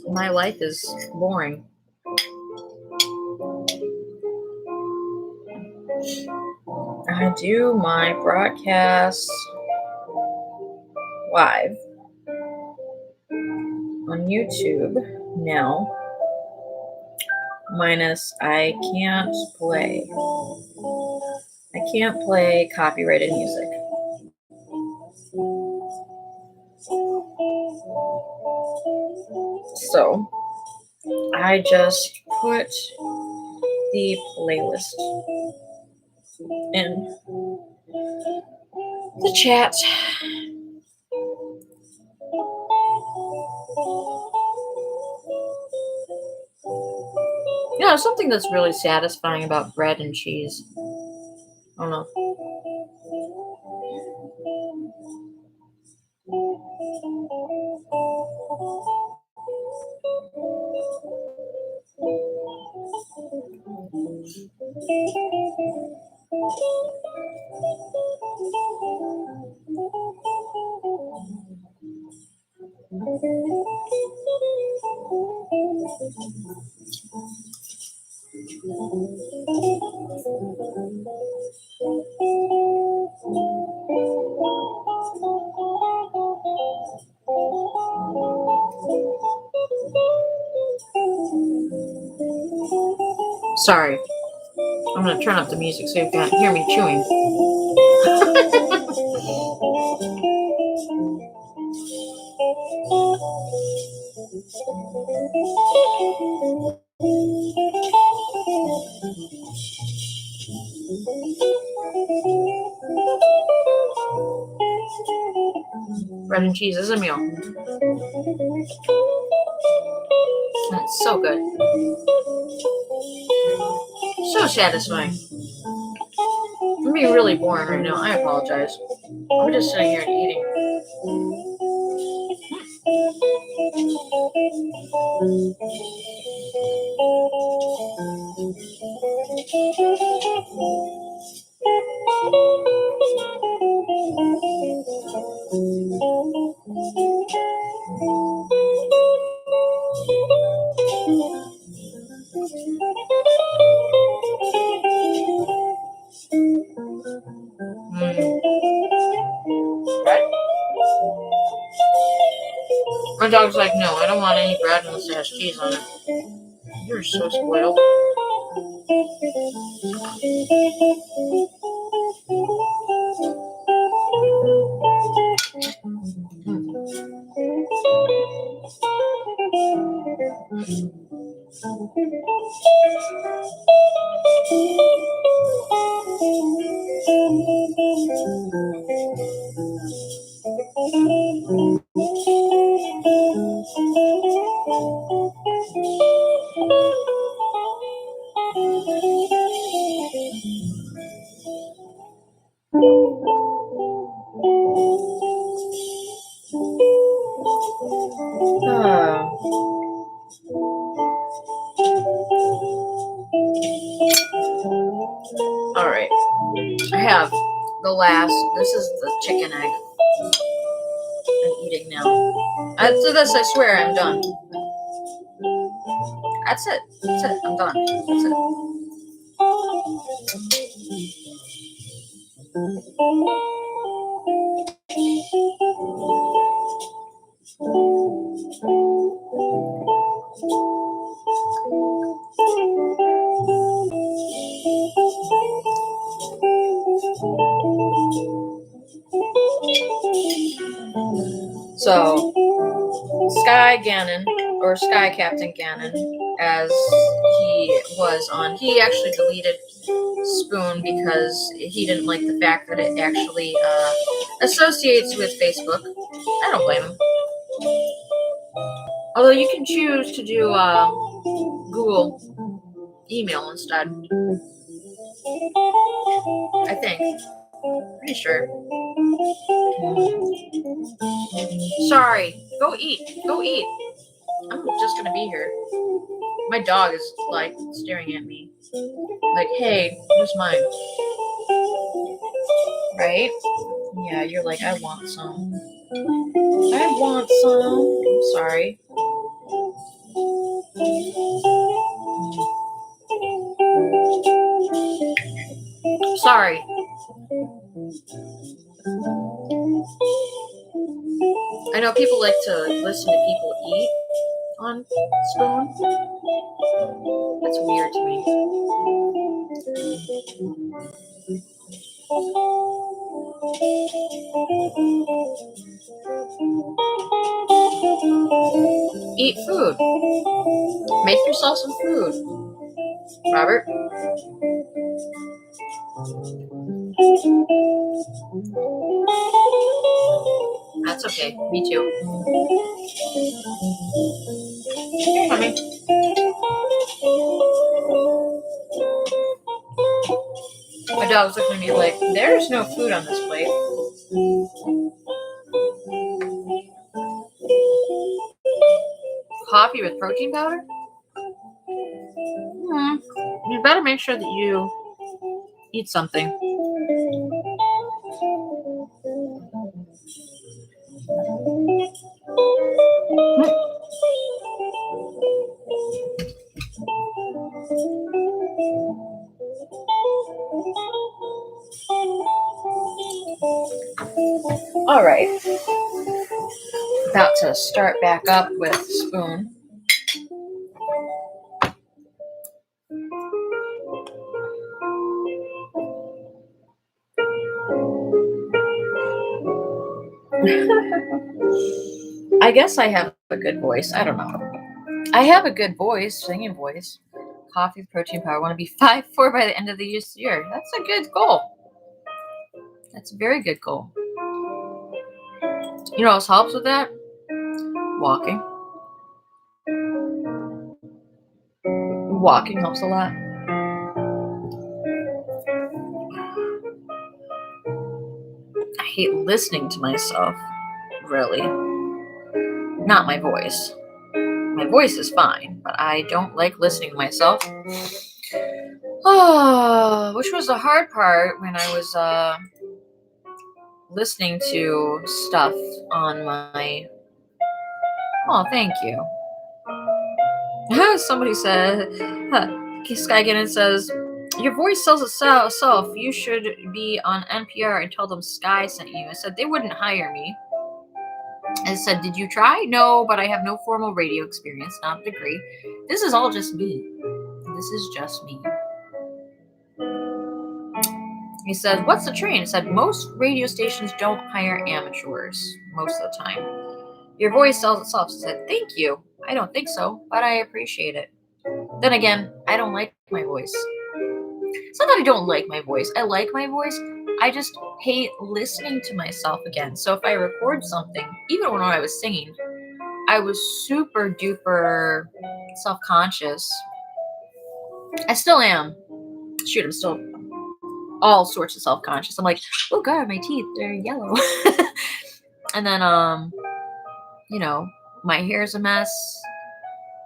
My life is boring. I do my broadcasts live on YouTube now. Minus I can't play copyrighted music. So I just put the playlist in the chat. You know, something that's really satisfying about bread and cheese. I don't know. Sorry. I'm going to turn up the music so you can't hear me chewing. Bread and cheese is a meal. And it's so good. So satisfying. I'm being really boring right now. I apologize. I'm just sitting here and eating. My dog's like, no, I don't want any bread unless it has cheese on it. You're so spoiled. All right. I have the last. This is the chicken egg. I'm eating now. After this, I swear I'm done. That's it. That's it. I'm done. That's it. So, Sky Gannon, or Sky Captain Gannon, as he was on, he actually deleted Spoon because he didn't like the fact that it actually associates with Facebook. I don't blame him. Although you can choose to do Google email instead. I think. Pretty sure. Sorry. Go eat. Go eat. I'm just gonna be here. My dog is like staring at me. Like, hey, where's mine? Right? Yeah, you're like, I want some. I want some. I'm sorry. Sorry. I know people like to listen to people eat on Spoon. That's weird to me. Eat food. Make yourself some food. Robert? That's okay. Me too. Here, honey. My dog's looking at me like, there's no food on this plate. Coffee with protein powder? You better make sure that you eat something. All right. About to start back up with Spoon. I guess I have a good voice. I don't know. I have a good voice, singing voice. Coffee with protein powder. I want to be 5'4" by the end of the year. That's a good goal. That's a very good goal. You know what else helps with that? Walking. Walking helps a lot. I hate listening to myself, really. Not my voice. My voice is fine, but I don't like listening to myself. Oh, which was the hard part when I was listening to stuff on my... Oh, thank you. Somebody said, Sky Gannon says, your voice sells itself. You should be on NPR and tell them Sky sent you. I said, they wouldn't hire me. I said, did you try? No, but I have no formal radio experience, not a degree. This is all just me. This is just me. He said, what's the train? I said, most radio stations don't hire amateurs most of the time. Your voice sells itself. I said, thank you. I don't think so, but I appreciate it. Then again, I don't like my voice. It's not that I don't like my voice. I like my voice. I just hate listening to myself again. So if I record something, even when I was singing, I was super duper self-conscious. I still am. Shoot, I'm still all sorts of self-conscious. I'm like, oh God, my teeth, they're yellow. And then, my hair's a mess.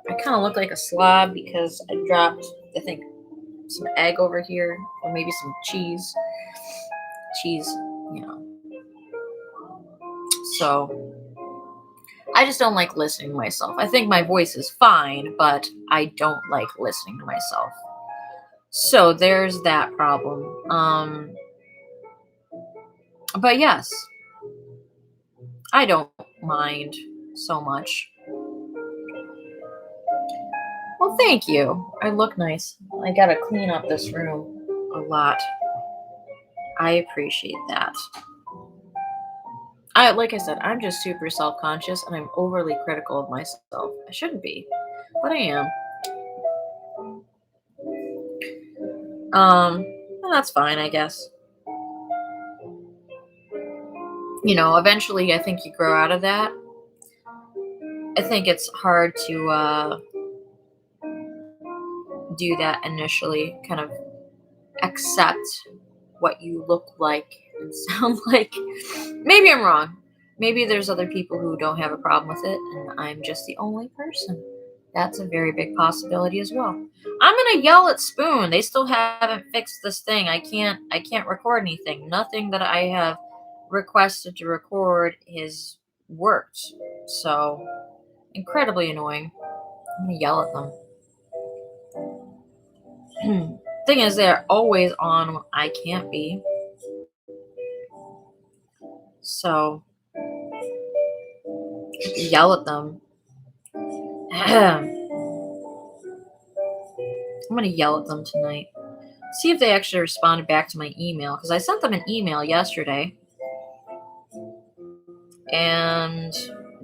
I kind of look like a slob because I dropped, I think, some egg over here, or maybe some cheese. So I just don't like listening to myself. I think my voice is fine, but I don't like listening to myself. So there's that problem. But yes, I don't mind so much. Well, thank you. I look nice. I gotta clean up this room a lot. I appreciate that. Like I said, I'm just super self-conscious and I'm overly critical of myself. I shouldn't be, but I am. And that's fine, I guess. Eventually I think you grow out of that. I think it's hard to do that initially, kind of accept what you look like and sound like. Maybe I'm wrong. Maybe there's other people who don't have a problem with it, and I'm just the only person. That's a very big possibility as well. I'm gonna yell at Spoon. They still haven't fixed this thing. I can't record anything. Nothing that I have requested to record has worked. So incredibly annoying. I'm gonna yell at them. Thing is, they're always on when I can't be. So yell at them. I'm gonna yell at them tonight. See if they actually responded back to my email, because I sent them an email yesterday and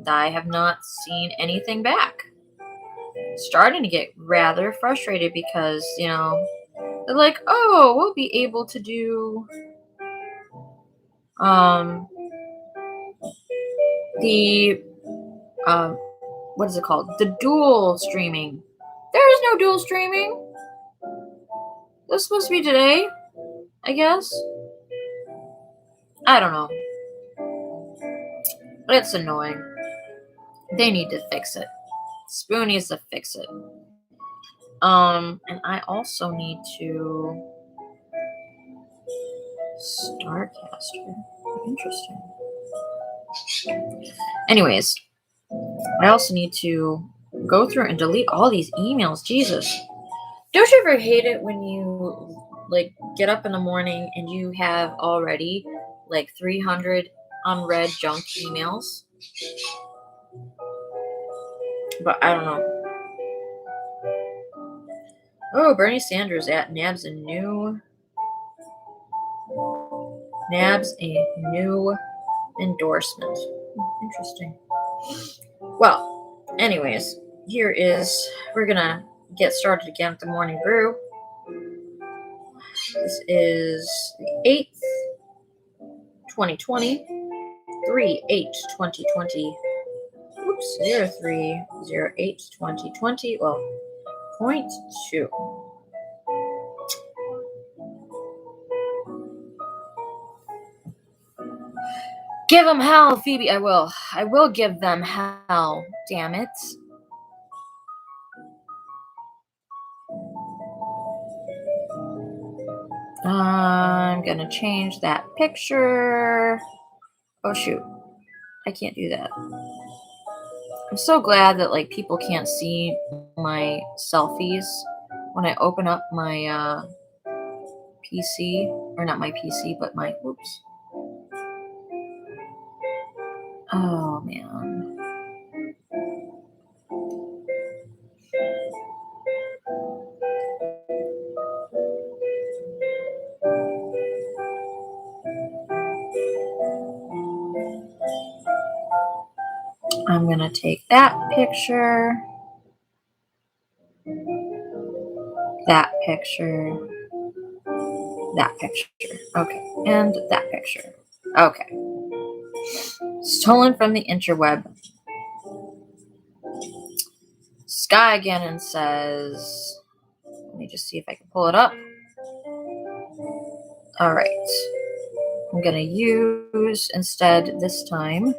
I have not seen anything back. Starting to get rather frustrated because, they're like, oh, we'll be able to do the what is it called? The dual streaming. There is no dual streaming. This is supposed to be today, I guess. I don't know. It's annoying. They need to fix it. Spoon needs to fix it. And I also need to Starcaster. Interesting. Anyways, I also need to go through and delete all these emails. Jesus. Don't you ever hate it when you get up in the morning and you have already 300 unread junk emails? But I don't know. Oh, Bernie Sanders nabs a new endorsement. Interesting. Well, anyways, we're gonna get started again with the morning brew. This is the 8th, 2020, 3/8/2020. Oops, 03/08/2020. Well, 0.2. Give them hell, Phoebe. I will give them hell. Damn it. I'm gonna change that picture. Oh shoot, I can't do that. I'm so glad that people can't see my selfies when I open up my PC, or not my PC, but my oops. Oh man. I'm gonna take that picture, that picture, that picture. Okay, and that picture. Okay. Stolen from the interweb. Sky Gannon says, let me just see if I can pull it up. All right. I'm going to use instead this time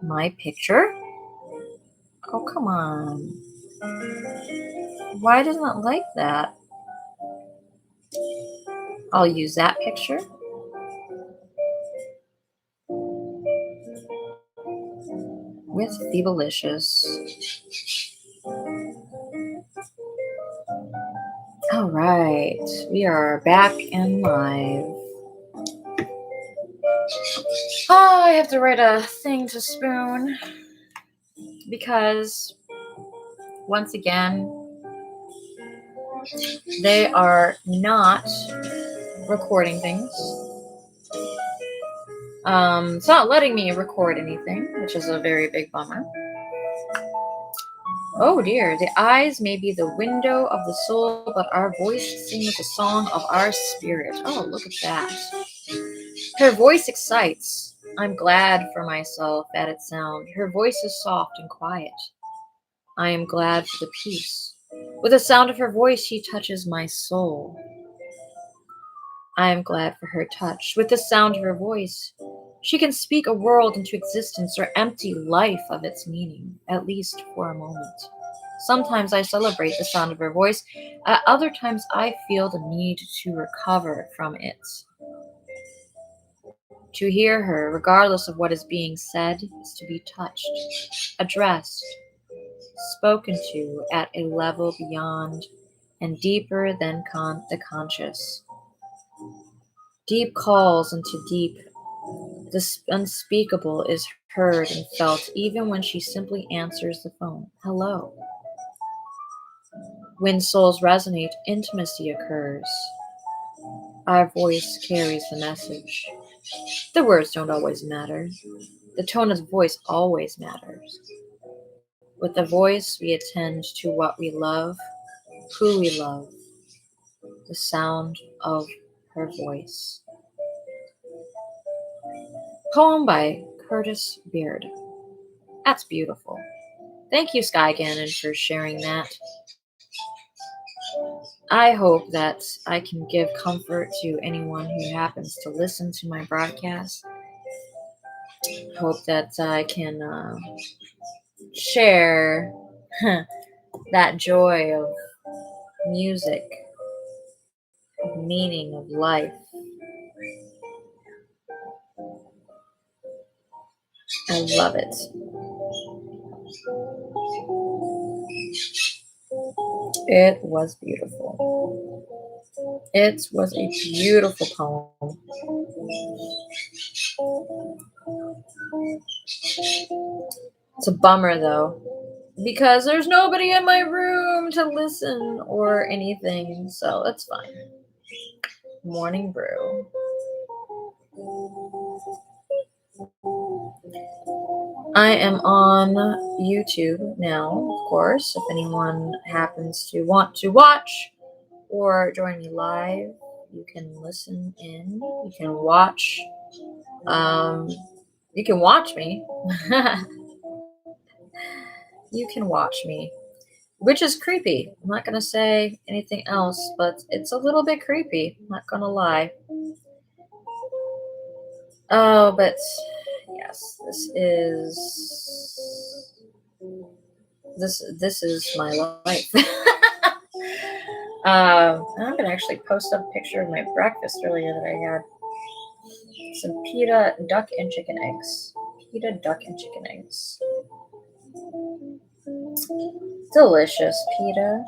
my picture. Oh, come on. Why doesn't it like that? I'll use that picture. With Phoebelicious. All right. We are back and live. Oh, I have to write a thing to Spoon because once again, they are not recording things. It's not letting me record anything, which is a very big bummer. Oh dear, the eyes may be the window of the soul, but our voice sings the song of our spirit. Oh, look at that. Her voice excites. I'm glad for myself at its sound. Her voice is soft and quiet. I am glad for the peace. With the sound of her voice, she touches my soul. I am glad for her touch. With the sound of her voice, She can speak a world into existence or empty life of its meaning, at least for a moment. Sometimes I celebrate the sound of her voice, at other times I feel the need to recover from it. To hear her, regardless of what is being said, is to be touched, addressed, spoken to at a level beyond and deeper than the conscious. Deep calls into deep. The unspeakable is heard and felt even when she simply answers the phone. Hello. When souls resonate, intimacy occurs. Our voice carries the message. The words don't always matter. The tone of the voice always matters. With the voice, we attend to what we love, who we love, the sound of her voice. Poem by Curtis Beard. That's beautiful. Thank you, Sky Gannon, for sharing that. I hope that I can give comfort to anyone who happens to listen to my broadcast. Hope that I can share that joy of music, of meaning, of life. I love it. It was beautiful. It was a beautiful poem. It's a bummer though, because there's nobody in my room to listen or anything, so that's fine. Morning Brew. I am on YouTube now, of course. If anyone happens to want to watch or join me live, you can listen in. You can watch. You can watch me. You can watch me, which is creepy. I'm not going to say anything else, but it's a little bit creepy. I'm not going to lie. Oh, but yes, this is my life. I'm gonna actually post up a picture of my breakfast earlier that I had. Some pita, duck, and chicken eggs. Pita, duck, and chicken eggs. Delicious pita,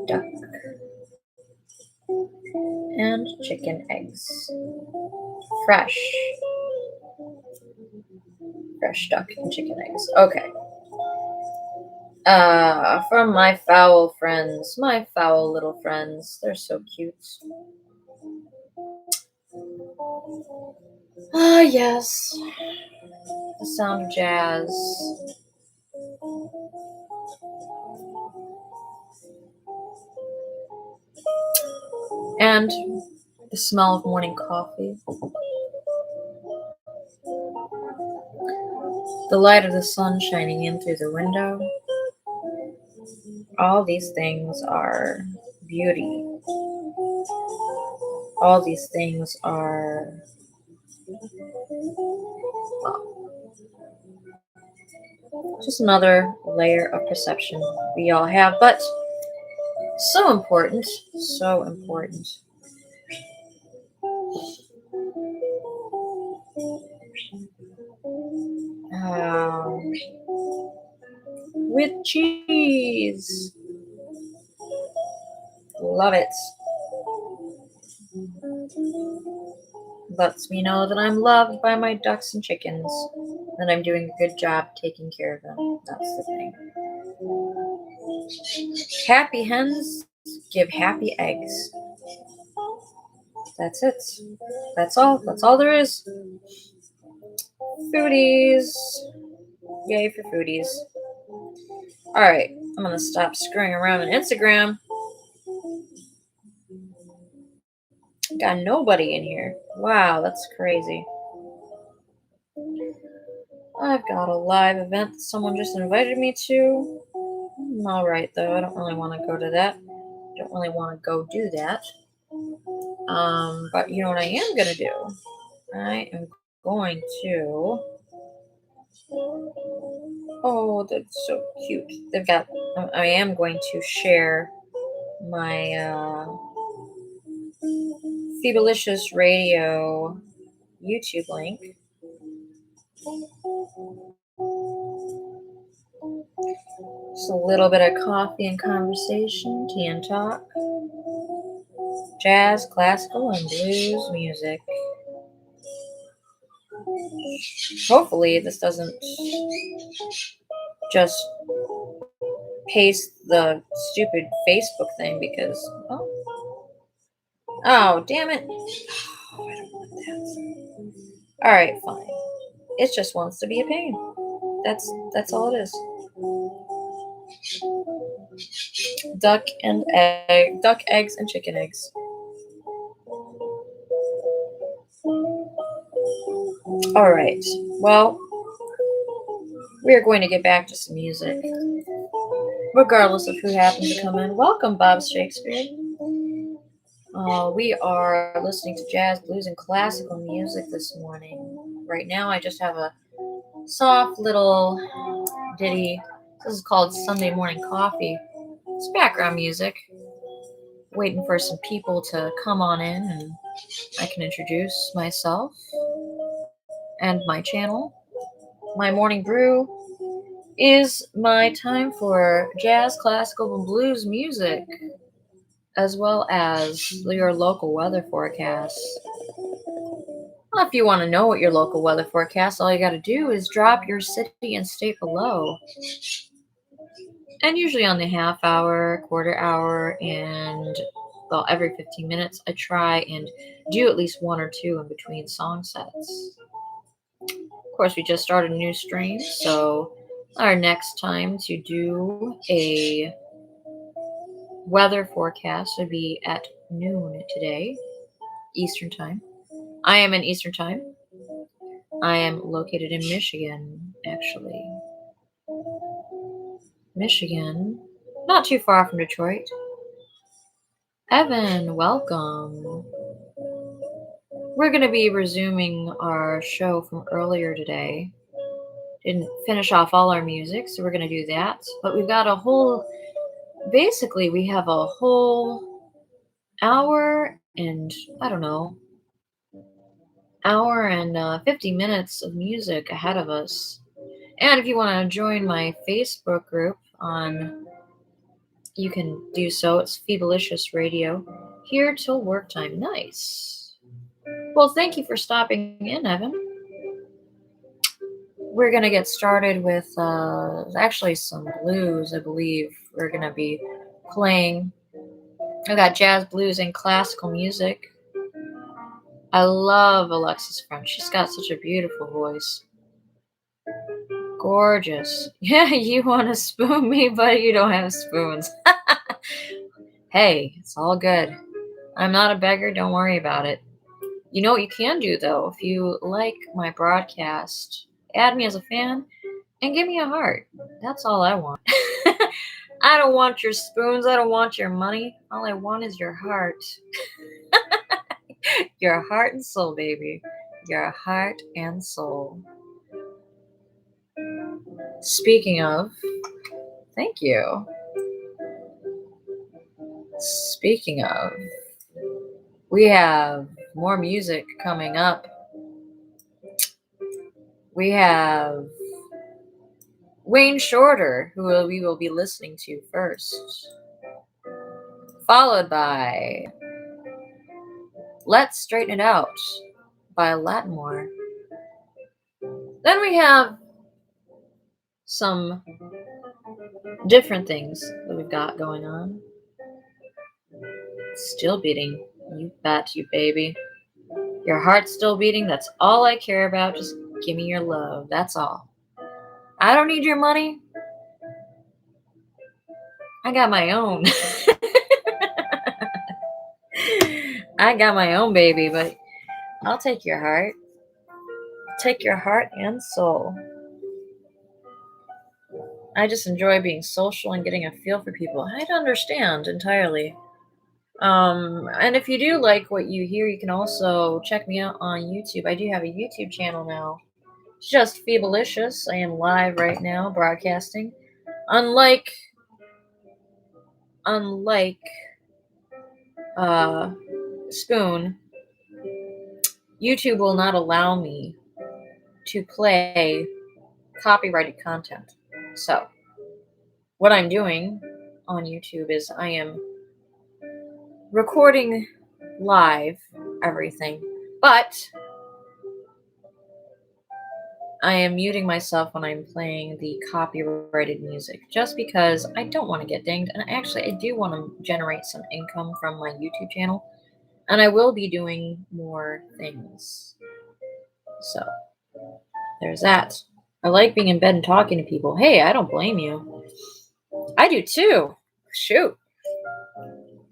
duck, and chicken eggs. Fresh duck and chicken eggs. Okay. From my foul friends, my foul little friends. They're so cute. Ah, yes. The sound of jazz. And the smell of morning coffee. The light of the sun shining in through the window. All these things are beauty. All these things are just another layer of perception we all have, but so important, so important. With cheese. Love it. Lets me know that I'm loved by my ducks and chickens, that I'm doing a good job taking care of them. That's the thing. Happy hens give happy eggs. That's it. That's all. That's all there is. Foodies. Yay for foodies. Alright, I'm gonna stop screwing around on Instagram. Got nobody in here. Wow, that's crazy. I've got a live event that someone just invited me to. I'm alright though, I don't really want to go to that. Don't really want to go do that. But you know what I am gonna do? I am going to. Oh, that's so cute. They've got. I am going to share my Phoebelicious Radio YouTube link. Just a little bit of coffee and conversation, tea and talk, jazz, classical, and blues music. Hopefully, this doesn't just paste the stupid Facebook thing because. Oh, damn it. Oh, I don't want that. Alright, fine. It just wants to be a pain. That's all it is. Duck eggs and chicken eggs. Alright. Well, we are going to get back to some music. Regardless of who happens to come in. Welcome, Bob Shakespeare. We are listening to jazz, blues, and classical music this morning. Right now, I just have a soft little ditty. This is called Sunday Morning Coffee. It's background music. Waiting for some people to come on in and I can introduce myself and my channel. My morning brew is my time for jazz, classical, and blues music, as well as your local weather forecast. Well, if you want to know what your local weather forecast, all you got to do is drop your city and state below. And usually on the half hour, quarter hour, and well, every 15 minutes, I try and do at least one or two in between song sets. Of course, we just started a new stream, so our next time to do a weather forecast would be at noon today, Eastern Time. I am in Eastern Time. I am located in Michigan, actually. Michigan, not too far from Detroit. Evan, welcome. We're going to be resuming our show from earlier today. Didn't finish off all our music, so we're going to do that. But we've got basically we have a whole hour and, hour and 50 minutes of music ahead of us. And if you want to join my Facebook group you can do so. It's Phoebelicious Radio. Here till work time. Nice. Well, thank you for stopping in, Evan. We're going to get started with actually some blues, I believe. We're going to be playing. I got jazz, blues, and classical music. I love Alexis French. She's got such a beautiful voice. Gorgeous. Yeah, you want to spoon me, but you don't have spoons. Hey, it's all good. I'm not a beggar. Don't worry about it. You know what you can do, though? If you like my broadcast, add me as a fan and give me a heart. That's all I want. I don't want your spoons. I don't want your money. All I want is your heart. Your heart and soul, baby. Your heart and soul. Speaking of, thank you. Speaking of, we have more music coming up. We have Wayne Shorter, who we will be listening to first, followed by Let's Straighten It Out by Lattimore. Then we have some different things that we've got going on. Still beating. You bet, you baby. Your heart's still beating. That's all I care about. Just give me your love. That's all. I don't need your money. I got my own. I got my own, baby, but I'll take your heart. Take your heart and soul. I just enjoy being social and getting a feel for people. I don't understand entirely. And if you do like what you hear, you can also check me out on YouTube. I do have a YouTube channel now. It's just Feebleicious. I am live right now, broadcasting. Unlike uh, Spoon, YouTube will not allow me to play copyrighted content. So, what I'm doing on YouTube is I am recording live everything, but I am muting myself when I'm playing the copyrighted music just because I don't want to get dinged. And actually, I do want to generate some income from my YouTube channel, and I will be doing more things. So, there's that. I like being in bed and talking to people. Hey, I don't blame you. I do too. Shoot.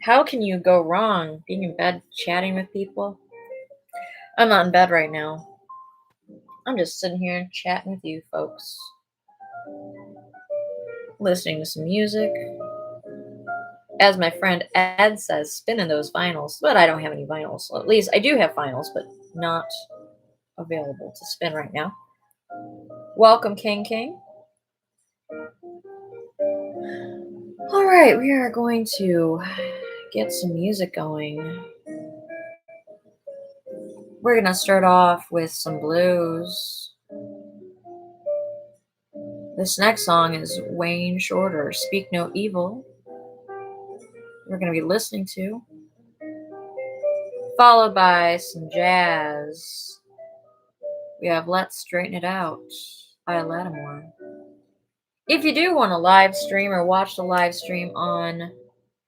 How can you go wrong being in bed chatting with people? I'm not in bed right now. I'm just sitting here chatting with you folks. Listening to some music. As my friend Ed says, spinning those vinyls. But I don't have any vinyls. Well, at least I do have vinyls, but not available to spin right now. Welcome, King King. All right, we are going to get some music going. We're going to start off with some blues. This next song is Wayne Shorter, Speak No Evil. We're going to be listening to, followed by some jazz. We have Let's Straighten It Out by Lattimore. If you do want to live stream or watch the live stream on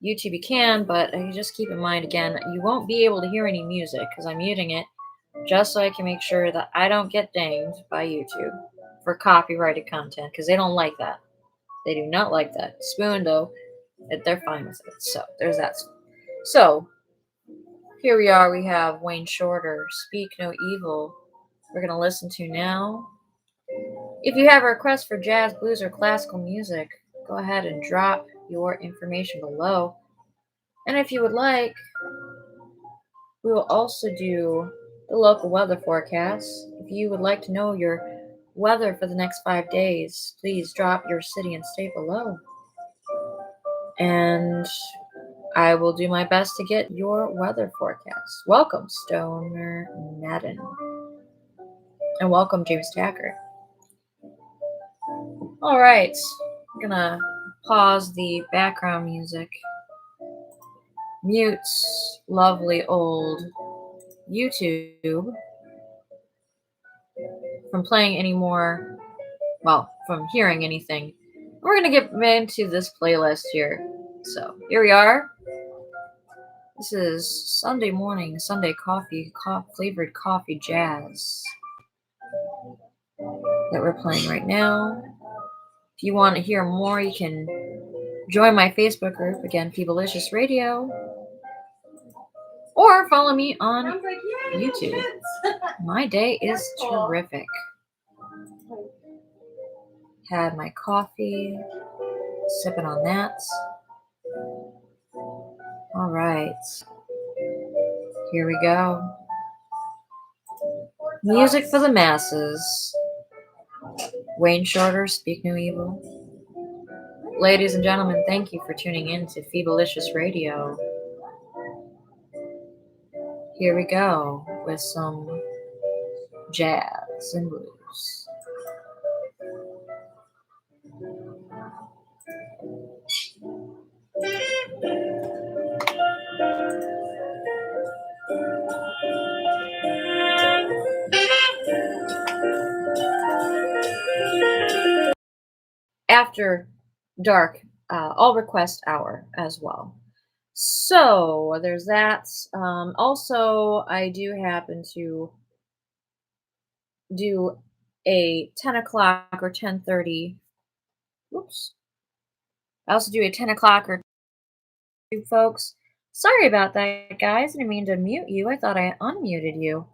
YouTube, you can, but you just keep in mind, again, you won't be able to hear any music because I'm muting it just so I can make sure that I don't get dinged by YouTube for copyrighted content because they don't like that. They do not like that. Spoon, though, they're fine with it. So there's that. So here we are. We have Wayne Shorter, Speak No Evil. We're going to listen to now. If you have a request for jazz, blues, or classical music, go ahead and drop your information below. And if you would like, we will also do the local weather forecast. If you would like to know your weather for the next 5 days, please drop your city and state below. And I will do my best to get your weather forecast. Welcome, Stoner Madden. And welcome, James Tacker. All right, I'm gonna pause the background music. Mute lovely old YouTube from playing any more, well, from hearing anything. We're gonna get into this playlist here. So here we are. This is Sunday morning, Sunday coffee, flavored coffee jazz that we're playing right now. If you want to hear more, you can join my Facebook group, again, Feebleicious Radio, or follow me on YouTube. My day is terrific. Had my coffee, sipping on that. All right, here we go. Music for the masses. Wayne Shorter, Speak No Evil. Ladies and gentlemen, thank you for tuning in to Feebleicious Radio. Here we go with some jazz and blues. After dark, all request hour as well. So there's that. Also, I do happen to do a 10 o'clock or 10:30. Whoops. I also do a 10 o'clock or 2, folks. Sorry about that, guys. I didn't mean to mute you. I thought I unmuted you.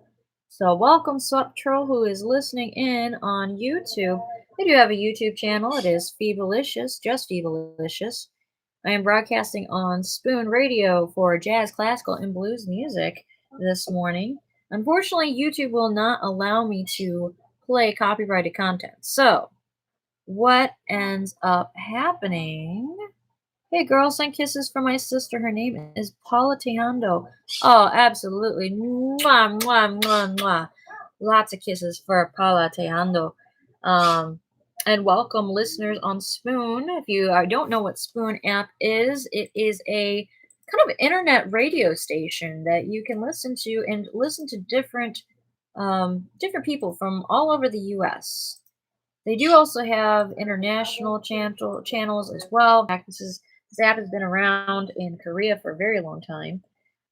So welcome, Swept Troll, who is listening in on YouTube. I do have a YouTube channel. It is Feebleicious, just Feebleicious. I am broadcasting on Spoon Radio for jazz, classical, and blues music this morning. Unfortunately, YouTube will not allow me to play copyrighted content. So, what ends up happening? Hey, girl, send kisses for my sister. Her name is Paula Tejando. Oh, absolutely. Mwah, mwah, mwah, mwah. Lots of kisses for Paula Tejando. And welcome, listeners on Spoon. If you don't know what Spoon app is, it is a kind of internet radio station that you can listen to and listen to different people from all over the U.S. They do also have international channels as well. In fact, this app has been around in Korea for a very long time,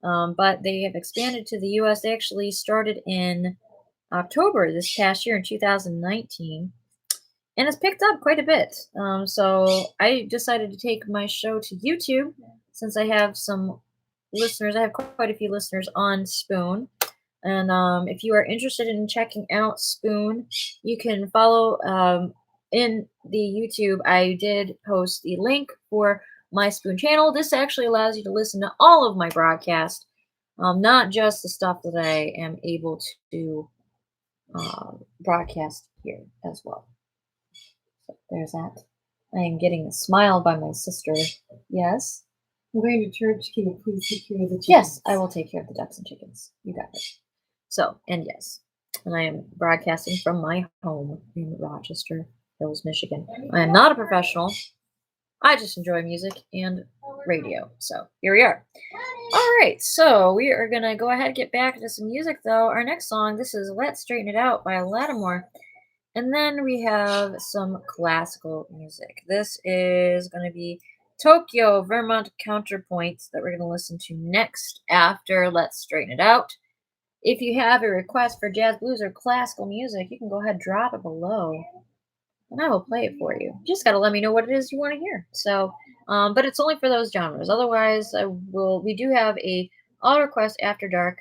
but they have expanded to the U.S. They actually started in October this past year in 2019, and it's picked up quite a bit. So I decided to take my show to YouTube since I have some listeners. I have quite a few listeners on Spoon. And if you are interested in checking out Spoon, you can follow in the YouTube. I did post the link for my Spoon channel. This actually allows you to listen to all of my broadcasts, not just the stuff that I am able to broadcast here as well. So there's that. I am getting a smile by my sister. Yes. I'm going to church. Can you please take care of the chickens? Yes, I will take care of the ducks and chickens. You got it. So, and yes, and I am broadcasting from my home in Rochester Hills, Michigan. I am not a professional. I just enjoy music and radio. So here we are. All right, so we are going to go ahead and get back into some music, though. Our next song, this is Let's Straighten It Out by Lattimore. And then we have some classical music. This is going to be Tokyo Vermont Counterpoint that we're going to listen to next after Let's Straighten It Out. If you have a request for jazz, blues, or classical music, you can go ahead and drop it below, and I will play it for you. You just got to let me know what it is you want to hear. So, but it's only for those genres. Otherwise, we do have a All Request After Dark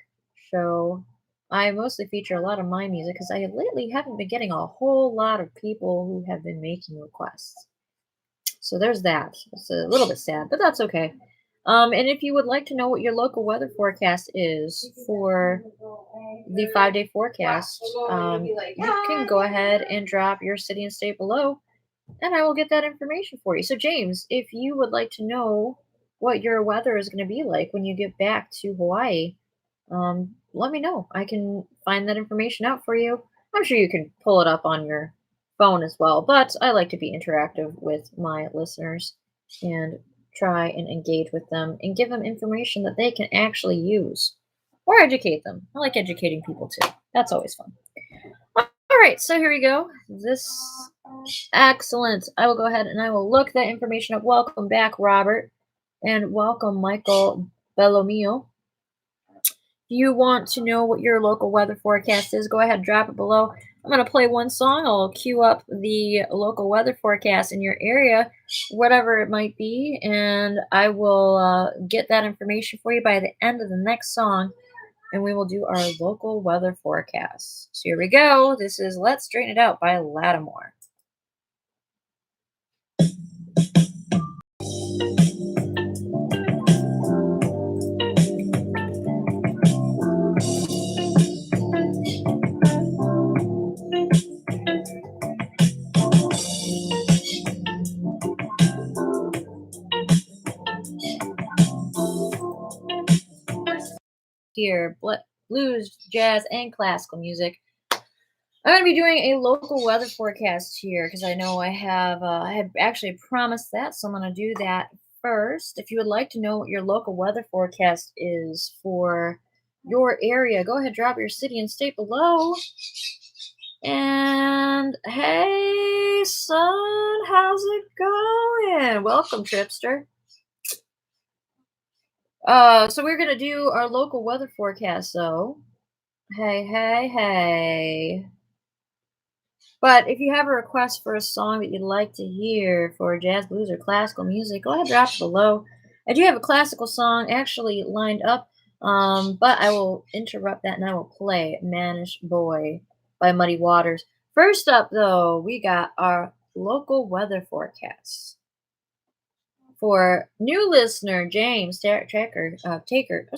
show. I mostly feature a lot of my music because I lately haven't been getting a whole lot of people who have been making requests. So there's that. It's a little bit sad, but that's okay. And if you would like to know what your local weather forecast is for the 5-day forecast, you can go ahead and drop your city and state below, and I will get that information for you. So, James, if you would like to know what your weather is going to be like when you get back to Hawaii, let me know. I can find that information out for you. I'm sure you can pull it up on your phone as well, but I like to be interactive with my listeners and try and engage with them and give them information that they can actually use or educate them. I like educating people too. That's always fun. All right, so here we go. Excellent. I will go ahead and I will look that information up. Welcome back, Robert, and welcome, Michael Bellomio. If you want to know what your local weather forecast is, go ahead and drop it below. I'm going to play one song. I'll cue up the local weather forecast in your area, whatever it might be, and I will get that information for you by the end of the next song, and we will do our local weather forecast. So here we go. This is Let's Straighten It Out by Lattimore. Here, blues, jazz, and classical music. I'm going to be doing a local weather forecast here because I know I have actually promised that, so I'm going to do that first. If you would like to know what your local weather forecast is for your area, go ahead, drop your city and state below. And hey, son, how's it going? Welcome, Tripster. So we're going to do our local weather forecast, though. Hey. But if you have a request for a song that you'd like to hear for jazz, blues, or classical music, go ahead and drop it below. I do have a classical song actually lined up, but I will interrupt that and I will play Mannish Boy by Muddy Waters. First up, though, we got our local weather forecast. For new listener, James Tracker. Tacker.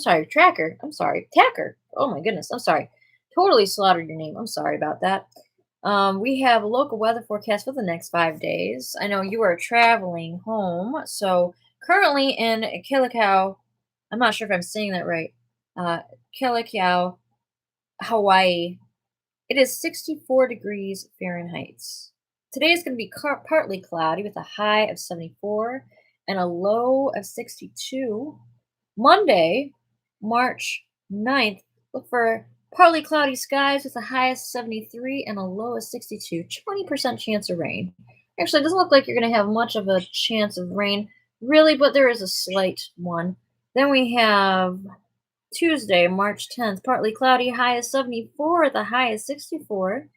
Oh my goodness, I'm sorry. Totally slaughtered your name. I'm sorry about that. We have a local weather forecast for the next 5 days. I know you are traveling home, so currently in Kilikow, I'm not sure if I'm saying that right. Kilikow, Hawaii. It is 64 degrees Fahrenheit. Today is going to be partly cloudy with a high of 74 and a low of 62. Monday, March 9th, look for partly cloudy skies with a high of 73 and a low of 62. 20% chance of rain. Actually, it doesn't look like you're going to have much of a chance of rain, really, but there is a slight one. Then we have Tuesday, March 10th, partly cloudy, high of 74, the high is 64.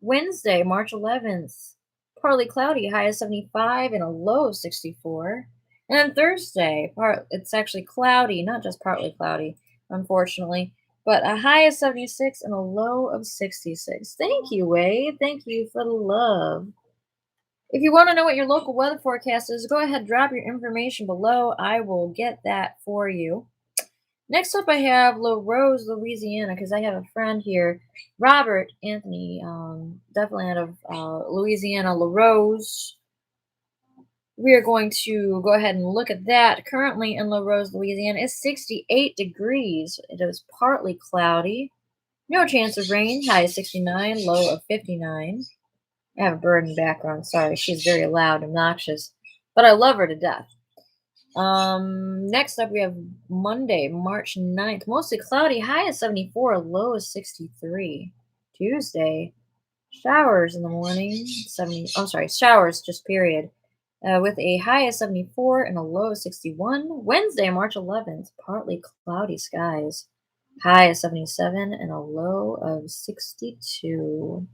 Wednesday, March 11th, partly cloudy, high of 75 and a low of 64. And then Thursday, it's actually cloudy, not just partly cloudy, unfortunately, but a high of 76 and a low of 66. Thank you, Wade. Thank you for the love. If you want to know what your local weather forecast is, go ahead, drop your information below. I will get that for you. Next up, I have La Rose, Louisiana, because I have a friend here, Robert Anthony, definitely out of Louisiana, La Rose. We are going to go ahead and look at that. Currently in La Rose, Louisiana, it's 68 degrees. It is partly cloudy. No chance of rain. High is 69, low of 59. I have a bird in the background. Sorry, she's very loud, obnoxious, but I love her to death. Next up we have Monday, March 9th. Mostly cloudy, high is 74, low is 63. Tuesday, showers in the morning, showers, just period. With a high of 74 and a low of 61. Wednesday, March 11th, partly cloudy skies. High of 77 and a low of 62.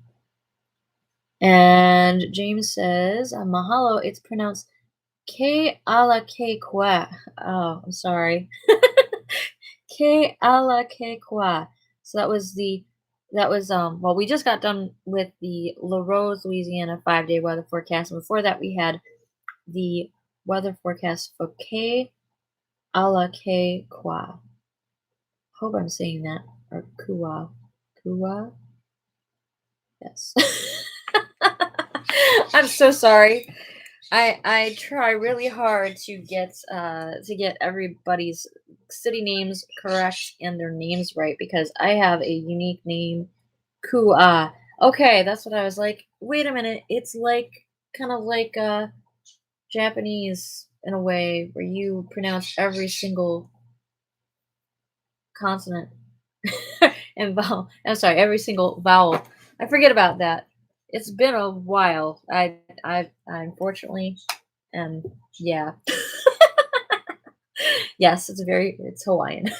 And James says, mahalo, it's pronounced K ala K kwa. Oh, I'm sorry. K ala K kwa. So well, we just got done with the La Rose, Louisiana 5-day weather forecast. And before that, we had the weather forecast for K ala K kwa. Hope I'm saying that. Or Kua. Kua? Yes. I'm so sorry. I try really hard to get everybody's city names correct and their names right because I have a unique name, Kua. Okay, that's what I was like. Wait a minute, it's like kind of like Japanese in a way where you pronounce every single consonant and vowel. I'm sorry, every single vowel. I forget about that. It's been a while. I unfortunately, and yeah. Yes, it's Hawaiian.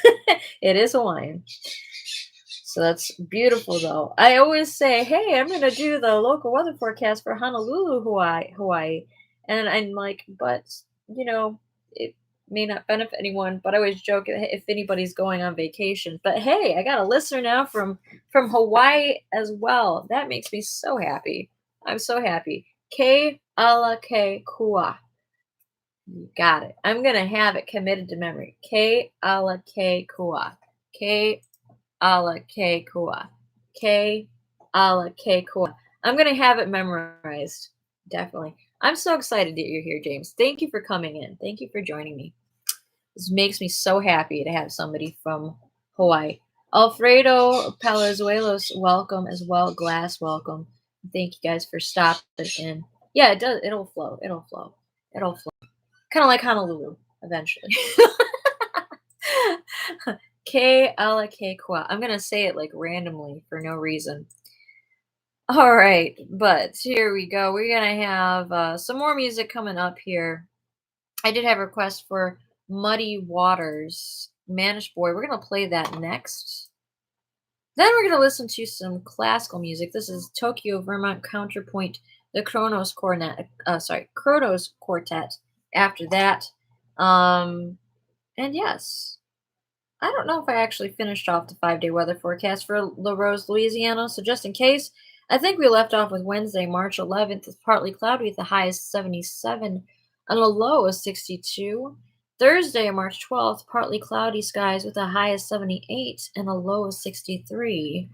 It is Hawaiian. So that's beautiful though. I always say, hey, I'm gonna do the local weather forecast for Honolulu, Hawaii. And I'm like, but it may not benefit anyone, but I always joke if anybody's going on vacation. But hey, I got a listener now from Hawaii as well. That makes me so happy. I'm so happy. K ala K kua. You got it. I'm gonna have it committed to memory. K ala K kua. K ala K kua. K ala K kua. I'm gonna have it memorized. Definitely. I'm so excited that you're here, James. Thank you for coming in. Thank you for joining me. This makes me so happy to have somebody from Hawaii. Alfredo Palazuelos, welcome as well. Glass, welcome. Thank you guys for stopping in. Yeah, it does. It'll flow. It'll flow. It'll flow. Kind of like Honolulu, eventually. K ala K kwa. I'm going to say it like randomly for no reason. All right, but here we go. We're going to have some more music coming up here. I did have a request for Muddy Waters, Manish Boy. We're going to play that next. Then we're going to listen to some classical music. This is Tokyo Vermont Counterpoint, the Kronos Quartet. After that. And yes, I don't know if I actually finished off the 5-day weather forecast for La Rose, Louisiana. So just in case, I think we left off with Wednesday, March 11th. It's partly cloudy with the high of 77, and a low of 62. Thursday, March 12th, partly cloudy skies with a high of 78 and a low of 63.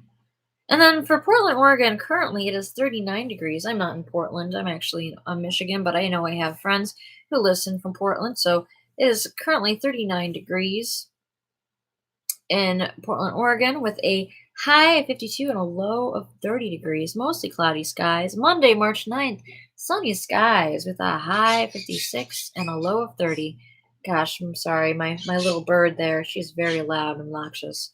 And then for Portland, Oregon, currently it is 39 degrees. I'm not in Portland. I'm actually in Michigan, but I know I have friends who listen from Portland. So it is currently 39 degrees in Portland, Oregon, with a high of 52 and a low of 30 degrees. Mostly cloudy skies. Monday, March 9th, sunny skies with a high of 56 and a low of 30. Gosh, I'm sorry. My little bird there, she's very loud and obnoxious.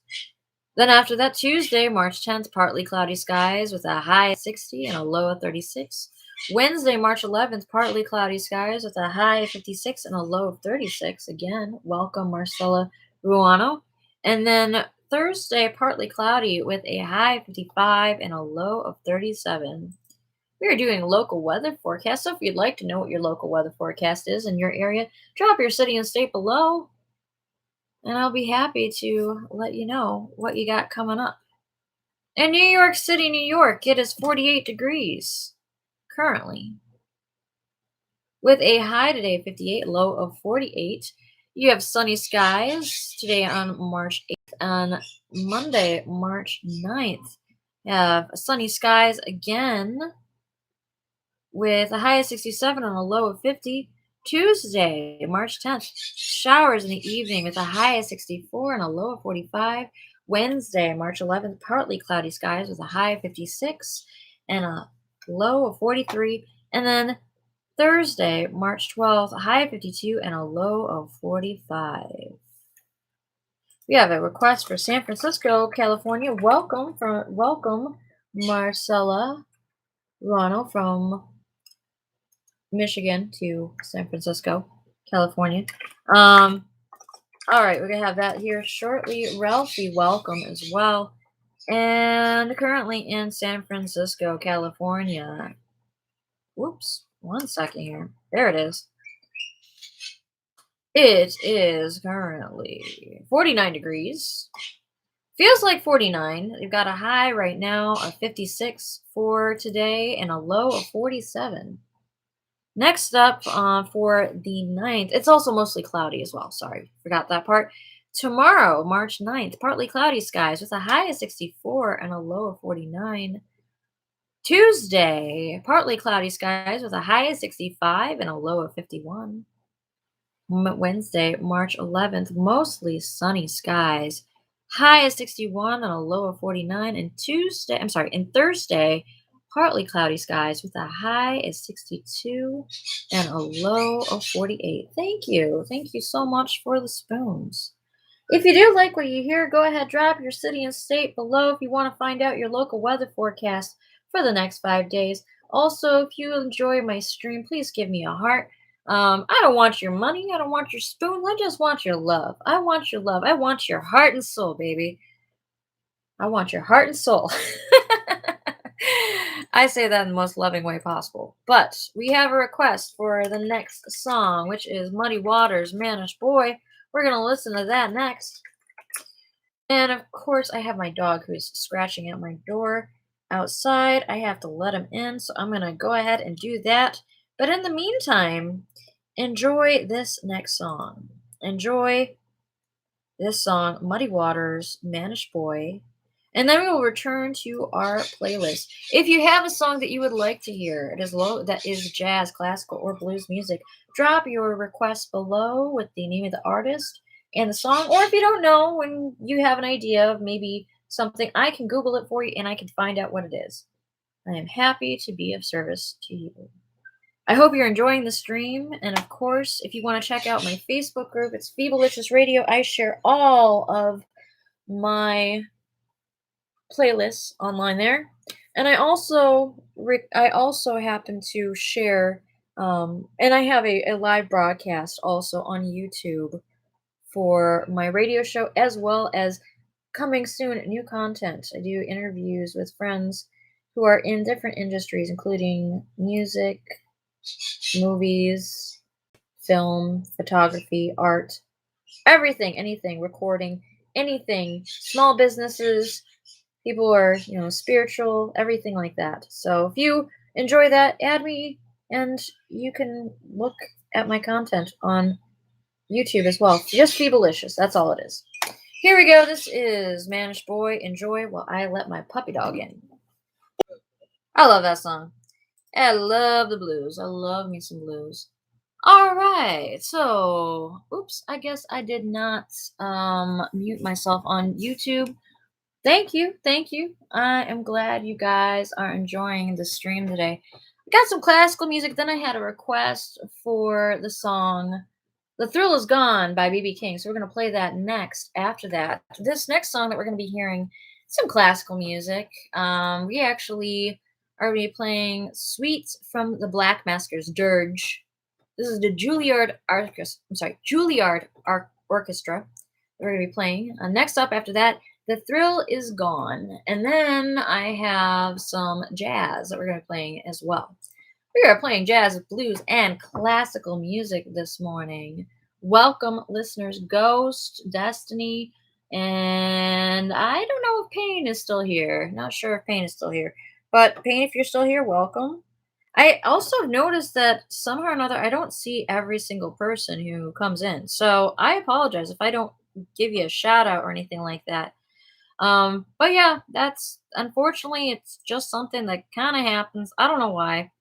Then after that, Tuesday, March 10th, partly cloudy skies with a high of 60 and a low of 36. Wednesday, March 11th, partly cloudy skies with a high of 56 and a low of 36. Again, welcome, Marcella Ruano. And then Thursday, partly cloudy with a high of 55 and a low of 37. We are doing local weather forecast, so if you'd like to know what your local weather forecast is in your area, drop your city and state below, and I'll be happy to let you know what you got coming up. In New York City, New York, it is 48 degrees currently, with a high today of 58, low of 48. You have sunny skies today on March 8th. On Monday, March 9th, you have sunny skies again with a high of 67 and a low of 50. Tuesday, March 10th, showers in the evening with a high of 64 and a low of 45. Wednesday, March 11th, partly cloudy skies with a high of 56 and a low of 43. And then Thursday, March 12th, a high of 52 and a low of 45. We have a request for San Francisco, California. Welcome, Marcella Ronald from Michigan to San Francisco, California. All right, we're gonna have that here shortly. Ralphie, welcome as well. And currently in San Francisco, California. Whoops, 1 second here. There it is. It is currently 49 degrees. Feels like 49. We've got a high right now of 56 for today and a low of 47. Next up for the 9th, it's also mostly cloudy as well. Sorry, forgot that part. Tomorrow, March 9th, partly cloudy skies with a high of 64 and a low of 49. Tuesday, partly cloudy skies with a high of 65 and a low of 51. Wednesday, March 11th, mostly sunny skies, high of 61 and a low of 49. And Thursday, partly cloudy skies with a high of 62 and a low of 48. Thank you. Thank you so much for the spoons. If you do like what you hear, go ahead, drop your city and state below if you want to find out your local weather forecast for the next 5 days. Also, if you enjoy my stream, please give me a heart. I don't want your money. I don't want your spoon. I just want your love. I want your love. I want your heart and soul, baby. I want your heart and soul. I say that in the most loving way possible. But we have a request for the next song, which is Muddy Waters, Manish Boy. We're going to listen to that next. And of course, I have my dog who's scratching at my door outside. I have to let him in, so I'm going to go ahead and do that. But in the meantime, enjoy this next song. Enjoy this song, Muddy Waters, Manish Boy. And then we will return to our playlist. If you have a song that you would like to hear, that is jazz, classical, or blues music, drop your request below with the name of the artist and the song. Or if you don't know, when you have an idea of maybe something, I can Google it for you and I can find out what it is. I am happy to be of service to you. I hope you're enjoying the stream. And of course, if you want to check out my Facebook group, it's Phoebelicious Radio. I share all of my playlists online there. And I also happen to share, and I have a live broadcast also on YouTube for my radio show, as well as coming soon new content. I do interviews with friends who are in different industries, including music, movies, film, photography, art, everything, anything, recording, anything, small businesses, people who are, spiritual, everything like that. So if you enjoy that, add me And you can look at my content on YouTube as well. Just Feebleicious. That's all it is. Here we go. This is Managed Boy. Enjoy while I let my puppy dog in. I love that song. I love the blues. I love me some blues. All right. So, oops, I guess I did not mute myself on YouTube. Thank you. Thank you. I am glad you guys are enjoying the stream today. I got some classical music. Then I had a request for the song The Thrill Is Gone by B.B. King. So we're going to play that next after that. This next song that we're going to be hearing, some classical music. We actually are going to be playing Suite from the Black Maskers Dirge. This is the Juilliard Orchestra we're going to be playing. Next up after that, The Thrill Is Gone. And then I have some jazz that we're going to be playing as well. We are playing jazz, blues, and classical music this morning. Welcome, listeners. Ghost, Destiny, and I don't know if Payne is still here. Not sure if Payne is still here. But Payne, if you're still here, welcome. I also noticed that somehow or another I don't see every single person who comes in. So I apologize if I don't give you a shout out or anything like that. But yeah, that's unfortunately it's just something that kind of happens. I don't know why.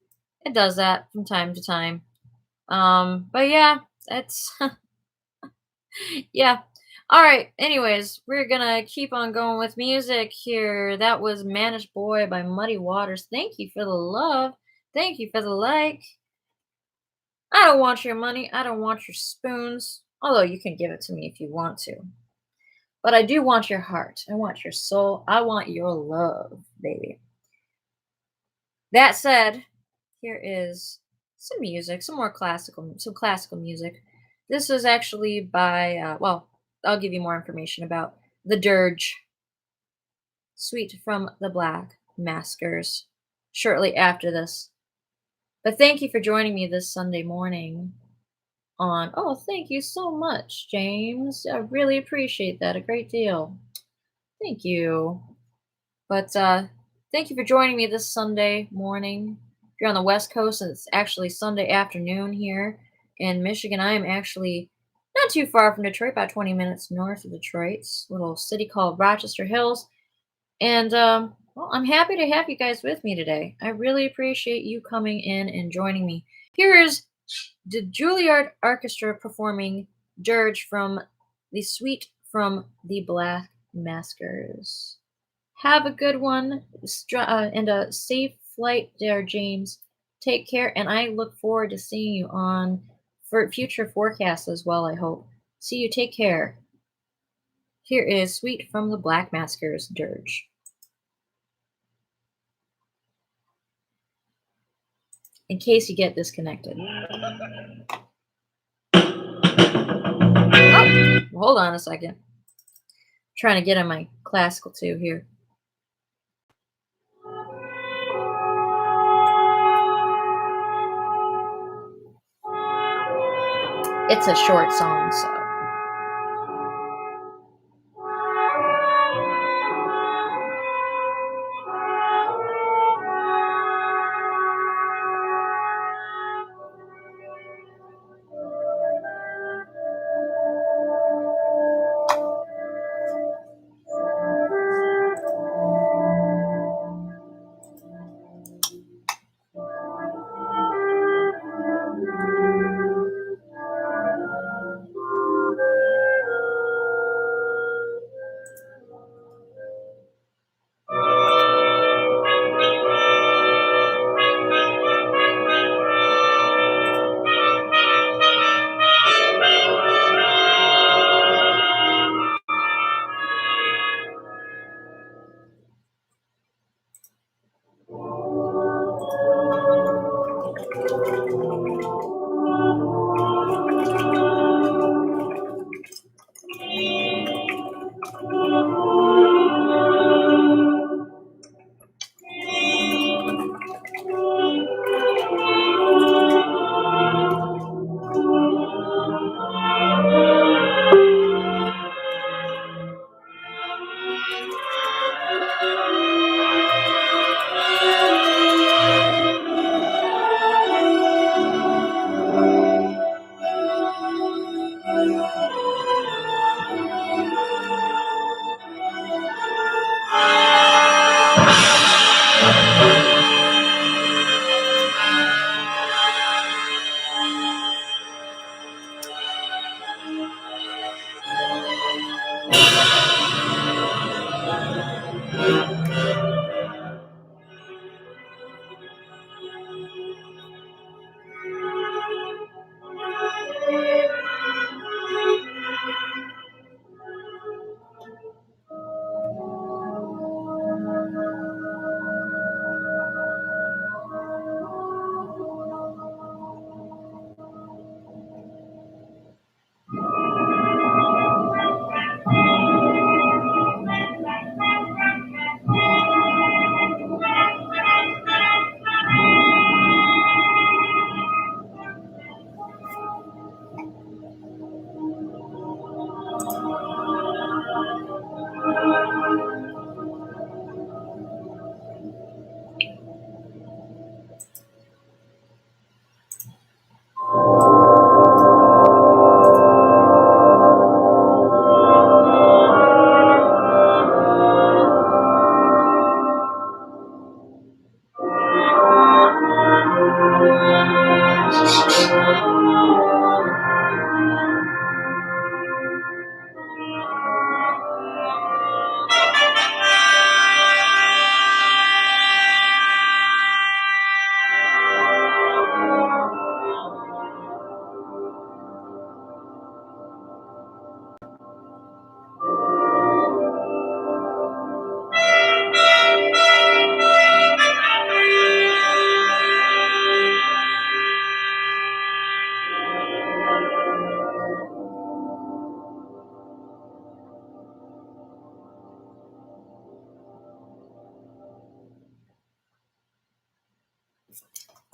It does that from time to time. But yeah, it's yeah. All right. Anyways, we're gonna keep on going with music here. That was Managed Boy by Muddy Waters. Thank you for the love. Thank you for the like. I don't want your money. I don't want your spoons. Although you can give it to me if you want to. But I do want your heart. I want your soul. I want your love, baby. That said, here is some music, some classical music. This is actually by, well, I'll give you more information about the Dirge Suite from the Black Maskers shortly after this. But thank you for joining me this Sunday morning on, oh, thank you so much, James. I really appreciate that a great deal. Thank you. But thank you for joining me this Sunday morning. If you're on the West Coast, and it's actually Sunday afternoon here in Michigan. I am actually not too far from Detroit, about 20 minutes north of Detroit, little city called Rochester Hills. And well, I'm happy to have you guys with me today. I really appreciate you coming in and joining me. Here is the Juilliard Orchestra performing Dirge from the Suite from the Black Maskers. Have a good one and a safe flight there, James. Take care, and I look forward to seeing you on for future forecasts as well, I hope. See you. Take care. Here is Suite from the Black Maskers Dirge. In case you get disconnected. Oh, hold on a second. Trying to get on my classical too here. It's a short song, so.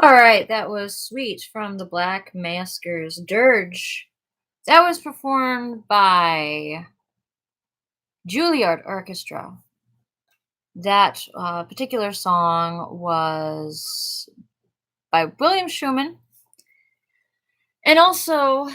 All right, that was Sweet from the Black Maskers Dirge. That was performed by Juilliard Orchestra. That particular song was by William Schumann, and also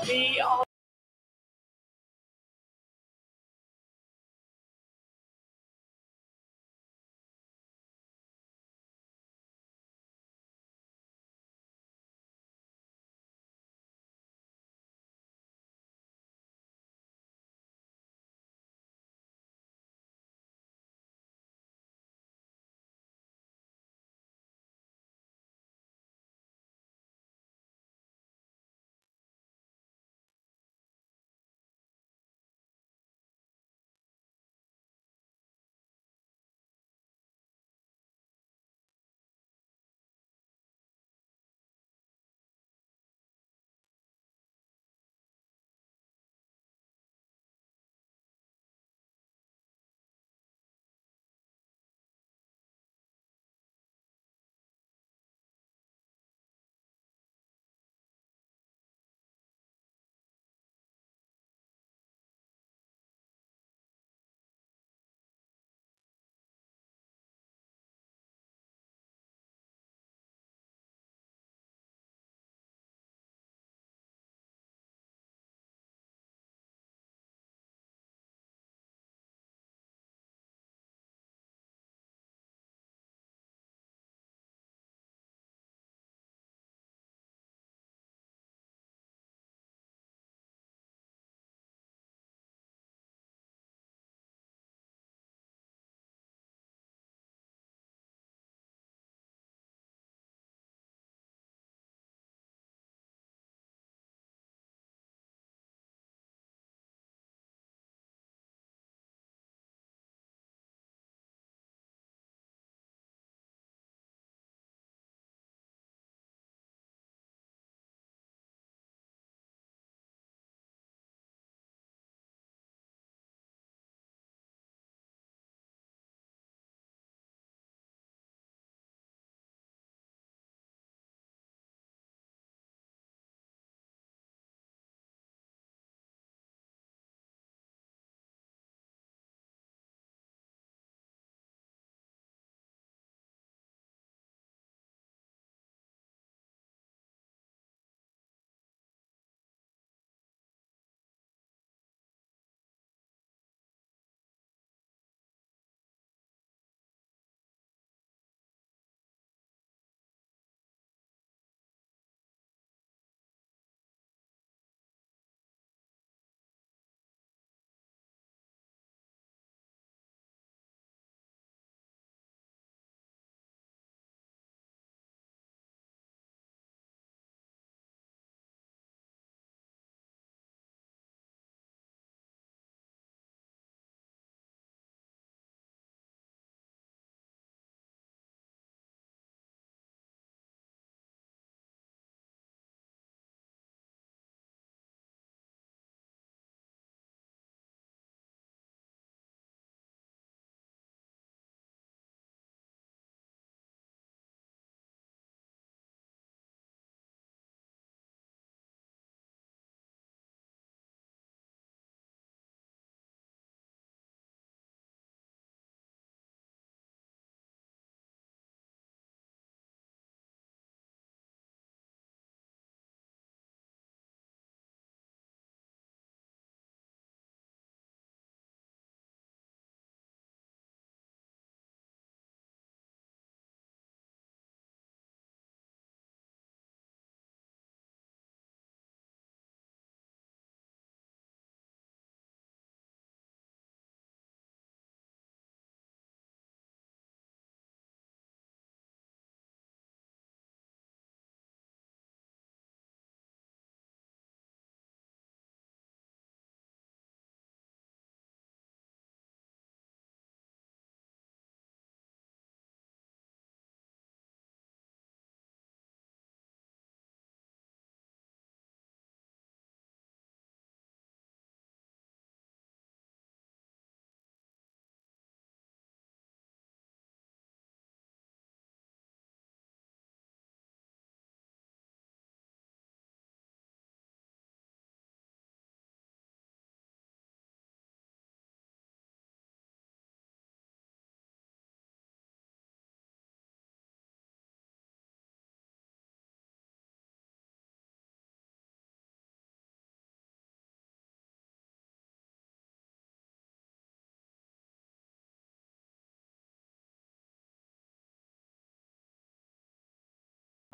We are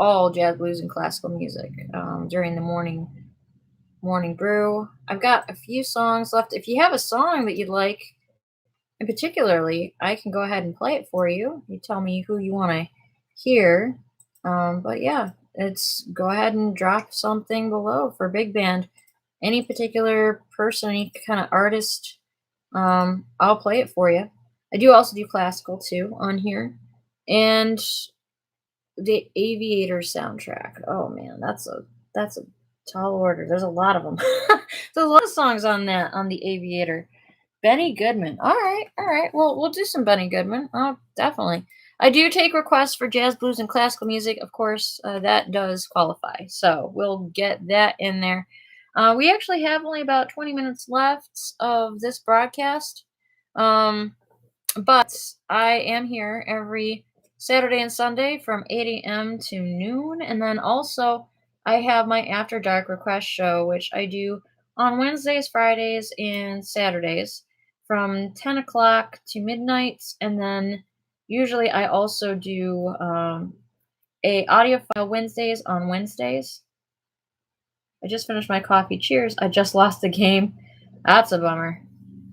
all jazz, blues, and classical music during the morning brew. I've got a few songs left. If you have a song that you'd like, and particularly, I can go ahead and play it for you. You tell me who you want to hear. But yeah, it's go ahead and drop something below for big band. Any particular person, any kind of artist, I'll play it for you. I do also do classical too on here, and the Aviator soundtrack. Oh man, that's a tall order. There's a lot of them. There's a lot of songs on the Aviator. Benny Goodman. All right, all right. Well, we'll do some Benny Goodman. Oh, definitely. I do take requests for jazz, blues, and classical music. Of course, that does qualify. So we'll get that in there. We actually have only about 20 minutes left of this broadcast. But I am here every Saturday and Sunday from 8 a.m. to noon. And then also, I have my After Dark request show, which I do on Wednesdays, Fridays, and Saturdays from 10 o'clock to midnight. And then usually I also do a audio file Wednesdays on Wednesdays. I just finished my coffee. Cheers. I just lost the game. That's a bummer.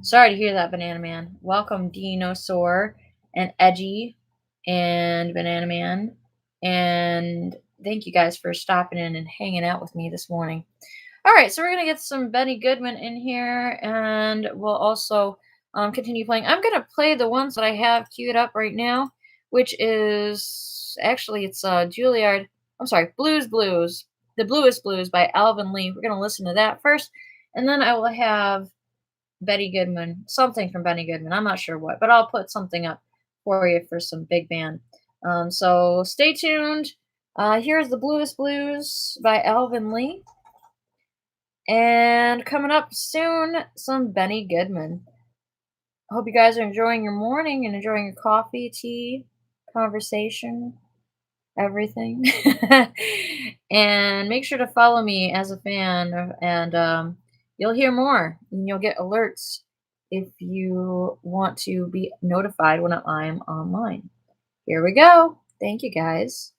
Sorry to hear that, Banana Man. Welcome, Dinosaur and Edgy and Banana Man. And thank you guys for stopping in and hanging out with me this morning. All right, so we're going to get some Benny Goodman in here, and we'll also continue playing. I'm going to play the ones that I have queued up right now, which is actually it's Juilliard. I'm sorry, Blues. The Bluest Blues by Alvin Lee. We're going to listen to that first, and then I will have Betty Goodman, something from Benny Goodman. I'm not sure what, but I'll put something up for you for some big band. So stay tuned. Here's the Bluest Blues by Alvin Lee. And coming up soon, some Benny Goodman. I hope you guys are enjoying your morning and enjoying your coffee, tea, conversation, everything. And make sure to follow me as a fan, and you'll hear more. And you'll get alerts if you want to be notified when I'm online. Here we go. Thank you, guys.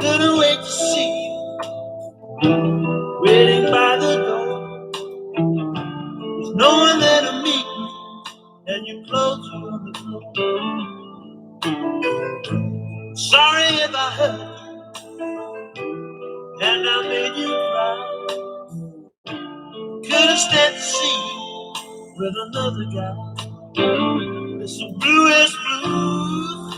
Couldn't wait to see you waiting by the door. There's no one there to meet me, and your clothes are on the floor. Sorry if I hurt you, and I made you cry. Couldn't stand to see you with another guy. It's the bluest blues,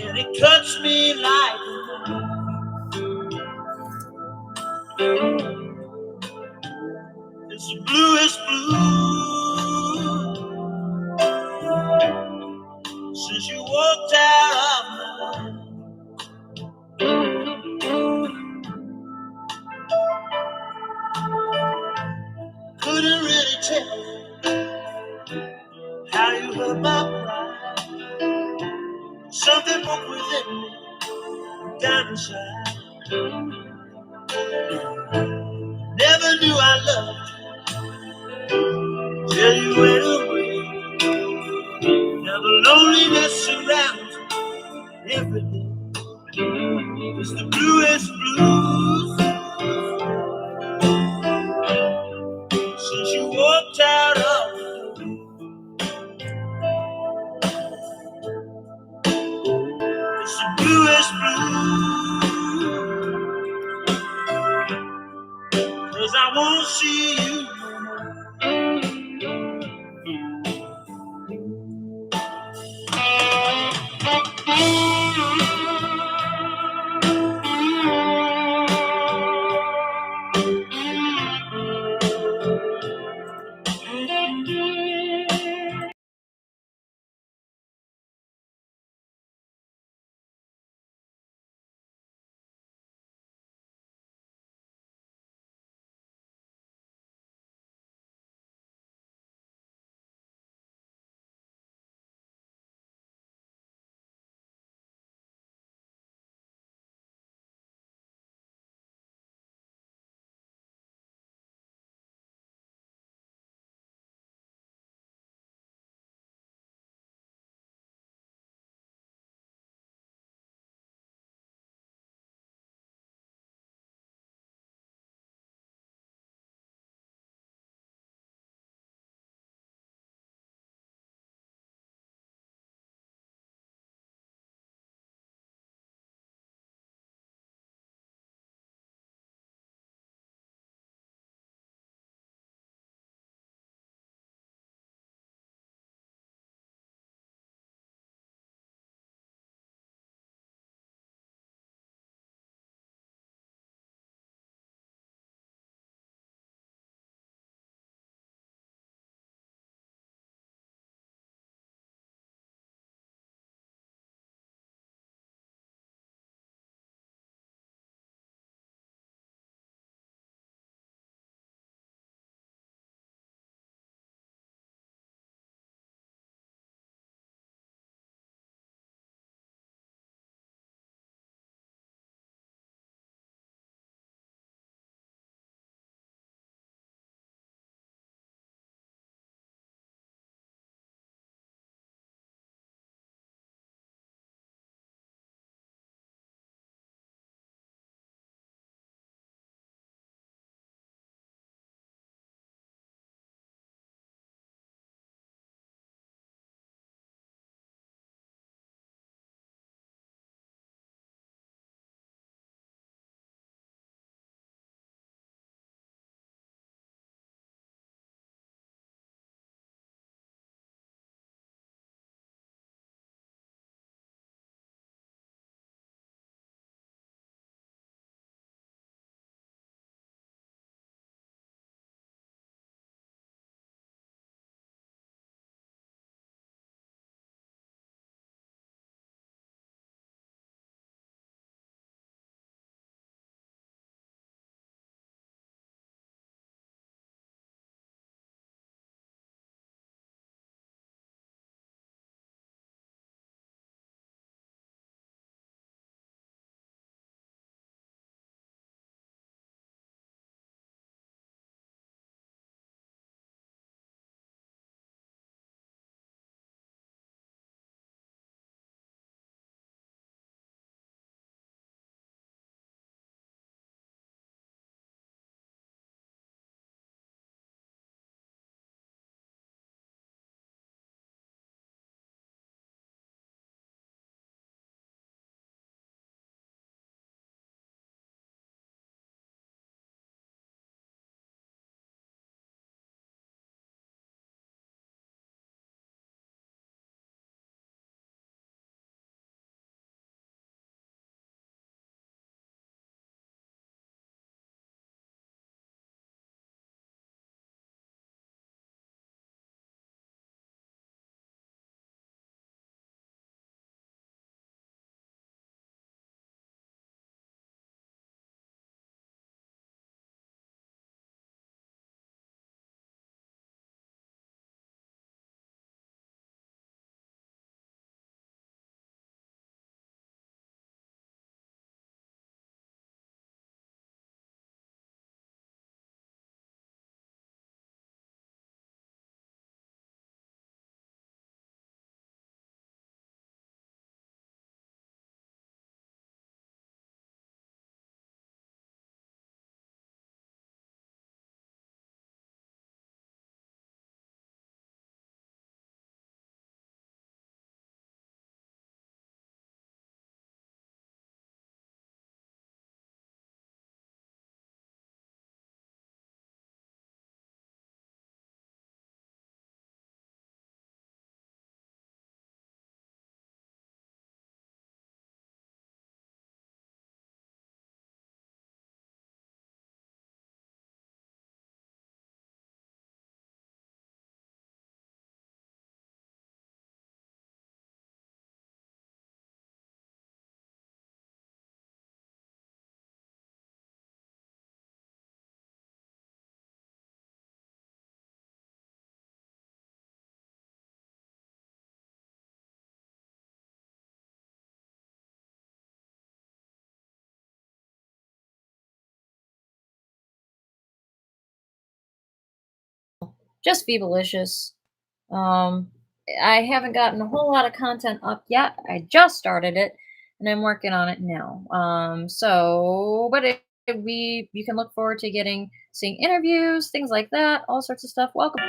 and it cuts me like a knife. It's the bluest blues since you walked out of my life. Couldn't really tell how you hurt my pride. Something broke within me, down inside. Never knew I loved you till you went away. Now the loneliness surrounds me every day. It's the bluest blues since you walked out of the door. It's the bluest blues 'cause I won't see you no more. just Phoebelicious. I haven't gotten a whole lot of content up yet. I just started it, and I'm working on it now. But you can look forward to seeing interviews, things like that, all sorts of stuff. Welcome.